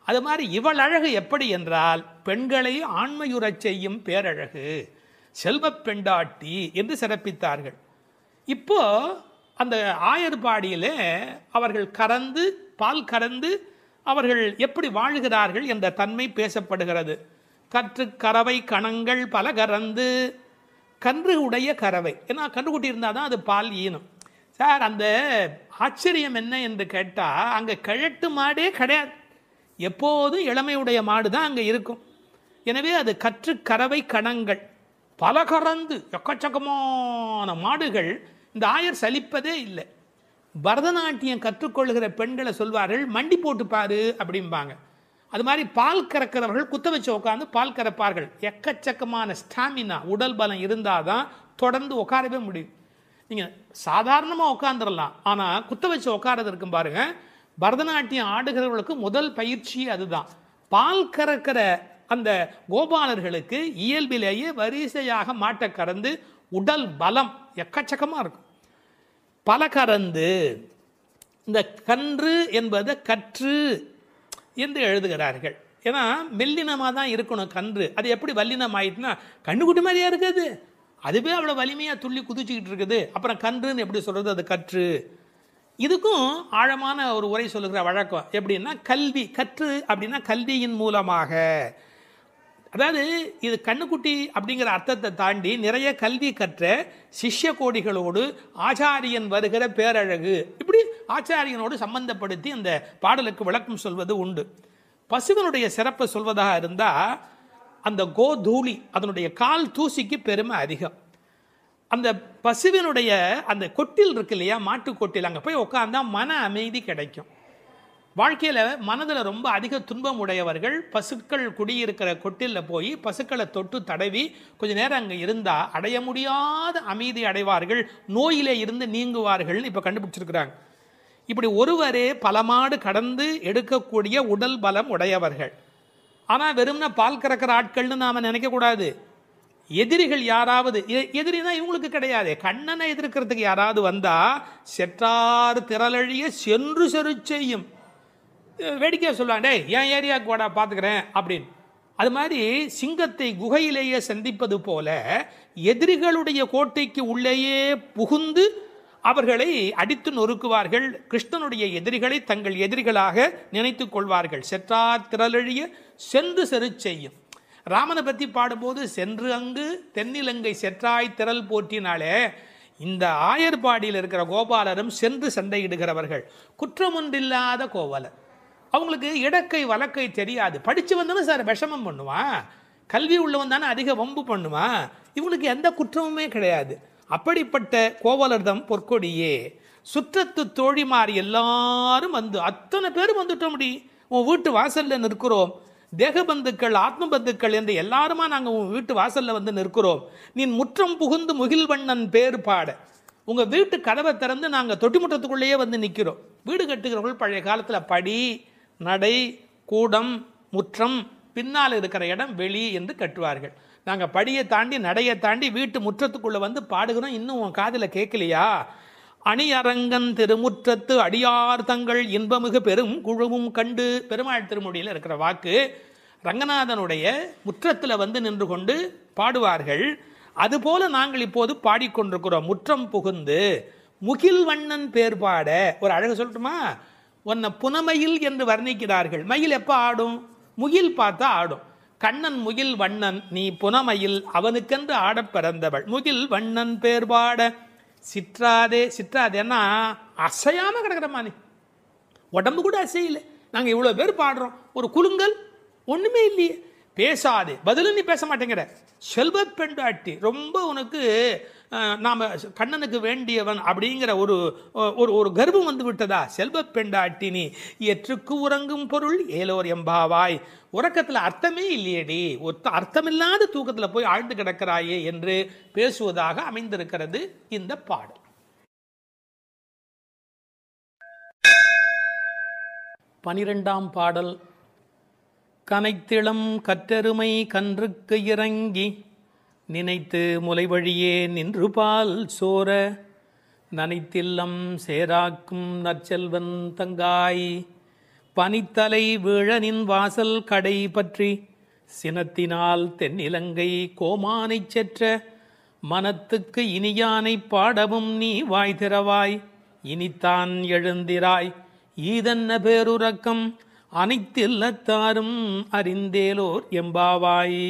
அது மாதிரி இவள் அழகு எப்படி என்றால் பெண்களை ஆண்மையுறச் செய்யும் பேரழகு, செல்வ பெண்டாட்டி என்று சிறப்பித்தார்கள். இப்போ அந்த ஆயர்பாடியிலே அவர்கள் கறந்து பால் கறந்து அவர்கள் எப்படி வாழுகிறார்கள் என்ற தன்மை பேசப்படுகிறது. கற்று கறவை கணங்கள் பல கறந்து, கன்று உடைய கறவை, ஏன்னா கன்றுக்குட்டி இருந்தால் தான் அது பால் ஈனும். சார் அந்த ஆச்சரியம் என்ன என்று கேட்டால், அங்கே கிழட்டு மாடே கிடையாது, எப்போதும் இளமையுடைய மாடு தான் அங்கே இருக்கும். எனவே அது கற்று கறவை கணங்கள் பல கறந்து, எக்கச்சக்கமான மாடுகள். இந்த ஆயர் சலிப்பதே இல்லை. பரதநாட்டியம் கற்றுக்கொள்கிற பெண்களை சொல்வார்கள், மண்டி போட்டு பாரு அப்படிம்பாங்க. அது மாதிரி பால் கறக்கிறவர்கள் குத்த வச்சு உட்காந்து பால் கறப்பார்கள். எக்கச்சக்கமான ஸ்டாமினா, உடல் பலம் இருந்தால் தான் தொடர்ந்து உட்காரவே முடியும். நீங்கள் சாதாரணமாக உட்காந்துடலாம், ஆனால் குத்த வச்சு உட்காரது இருக்கும் பாருங்க. பரதநாட்டியம் ஆடுகிறவர்களுக்கு முதல் பயிற்சி அதுதான். பால் கறக்கிற அந்த கோபாலர்களுக்கு இயல்பிலேயே வரிசையாக மாட்டை கறந்து உடல் பலம் எக்கச்சக்கமாக இருக்கும். பல கறந்து, இந்த கன்று என்பதை கற்று என்று எழுதுகிறார்கள். ஏன்னா மெல்லினமாக தான் இருக்கணும் கன்று. அது எப்படி வல்லினம் ஆயிட்டுனா, கண்ணுக்குட்டி மாதிரியா இருக்குது, அதுவே அவ்வளோ வலிமையாக துள்ளி குதிச்சுக்கிட்டு இருக்குது. அப்புறம் கன்றுன்னு எப்படி சொல்கிறது, அது கற்று. இதுக்கும் ஆழமான ஒரு உரை சொல்லுகிற வழக்கம் எப்படின்னா, கல்வி கற்று அப்படின்னா கல்வியின் மூலமாக. அதாவது இது கண்ணுக்குட்டி அப்படிங்கிற அர்த்தத்தை தாண்டி நிறைய கல்வி கற்ற சிஷ்ய கோடிகளோடு ஆச்சாரியன் வருகிற பேரழகு, இப்படி ஆச்சாரியனோடு சம்பந்தப்படுத்தி அந்த பாடலுக்கு விளக்கம் சொல்வது உண்டு. பசுவனுடைய சிறப்பை சொல்வதாக இருந்தால், அந்த கோதூளி, அதனுடைய கால் தூசிக்கு பெருமை அதிகம். அந்த பசுவினுடைய அந்த கொட்டில் இருக்கு இல்லையா, மாட்டு கொட்டில், அங்கே போய் உட்காந்தா மன அமைதி கிடைக்கும். வாழ்க்கையில் மனதில் ரொம்ப அதிக துன்பம் உடையவர்கள் பசுக்கள் குடியிருக்கிற கொட்டிலில் போய் பசுக்களை தொட்டு தடவி கொஞ்ச நேரம் அங்கே இருந்தால் அடைய முடியாத அமைதி அடைவார்கள், நோயிலே இருந்து நீங்குவார்கள்னு இப்போ கண்டுபிடிச்சிருக்கிறாங்க. இப்படி ஒருவரே பல மாடு கடந்து எடுக்கக்கூடிய உடல் பலம் உடையவர்கள். ஆனால் வெறும்னா பால் கறக்கிற ஆட்கள்னு நாம் நினைக்கக்கூடாது. எதிரிகள் யாராவது, எதிரினா இவங்களுக்கு கிடையாது, கண்ணனை எதிர்க்கிறதுக்கு யாராவது வந்தால் செற்றார் திரளழிய சென்று செரு செய்யும். வேடிக்கையாக சொல்லுவாங்க, டே என் ஏரியாவுக்கு வாடா பார்த்துக்கிறேன் அப்படின்னு. அது மாதிரி சிங்கத்தை குகையிலேயே சந்திப்பது போல எதிரிகளுடைய கோட்டைக்கு உள்ளேயே புகுந்து அவர்களை அடித்து நொறுக்குவார்கள். கிருஷ்ணனுடைய எதிரிகளை தங்கள் எதிரிகளாக நினைத்து கொள்வார்கள். செற்றார் திரளழிய சென்று செரு செய்யும். ராமனை பற்றி பாடும்போது, சென்று அங்கு தென்னிலங்கை செற்றாய் திரள் போற்றினாலே, இந்த ஆயர்பாடியில் இருக்கிற கோபாலரும் சென்று சண்டையிடுகிறவர்கள். குற்றமொன்றில்லாத கோவலர். அவங்களுக்கு இடக்கை வழக்கை தெரியாது. படித்து வந்தவன் சார் விஷமம் பண்ணுவான், கல்வி உள்ளவன் தானே அதிக வம்பு பண்ணுவான். இவங்களுக்கு எந்த குற்றமுமே கிடையாது. அப்படிப்பட்ட கோவலர்தம் பொற்கொடியே சுற்றத்து தோழிமார் எல்லாரும் வந்து, அத்தனை பேரும் வந்துட்டோம். உன் வீட்டு வாசல்ல நிற்கிறோம். தேக பந்துக்கள், ஆத்ம பந்துக்கள் என்று எல்லாருமா நாங்கள் உன் வீட்டு வாசல்ல வந்து நிற்கிறோம். நீ முற்றம் புகுந்து முகில்வண்ணன் பேர் பாட. உங்க வீட்டு கதவை திறந்து நாங்கள் தொட்டி முற்றத்துக்குள்ளேயே வந்து நிற்கிறோம். வீடு கட்டுகிறவர்கள் பழைய காலத்தில் படி, நடை, கூடம், முற்றம், பின்னால் இருக்கிற இடம் வெளி என்று கட்டுவார்கள். நாங்கள் படியை தாண்டி நடையை தாண்டி வீட்டு முற்றத்துக்குள்ளே வந்து பாடுகிறோம். இன்னும் உன் காதில் கேட்கலையா? அணியரங்கன் திருமுற்றத்து அடியார் தங்கள் இன்பமிகு பெரும் குழுவும் கண்டு. பெருமாள் திருமொழியில் இருக்கிற வாக்கு. ரங்கநாதனுடைய முற்றத்தில் வந்து நின்று கொண்டு பாடுவார்கள். அதுபோல நாங்கள் இப்போது பாடிக்கொண்டிருக்கிறோம். முற்றம் புகுந்து முகில் வண்ணன் பேர் பாட. ஒரு அழகு சொல்லட்டுமா? உன்னை புனமயில் என்று வர்ணிக்கிறார்கள். மயில் எப்போ ஆடும்? முகில் பார்த்தா ஆடும். கண்ணன் முகில் வண்ணன், நீ புனமயில், அவனுக்கென்று ஆட பிறந்தவள். முகில் வண்ணன் பேர் பாட சிற்றாதே. சிற்றாதேன்னா அசையாம கிடக்கிறமா, நீ உடம்பு கூட அசையில. நாங்கள் இவ்வளோ பேர் பாடுறோம், ஒரு குலுங்கல் ஒன்றுமே இல்லையே. பேசாதே, பதிலும் நீ பேச மாட்டேங்கிற. செல்வ பெண்டாட்டி, ரொம்ப உனக்கு நாம் கண்ணனுக்கு வேண்டியவன் அப்படிங்கிற ஒரு ஒரு கர்வம் வந்து விட்டதா? செல்வ பெண்டாட்டி நீ எற்றுக்கு உறங்கும் பொருள் ஏலோர் எம்பாவாய். உறக்கத்தில் அர்த்தமே இல்லையேடி, அர்த்தமில்லாத தூக்கத்தில் போய் ஆழ்ந்து கிடக்கிறாயே என்று பேசுவதாக அமைந்திருக்கிறது இந்த பாடல். 12ஆம் பாடல். கனைத்திளம் கற்றெருமை கன்றுக்கு இறங்கி நினைத்து முலை வழியே நின்று பால் சோர நனைத்தில்லம் சேராக்கும் நற்செல்வன் தங்காய் பனித்தலை வீழனின் வாசல் கடை பற்றி சினத்தினால் தென்னிலங்கை கோமானை செற்ற மனத்துக்கு இனியானை பாடவும் நீ வாய் திறவாய். இனித்தான் எழுந்திராய் ஈதன்ன பேருறக்கம் அனைத்தில்லத்தாரும் அறிந்தேலோர் எம்பாவாய்.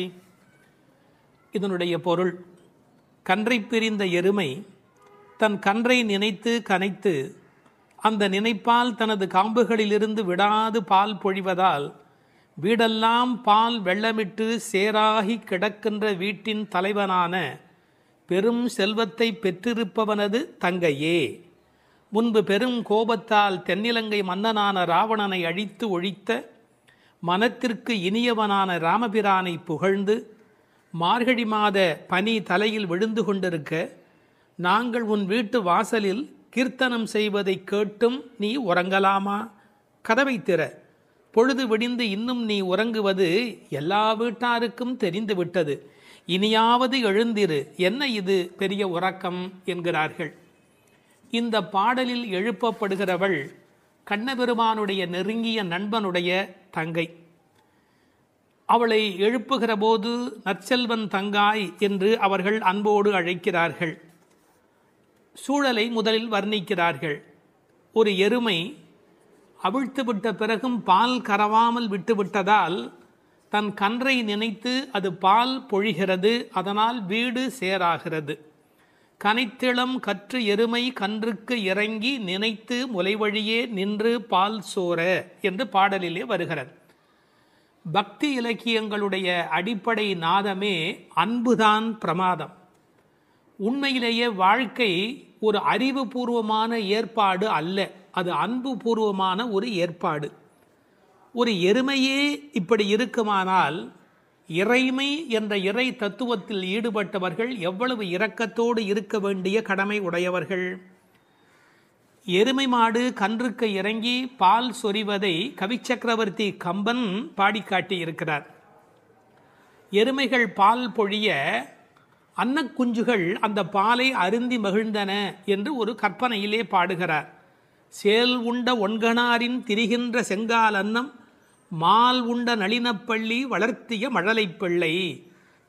இதனுடைய பொருள், கன்றை பிரிந்த எருமை தன் கன்றை நினைத்து கனைத்து அந்த நினைப்பால் தனது காம்புகளிலிருந்து விடாது பால் பொழிவதால் வீடெல்லாம் பால் வெள்ளமிட்டு சேராகி கிடக்கின்ற வீட்டின் தலைவனான பெரும் செல்வத்தை பெற்றிருப்பவனது தங்கையே. முன்பு பெரும் கோபத்தால் தென்னிலங்கை மன்னனான ராவணனை அழித்து ஒழித்த மனத்திற்கு இனியவனான ராமபிரானை புகழ்ந்து மார்கழி மாத பனி தலையில் விழுந்து கொண்டிருக்க நாங்கள் உன் வீட்டு வாசலில் கீர்த்தனம் செய்வதை கேட்டும் நீ உறங்கலாமா? கதவை திற. பொழுது விடிந்து இன்னும் நீ உறங்குவது எல்லா வீட்டாருக்கும் தெரிந்து விட்டது. இனியாவது எழுந்திரு, என்ன இது பெரிய உறக்கம் என்கிறார்கள். இந்த பாடலில் எழுப்பப்படுகிறவள் கண்ணபெருமானுடைய நெருங்கிய நண்பனுடைய தங்கை. அவளை எழுப்புகிற போது நற்செல்வன் தங்காய் என்று அவர்கள் அன்போடு அழைக்கிறார்கள். சூழலை முதலில் வர்ணிக்கிறார்கள். ஒரு எருமை அவிழ்த்துவிட்ட பிறகும் பால் கறவாமல் விட்டுவிட்டதால் தன் கன்றை நினைத்து அது பால் பொழிகிறது. அதனால் வீடு சேராகிறது. கனைத்திளம் கற்று எருமை கன்றுக்கு இறங்கி நினைத்து முலைவழியே நின்று பால் சோர என்று பாடலிலே வருகிறது. பக்தி இலக்கியங்களுடைய அடிப்படை நாதமே அன்புதான் பிரமாதம். உண்மையிலேயே வாழ்க்கை ஒரு அறிவுபூர்வமான ஏற்பாடு அல்ல, அது அன்பு பூர்வமான ஒரு ஏற்பாடு. ஒரு எருமையே இப்படி இருக்குமானால் இறைமை என்ற இறை தத்துவத்தில் ஈடுபட்டவர்கள் எவ்வளவு இரக்கத்தோடு இருக்க வேண்டிய கடமை உடையவர்கள். எருமை மாடு கன்றுக்கு இறங்கி பால் சொரிவதை கவிச்சக்கரவர்த்தி கம்பன் பாடிக்காட்டி இருக்கிறார். எருமைகள் பால் பொழிய அன்னக்குஞ்சுகள் அந்த பாலை அருந்தி மகிழ்ந்தன என்று ஒரு கற்பனையிலே பாடுகிறார். சேல் உண்ட ஒன்கணாரின் திரிகின்ற செங்கால் அன்னம் மால் உண்ட நளினப்பள்ளி வளர்த்திய மழலை பிள்ளை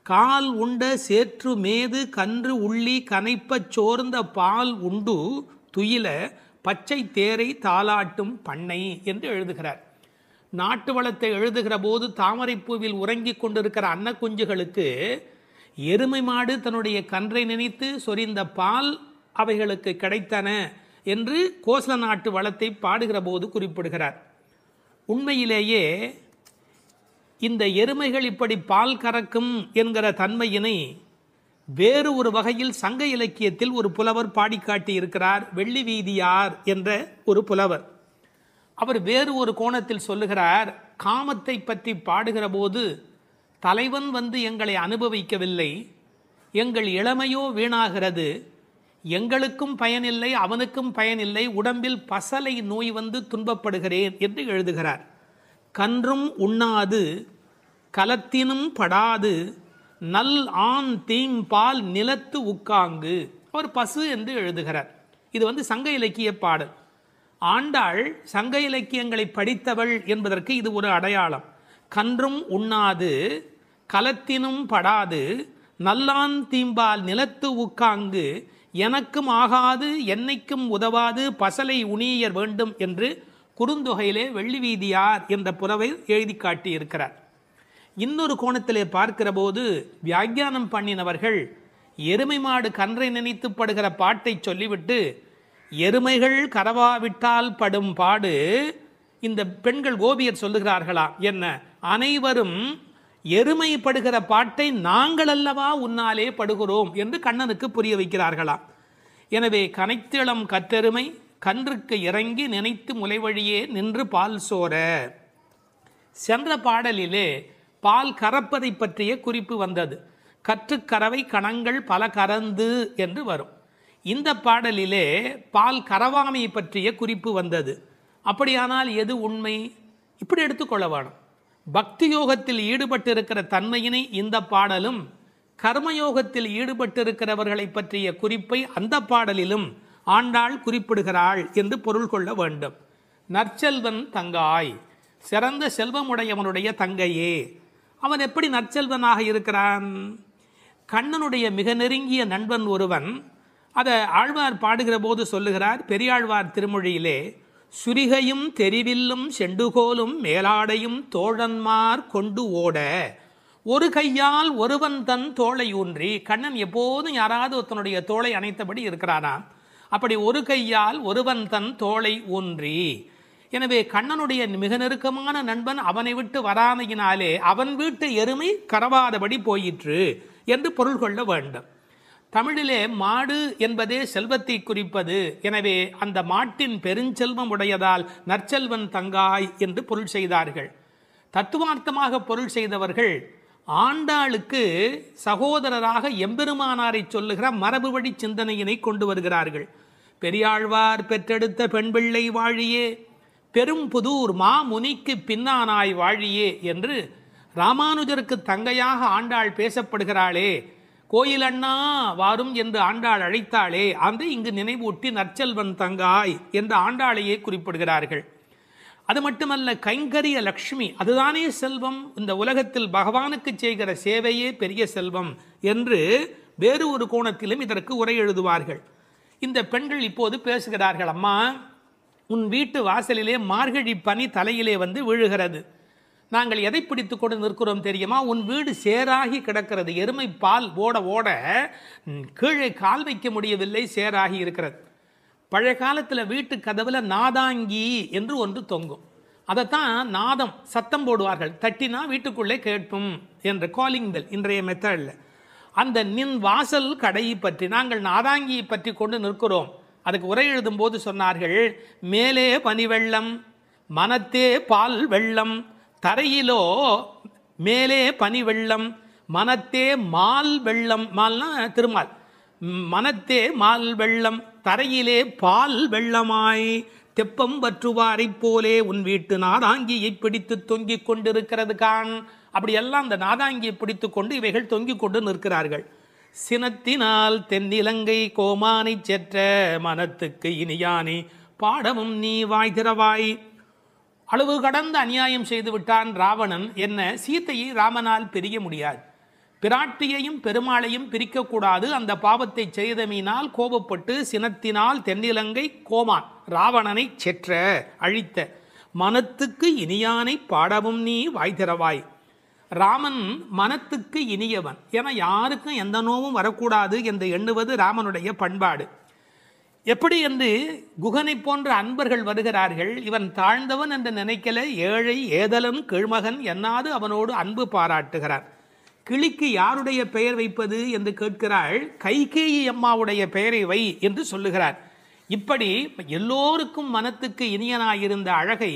கால் உண்ட சேற்று மேது கன்று உள்ளி கனைப்பச் சோர்ந்த பால் உண்டு துயில பச்சை தேரை தாலாட்டும் பண்ணை என்று எழுதுகிறார். நாட்டு வளத்தை எழுதுகிற போது தாமரைப்பூவில் உறங்கிக் கொண்டிருக்கிற அன்னக்குஞ்சுகளுக்கு எருமை மாடு தன்னுடைய கன்றை நினைத்து சொரிந்த பால் அவைகளுக்கு கிடைத்தன என்று கோசல நாட்டு வளத்தை பாடுகிற போது குறிப்பிடுகிறார். உண்மையிலேயே இந்த எருமைகள் இப்படி பால் கறக்கும் என்கிற தன்மையினை வேறு ஒரு வகையில் சங்க இலக்கியத்தில் ஒரு புலவர் பாடி காட்டியிருக்கிறார். வெள்ளி வீதியார் என்ற ஒரு புலவர். அவர் வேறு ஒரு கோணத்தில் சொல்லுகிறார். காமத்தை பற்றி பாடுகிற போது தலைவன் வந்து எங்களை அனுபவிக்கவில்லை, எங்கள் இளமையோ வீணாகிறது, எங்களுக்கும் பயனில்லை அவனுக்கும் பயனில்லை, உடம்பில் பசலை நோய் வந்து துன்பப்படுகிறேன் என்று எழுதுகிறார். கன்றும் உண்ணாது கலத்தினும் படாது நல் ஆண் தீம்பால் நிலத்து உக்காங்கு. அவர் பசு என்று எழுதுகிறார். இது சங்க இலக்கிய பாடல். ஆண்டாள் சங்க இலக்கியங்களை படித்தவள் என்பதற்கு இது ஒரு அடையாளம். கன்றும் உண்ணாது கலத்தினும் படாது நல்லான் தீம்பால் நிலத்து உக்காங்கு எனக்கும் ஆகாது என்னைக்கும் உதவாது பசலை உணியர் வேண்டும் என்று குறுந்தொகையிலே வெள்ளி வீதியார் என்ற புலவர் எழுதி காட்டியிருக்கிறார். இன்னொரு கோணத்திலே பார்க்கிற போது வியாக்கியானம் பண்ணினவர்கள் எருமை மாடு கன்றை நினைத்து படுகிற பாட்டை சொல்லிவிட்டு எருமைகள் கரவாவிட்டால் படும் பாடு இந்த பெண்கள் கோபியர் சொல்லுகிறார்களா என்ன, அனைவரும் எருமை படுகிற பாட்டை நாங்கள் அல்லவா உன்னாலே படுகிறோம் என்று கண்ணனுக்கு புரிய வைக்கிறார்களாம். எனவே கனைத்திளம் கற்றெருமை கன்றுக்கு இறங்கி நினைத்து முளைவழியே நின்று பால் சோர. சென்ற பாடலிலே பால் கறப்பதை பற்றிய குறிப்பு வந்தது. கற்றுக்கறவை கணங்கள் பல கறந்து என்று வரும். இந்த பாடலிலே பால் கறவாமை பற்றிய குறிப்பு வந்தது. அப்படியானால் எது உண்மை? இப்படி எடுத்துக்கொள்ள வேணும். பக்தி யோகத்தில் ஈடுபட்டிருக்கிற தன்மையினை இந்த பாடலும், கர்மயோகத்தில் ஈடுபட்டிருக்கிறவர்களை பற்றிய குறிப்பை அந்த பாடலிலும் ஆண்டாள் குறிப்பிடுகிறாள் என்று பொருள் கொள்ள வேண்டும். நற்செல்வன் தங்காய், சிறந்த செல்வமுடையவனுடைய தங்கையே. அவன் எப்படி நற்செல்வனாக இருக்கிறான்? கண்ணனுடைய மிக நெருங்கிய நண்பன் ஒருவன். அதை ஆழ்வார் பாடுகிற போது சொல்லுகிறார். பெரியாழ்வார் திருமொழியிலே சுரிகையும் தெரிவில்லும் செண்டுகோலும் மேலாடையும் தோழன்மார் கொண்டு ஓட ஒரு கையால் ஒருவன் தன் தோளை ஊன்றி. கண்ணன் எப்போதும் யாராவது ஒருத்தனுடைய தோளை அணைத்தபடி இருக்கிறானா. அப்படி ஒரு கையால் ஒருவன் தன் தோளை ஊன்றி. எனவே கண்ணனுடைய மிக நெருக்கமான நண்பன் அவனை விட்டு வராமையினாலே அவன் வீட்டு எருமை கறவாதபடி போயிற்று என்று பொருள் கொள்ள வேண்டும். தமிழிலே மாடு என்பதே செல்வத்தை குறிப்பது. எனவே அந்த மாட்டின் பெருஞ்செல்வம் உடையதால் நற்செல்வன் தங்காய் என்று பொருள் செய்தார்கள். தத்துவார்த்தமாக பொருள் செய்தவர்கள் ஆண்டாளுக்கு சகோதரராக எம்பெருமானாரை சொல்லுகிற மரபு வழி சிந்தனையினை கொண்டு வருகிறார்கள். பெரியாழ்வார் பெற்றெடுத்த பெண் பிள்ளை வாழியே, பெரும் புதூர் மாமுனிக்கு பின்னானாய் வாழியே என்று ராமானுஜருக்கு தங்கையாக ஆண்டாள் பேசப்படுகிறாளே. கோயில் அண்ணா வாரும் என்று ஆண்டாள் அழைத்தாளே, அந்த இங்கு நினைவூட்டி நற்செல்வன் தங்காய் என்று ஆண்டாளையே குறிப்பிடுகிறார்கள். அது மட்டுமல்ல, கைங்கரிய லக்ஷ்மி அதுதானே செல்வம், இந்த உலகத்தில் பகவானுக்கு செய்கிற சேவையே பெரிய செல்வம் என்று வேறு ஒரு கோணத்திலும் இதற்கு உரை எழுதுவார்கள். இந்த பெண்கள் இப்போது பேசுகிறார்கள். அம்மா, உன் வீட்டு வாசலிலே மார்கழி பனி தலையிலே வந்து விழுகிறது. நாங்கள் எதை பிடித்து கொண்டு நிற்கிறோம் தெரியுமா? உன் வீடு சேராகி கிடக்கிறது. எருமை பால் ஓட ஓட கீழே கால் வைக்க முடியவில்லை, சேராகி இருக்கிறது. பழைய காலத்தில் வீட்டு கதவுல நாதாங்கி என்று ஒன்று தொங்கும். அதைத்தான் நாதம் சத்தம் போடுவார்கள். தட்டினா வீட்டுக்குள்ளே கேட்பும் என்ற காலிங் பெல் இன்றைய மெத்தடில். அந்த நின் வாசல் கடையை பற்றி நாங்கள் நாதாங்கியை பற்றி கொண்டு நிற்கிறோம். அதுக்கு உரை எழுதும் போது சொன்னார்கள், மேலே பனி வெள்ளம் மனத்தே பால் வெள்ளம், தரையிலோ மேலே பனி வெள்ளம் மனத்தே மால் வெள்ளம். மால்னா திருமால். மனத்தே மால் வெள்ளம் தரையிலே பால் வெள்ளமாய் தெப்பம் வற்றுவாரை போலே உன் வீட்டு நாதாங்கியை பிடித்து தொங்கிக் கொண்டிருக்கிறது கான். அப்படியெல்லாம் அந்த நாதாங்கியை பிடித்து கொண்டு இவைகள் தொங்கிக் கொண்டு நிற்கிறார்கள். சினத்தினால் தென்னிலங்கை கோமானை செற்ற மனத்துக்கு இனியானே பாடமும் நீ வாய் திறவாய். அளவு கடந்த அநியாயம் செய்து விட்டான் ராவணன். என்ன, சீத்தையை ராமனால் பிரிய முடியாது. பிராட்டியையும் பெருமாளையும் பிரிக்கக்கூடாது. அந்த பாவத்தை செய்தமையினால் கோபப்பட்டு சினத்தினால் தென்னிலங்கை கோமான் ராவணனை செற்ற அழித்த மனத்துக்கு இனியானை பாடவும் நீ வாய் திறவாய். ராமன் மனத்துக்கு இனியவன் என யாருக்கும் எந்த நோவும் வரக்கூடாது என்று எண்ணுவது ராமனுடைய பண்பாடு. எப்படி என்று குகனை போன்ற அன்பர்கள் வருகிறார்கள். இவன் தாழ்ந்தவன் என்று நினைக்கல, ஏழை ஏதலன் கீழ்மகன் என்னாது அவனோடு அன்பு பாராட்டுகிறார். கிளிக்கு யாருடைய பெயர் வைப்பது என்று கேட்கிறாள். கைகேயி அம்மாவுடைய பெயரை வை என்று சொல்லுகிறார். இப்படி எல்லோருக்கும் மனத்துக்கு இனியனாயிருந்த அழகை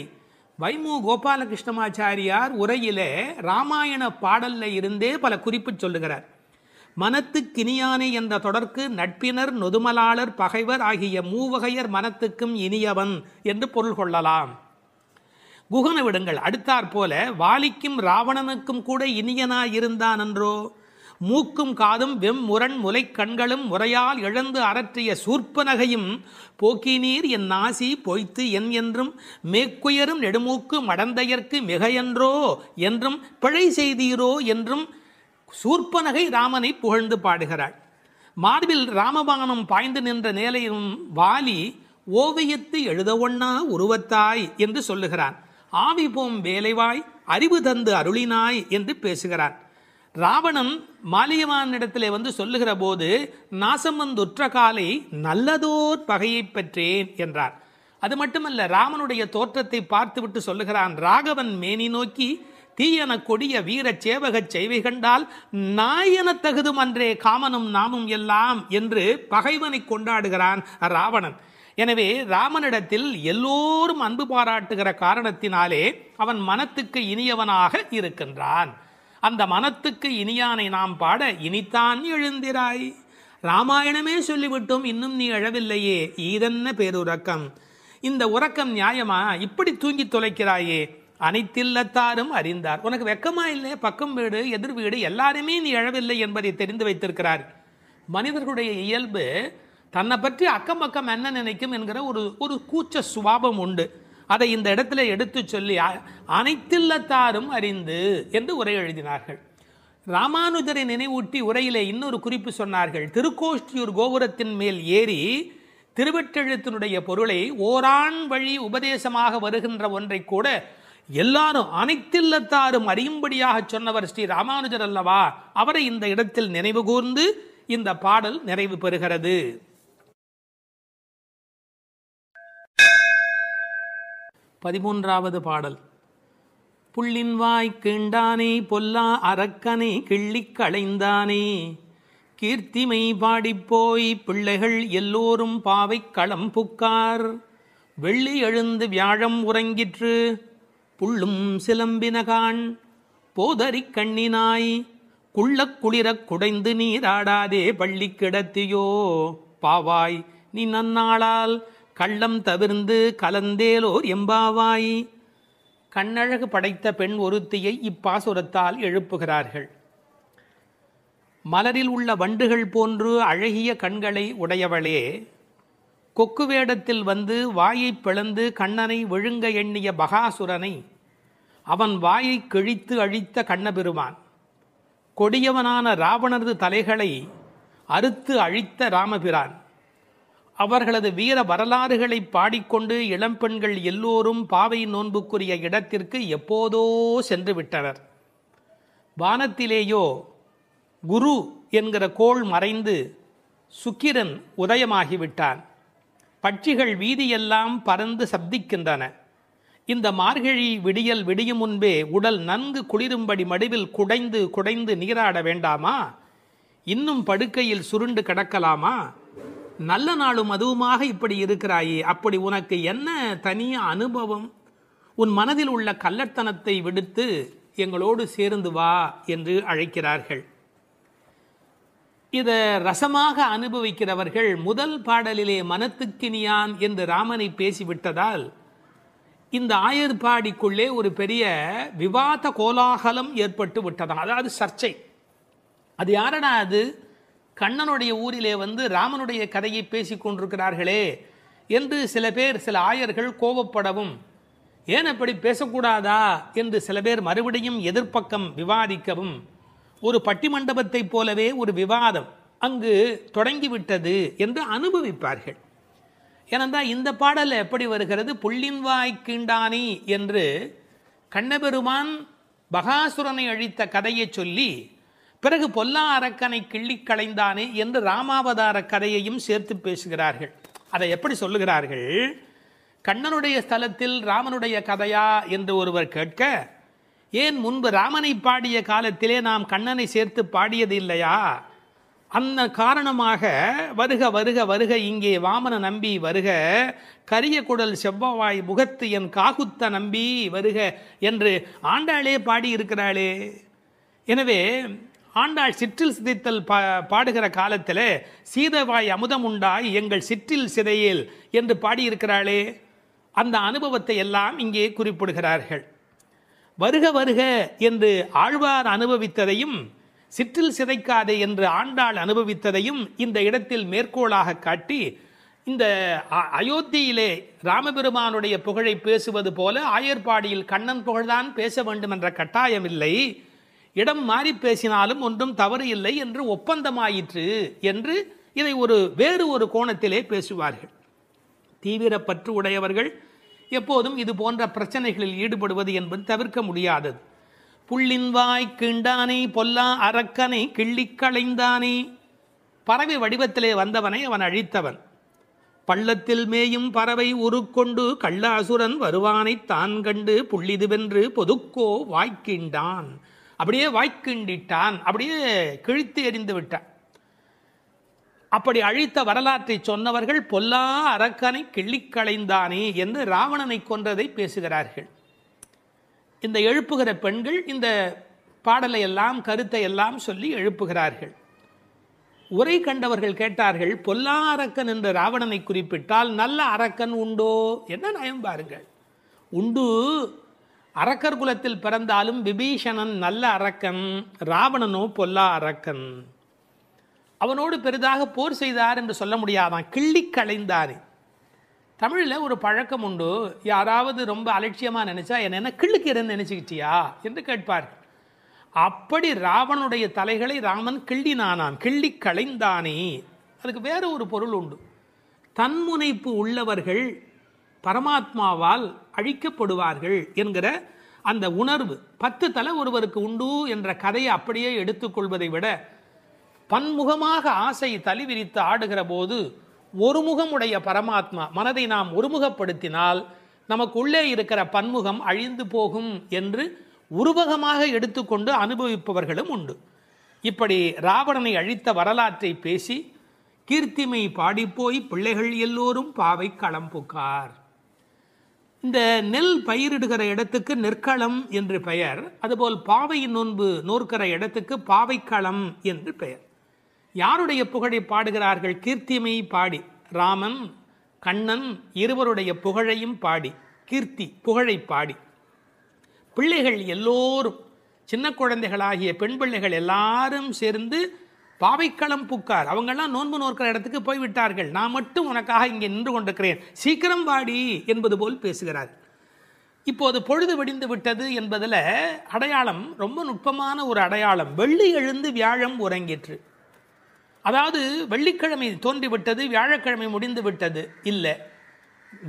வைமு கோபாலகிருஷ்ணமாச்சாரியார் உரையிலே ராமாயண பாடல்ல இருந்தே பல குறிப்பு சொல்லுகிறார். மனத்துக்கினியானே என்ற தொடர்க்கு நட்பினர் நொதுமலாளர் பகைவர் ஆகிய மூவகையர் மனத்துக்கும் இனியவன் என்று பொருள் கொள்ளலாம். குகன விடுங்கள். அடுத்தாற் போல வாலிக்கும் ராவணனுக்கும் கூட இனியனாயிருந்தான் என்றோ, மூக்கும் காதும் வெம்முரண் முலை கண்களும் முறையால் இழந்து அரற்றிய சூர்ப்பனகையும் போக்கினீர் என் நாசி பொய்த்து என் என்றும் மேற்குயரும் நெடுமூக்கு மடந்தையர்க்கு மிகையன்றோ என்றும் பிழை செய்தீரோ என்றும் சூர்ப்பனகை ராமனை புகழ்ந்து பாடுகிறாள். மார்பில் ராமபானம் பாய்ந்து நின்ற நேலையும் வாலி ஓவியத்து எழுத ஒண்ணா உருவத்தாய் என்று சொல்லுகிறான். ஆவி போம் வேலைவாய் அறிவு தந்து அருளினாய் என்று பேசுகிறான். ராவணன் மாலியவானிடத்திலே வந்து சொல்லுகிற போது நாசம் வந்துற்ற காலை நல்லதோர் பகையை பெற்றேன் என்றார். அது மட்டுமல்ல, ராமனுடைய தோற்றத்தை பார்த்துவிட்டு சொல்லுகிறான். ராகவன் மேனி நோக்கி தீயன கொடிய வீர சேவகச் செய்வை கண்டால் நாயன தகுதும் அன்றே காமனும் நாமும் எல்லாம் என்று பகைவனை கொண்டாடுகிறான் ராவணன். எனவே ராமனிடத்தில் எல்லோரும் அன்பு பாராட்டுகிற காரணத்தினாலே அவன் மனத்துக்கு இனியவனாக இருக்கின்றான். அந்த மனத்துக்கு இனியானை நாம் பாட இனித்தான் எழுந்திராய். ராமாயணமே சொல்லிவிட்டோம், இன்னும் நீ எழவில்லையே, ஈதென்ன பேருறக்கம். இந்த உறக்கம் நியாயமா? இப்படி தூங்கி தொலைக்கிறாயே. அனைத்தில்லத்தாரும் அறிந்தார். உனக்கு வெக்கமா இல்லை? பக்கம் வீடு எதிர் வீடு எல்லாருமே நீ எழவில்லை என்பதை தெரிந்து வைத்திருக்கிறார். மனிதர்களுடைய இயல்பு தன்னை பற்றி அக்கம் பக்கம் என்ன நினைக்கும் என்கிற ஒரு கூச்ச சுபாவம் உண்டு. அதை இந்த இடத்துல எடுத்து சொல்லி அனைத்தில்லத்தாரும் அறிந்து என்று உரை எழுதினார்கள். ராமானுஜரை நினைவூட்டி உரையிலே இன்னொரு குறிப்பு சொன்னார்கள். திருக்கோஷ்டியூர் கோபுரத்தின் மேல் ஏறி திருவெட்டெழுத்தினுடைய பொருளை ஓரான் வழி உபதேசமாக வருகின்ற ஒன்றை கூட எல்லாரும் அனைத்தில்லத்தாரும் அறியும்படியாக சொன்னவர் ஸ்ரீ ராமானுஜர் அல்லவா? அவரை இந்த இடத்தில் நினைவு கூர்ந்து இந்த பாடல் நிறைவு பெறுகிறது. 13வது பாடல். புள்ளின்வாய் கீண்டானே பொல்லா அரக்கனை கிள்ளிக் களைந்தானே, கீர்த்திமை பாடிப்போய் பிள்ளைகள் எல்லோரும் பாவை களம் புக்கார், வெள்ளி எழுந்து வியாழம் உறங்கிற்று புள்ளும் சிலம்பினகான், போதறிக் கண்ணினாய் குள்ளக் குளிரக் குடைந்து நீராடாதே பள்ளி கிடத்தியோ, பாவாய் நீ நன்னாளால் கள்ளம் தவிர்ந்து கலந்தேலோர் எம்பாவாய். கண்ணழகு படைத்த பெண் ஒருத்தியை இப்பாசுரத்தால் எழுப்புகிறார்கள். மலரில் உள்ள வண்டுகள் போன்று அழகிய கண்களை உடையவளே, கொக்கு வேடத்தில் வந்து வாயை பிளந்து கண்ணனை விழுங்க எண்ணிய பகாசுரனை அவன் வாயை கிழித்து அழித்த கண்ணபெருமான், கொடியவனான ராவணரது தலைகளை அறுத்து அழித்த ராமபிரான், அவர்களது வீர வரலாறுகளை பாடிக்கொண்டு இளம்பெண்கள் எல்லோரும் பாவை நோன்புக்குரிய இடத்திற்கு எப்போதோ சென்று விட்டனர். வானத்திலேயோ குரு என்கிற கோள் மறைந்து சுக்கிரன் உதயமாகிவிட்டான். பட்சிகள் வீதியெல்லாம் பறந்து சப்திக்கின்றன. இந்த மார்கழி விடியல் விடியும் முன்பே உடல் நன்கு குளிரும்படி மடுவில் குடைந்து குடைந்து நீராட வேண்டாமா? இன்னும் படுக்கையில் சுருண்டு கிடக்கலாமா? நல்ல நாளும் அதுவுமாக இப்படி இருக்கிறாயே, அப்படி உனக்கு என்ன தனிய அனுபவம்? உன் மனதில் உள்ள கள்ளத்தனத்தை விடுத்து எங்களோடு சேர்ந்து வா என்று அழைக்கிறார்கள். இதை ரசமாக அனுபவிக்கிறவர்கள் முதல் பாடலிலே மனத்துக்கினியான் என்று ராமனை பேசிவிட்டதால் இந்த ஆயர்பாடிக்குள்ளே ஒரு பெரிய விவாத கோலாகலம் ஏற்பட்டு விட்டதாம். அதாவது சர்ச்சை. அது யாரடா அது? கண்ணனுடைய ஊரிலே வந்து ராமனுடைய கதையை பேசி கொண்டிருக்கிறார்களே என்று சில பேர், சில ஆயர்கள் கோபப்படவும், ஏன் அப்படி பேசக்கூடாதா என்று சில பேர் மறுபடியும் எதிர்ப்பக்கம் விவாதிக்கவும், ஒரு பட்டிமண்டபத்தை போலவே ஒரு விவாதம் அங்கு தொடங்கிவிட்டது என்று அனுபவிப்பார்கள். ஏனென்றால் இந்த பாடல் எப்படி வருகிறது? புள்ளின்வாய் கீண்டானி என்று கண்ணபெருமான் பகாசுரனை அழித்த கதையை சொல்லி, பிறகு பொல்லா அரக்கனை கிள்ளி களைந்தானே என்று ராமாவதார கதையையும் சேர்த்து பேசுகிறார்கள். அதை எப்படி சொல்லுகிறார்கள்? கண்ணனுடைய ஸ்தலத்தில் ராமனுடைய கதையா என்று ஒருவர் கேட்க, ஏன் முன்பு ராமனை பாடிய காலத்திலே நாம் கண்ணனை சேர்த்து பாடியது இல்லையா? அந்த காரணமாக வருக வருக வருக இங்கே வாமன நம்பி வருக, கரிய குடல் செவ்வவாய் முகத்து என் காகுத்த நம்பி வருக என்று ஆண்டாளே பாடியிருக்கிறாளே. எனவே ஆண்டாள் சிற்றில் சிதைத்தல் பாடுகிற காலத்தில் சீதவாய் அமுதம் உண்டாய் எங்கள் சிற்றில் சிதையேல் என்று பாடியிருக்கிறாளே. அந்த அனுபவத்தை எல்லாம் இங்கே குறிப்பிடுகிறார்கள். வருக வருக என்று ஆழ்வார் அனுபவித்ததையும் சிற்றில் சிதைக்காதே என்று ஆண்டாள் அனுபவித்ததையும் இந்த இடத்தில் மேற்கோளாக காட்டி, இந்த அயோத்தியிலே ராமபெருமானுடைய புகழை பேசுவது போல ஆயர்பாடியில் கண்ணன் புகழ்தான் பேச வேண்டும் என்ற கட்டாயம் இல்லை, இடம் மாறி பேசினாலும் ஒன்றும் தவறு இல்லை என்று ஒப்பந்தமாயிற்று என்று இதை வேறு ஒரு கோணத்திலே பேசுவார்கள். தீவிர பற்று உடையவர்கள் எப்போதும் இது போன்ற பிரச்சனைகளில் ஈடுபடுவது என்பது தவிர்க்க முடியாதது. புள்ளின் வாய் கிண்டானே பொல்லா அரக்கனை கிள்ளிக் களைந்தானே, பறவை வடிவத்திலே வந்தவனை அவன் அழித்தவன். பள்ளத்தில் மேயும் பறவை உருக்கொண்டு கள்ள அசுரன் வருவானை தான் கண்டு புள்ளிதுவென்று பொதுக்கோ வாய்க்கிண்டான், அப்படியே வாய்க்கிண்டிட்டான், அப்படியே கிழித்து எறிந்து விட்டான். அப்படி அழித்த வரலாற்றை சொன்னவர்கள் பொல்லா அரக்கனை கிள்ளிக் களைந்தானே என்று ராவணனை கொன்றதை பேசுகிறார்கள். இந்த எழுப்புகிற பெண்கள் இந்த பாடலை எல்லாம் கருத்தை எல்லாம் சொல்லி எழுப்புகிறார்கள். உரை கண்டவர்கள் கேட்டார்கள், பொல்லா அரக்கன் என்று ராவணனை குறிப்பிட்டால் நல்ல அரக்கன் உண்டோ? என்ன நயம் பாருங்கள். உண்டு, அரக்கர் குலத்தில் பிறந்தாலும் விபீஷணன் நல்ல அரக்கன், ராவணனோ பொல்லா அரக்கன். அவனோடு பெரிதாக போர் செய்தார் என்று சொல்ல முடியாதான், கிள்ளிக் களைந்தானே. தமிழில் ஒரு பழக்கம் உண்டு, யாராவது ரொம்ப அலட்சியமாக நினைச்சா என்ன கிள்ளுக்கிறேன்னு நினைச்சுக்கிட்டியா என்று கேட்பார்கள். அப்படி ராவனுடைய தலைகளை ராமன் கிள்ளினானான், கிள்ளிக் களைந்தானே. அதுக்கு வேற ஒரு பொருள் உண்டு. தன்முனைப்பு உள்ளவர்கள் பரமாத்மாவால் அழிக்கப்படுவார்கள் என்கிற அந்த உணர்வு 10 தலை ஒருவருக்கு உண்டு என்ற கதையை அப்படியே எடுத்துக்கொள்வதை விட, பன்முகமாக ஆசை தலி விரித்து ஆடுகிற போது ஒருமுகமுடைய பரமாத்மா மனதை நாம் ஒருமுகப்படுத்தினால் நமக்கு உள்ளே இருக்கிற பன்முகம் அழிந்து போகும் என்று உருவகமாக எடுத்துக்கொண்டு அனுபவிப்பவர்களும் உண்டு. இப்படி ராவணனை அழித்த வரலாற்றை பேசி கீர்த்திமை பாடிப்போய் பிள்ளைகள் எல்லோரும் பாவை களம் புக்கார். இந்த நெல் பயிரிடுகிற இடத்துக்கு நெற்களம் என்று பெயர், அதுபோல் பாவையின் நோன்பு நோற்கிற இடத்துக்கு பாவைக்களம் என்று பெயர். யாருடைய புகழை பாடுகிறார்கள்? கீர்த்திமை பாடி, ராமன் கண்ணன் இருவருடைய புகழையும் பாடி, கீர்த்தி புகழை பாடி, பிள்ளைகள் எல்லோரும் சின்ன குழந்தைகளாகிய பெண் பிள்ளைகள் எல்லாரும் சேர்ந்து பாவைக்களம் புக்கார். அவங்கெல்லாம் நோன்பு நோக்கிற இடத்துக்கு போய்விட்டார்கள், நான் மட்டும் உனக்காக இங்கே நின்று கொண்டிருக்கிறேன், சீக்கிரம் வாடி என்பது போல் பேசுகிறார். இப்போது பொழுது விடிந்து விட்டது என்பதில் அடையாளம் ரொம்ப நுட்பமான ஒரு அடையாளம். வெள்ளி எழுந்து வியாழம் உறங்கிற்று. அதாவது வெள்ளிக்கிழமை தோன்றிவிட்டது, வியாழக்கிழமை முடிந்து விட்டது இல்லை,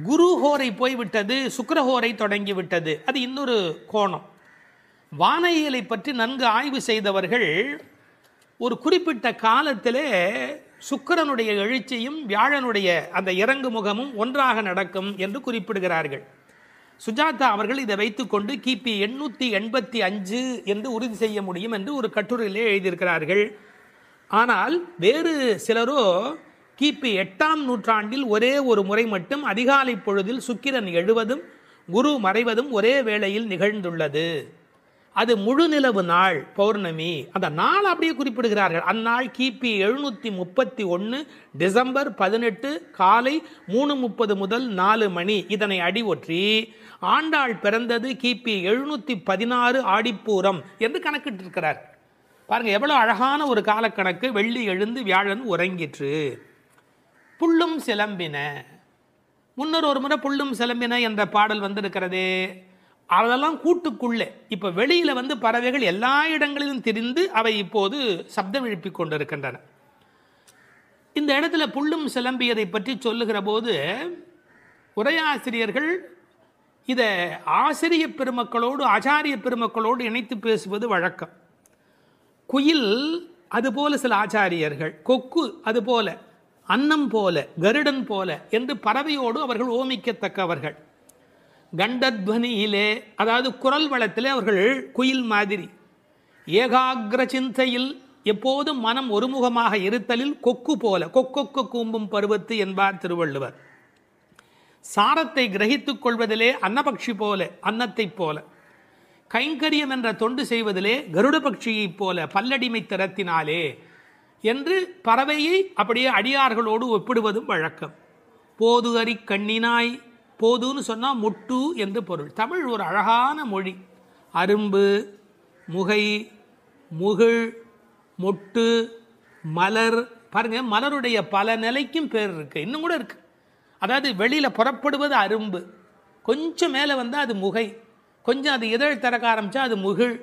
குரு ஹோரை போய்விட்டது, சுக்கிரஹோரை தொடங்கிவிட்டது. அது இன்னொரு கோணம். வானியலை பற்றி நன்கு ஆய்வு செய்தவர்கள் ஒரு குறிப்பிட்ட காலத்திலே சுக்கிரனுடைய எழுச்சியும் வியாழனுடைய அந்த இறங்கு முகமும் ஒன்றாக நடக்கும் என்று குறிப்பிடுகிறார்கள். சுஜாதா அவர்கள் இதை வைத்துக்கொண்டு கிபி 885 என்று உறுதி செய்ய முடியும் என்று ஒரு கட்டுரையிலே எழுதியிருக்கிறார்கள். ஆனால் வேறு சிலரோ கிபி 8ஆம் நூற்றாண்டில் ஒரே ஒரு முறை மட்டும் அதிகாலை பொழுதில் சுக்கிரன் எழுவதும் குரு மறைவதும் ஒரே வேளையில் நிகழ்ந்துள்ளது. அது முழு நிலவு நாள், பௌர்ணமி. அந்த நாள் அப்படியே குறிப்பிடுகிறார்கள். அந்நாள் கிபி 731 டிசம்பர் 18 காலை 3:30 முதல் 4 மணி. இதனை அடி ஒற்றி ஆண்டாள் பிறந்தது கிபி 716 ஆடிப்பூரம் என்று கணக்கிட்டிருக்கிறார். பாருங்க எவ்வளவு அழகான ஒரு காலக்கணக்கு. வெள்ளி எழுந்து வியாழன் உறங்கிற்று. புள்ளும் சிலம்பின. முன்னர் ஒரு முறை புள்ளும் சிலம்பின என்ற பாடல் வந்திருக்கிறதே, அதெல்லாம் கூட்டுக்குள்ளே. இப்போ வெளியில் பறவைகள் எல்லா இடங்களிலும் திரிந்து அவை இப்போது சப்தம் எழுப்பிக் கொண்டிருக்கின்றன. இந்த இடத்துல புள்ளும் சிலம்பியதை பற்றி சொல்லுகிற போது உரையாசிரியர்கள் இதை ஆசிரிய பெருமக்களோடு ஆச்சாரிய பெருமக்களோடு இணைத்து பேசுவது வழக்கம். குயில் அதுபோல சில ஆச்சாரியர்கள், கொக்கு அதுபோல, அன்னம் போல, கருடன் போல என்று பறவையோடு அவர்கள் ஓமிக்கத்தக்கவர்கள். கண்டத்வனியிலே, அதாவது குரல் வளத்திலே அவர்கள் குயில் மாதிரி. ஏகாகிர சிந்தையில், எப்போதும் மனம் ஒருமுகமாக இருத்தலில் கொக்கு போல, கொக்கொக்க கூம்பும் பருவத்து என்பார் திருவள்ளுவர். சாரத்தை கிரகித்துக் கொள்வதிலே அன்னபக்ஷி போல, அன்னத்தைப் போல. கைங்கரியம் என்ற தொண்டு செய்வதிலே கருட பட்சியைப் போல, பல்லடிமை திறத்தினாலே என்று பறவையை அப்படியே அடியார்களோடு ஒப்பிடுவதும் வழக்கம். போது அறி கண்ணினாய், போதுன்னு சொன்னால் முட்டு என்று பொருள். தமிழ் ஒரு அழகான மொழி. அரும்பு, முகை, முகிழ், மொட்டு, மலர். பாருங்க, மலருடைய பல நிலைக்கும் பேர் இருக்கு, இன்னும் கூட இருக்கு. அதாவது வெளியில் புறப்படுவது அரும்பு, கொஞ்சம் மேலே வந்தால் அது முகை, கொஞ்சம் அது இதழ் திறக்க ஆரம்பித்தா அது முகிழ்,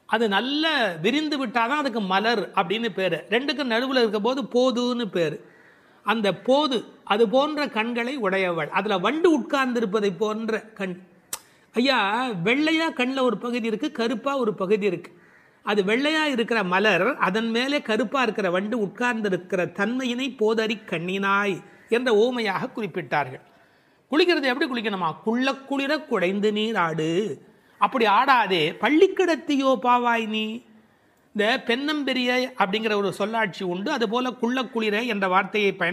அது நல்ல விரிந்து விட்டால் தான் அதுக்கு மலர் அப்படின்னு பேர். ரெண்டுக்கும் நடுவில் இருக்க போது போதுன்னு பேர். அந்த போது அது போன்ற கண்களை உடையவள். அதில் வண்டு உட்கார்ந்திருப்பதை போன்ற கண். ஐயா, வெள்ளையாக கண்ணில் ஒரு பகுதி இருக்குது, கருப்பாக ஒரு பகுதி இருக்குது. அது வெள்ளையாக இருக்கிற மலர், அதன் மேலே கருப்பாக இருக்கிற வண்டு உட்கார்ந்திருக்கிற தன்மையினை போதறி கண்ணினாய் என்ற ஓமையாக குறிப்பிட்டார்கள். குளிக்கிறது எப்படி குளிக்கணுமா? குள்ள குளிர குடைந்து நீர் ஆடு. அப்படி ஆடாதே, பள்ளிக்கிடத்தியோ பாவாய் நீ. இந்த பெண்ணம்பெரிய அப்படிங்கிற ஒரு சொல்லாட்சி உண்டு. அதுபோல குள்ள குளிர என்ற வார்த்தையை பயன்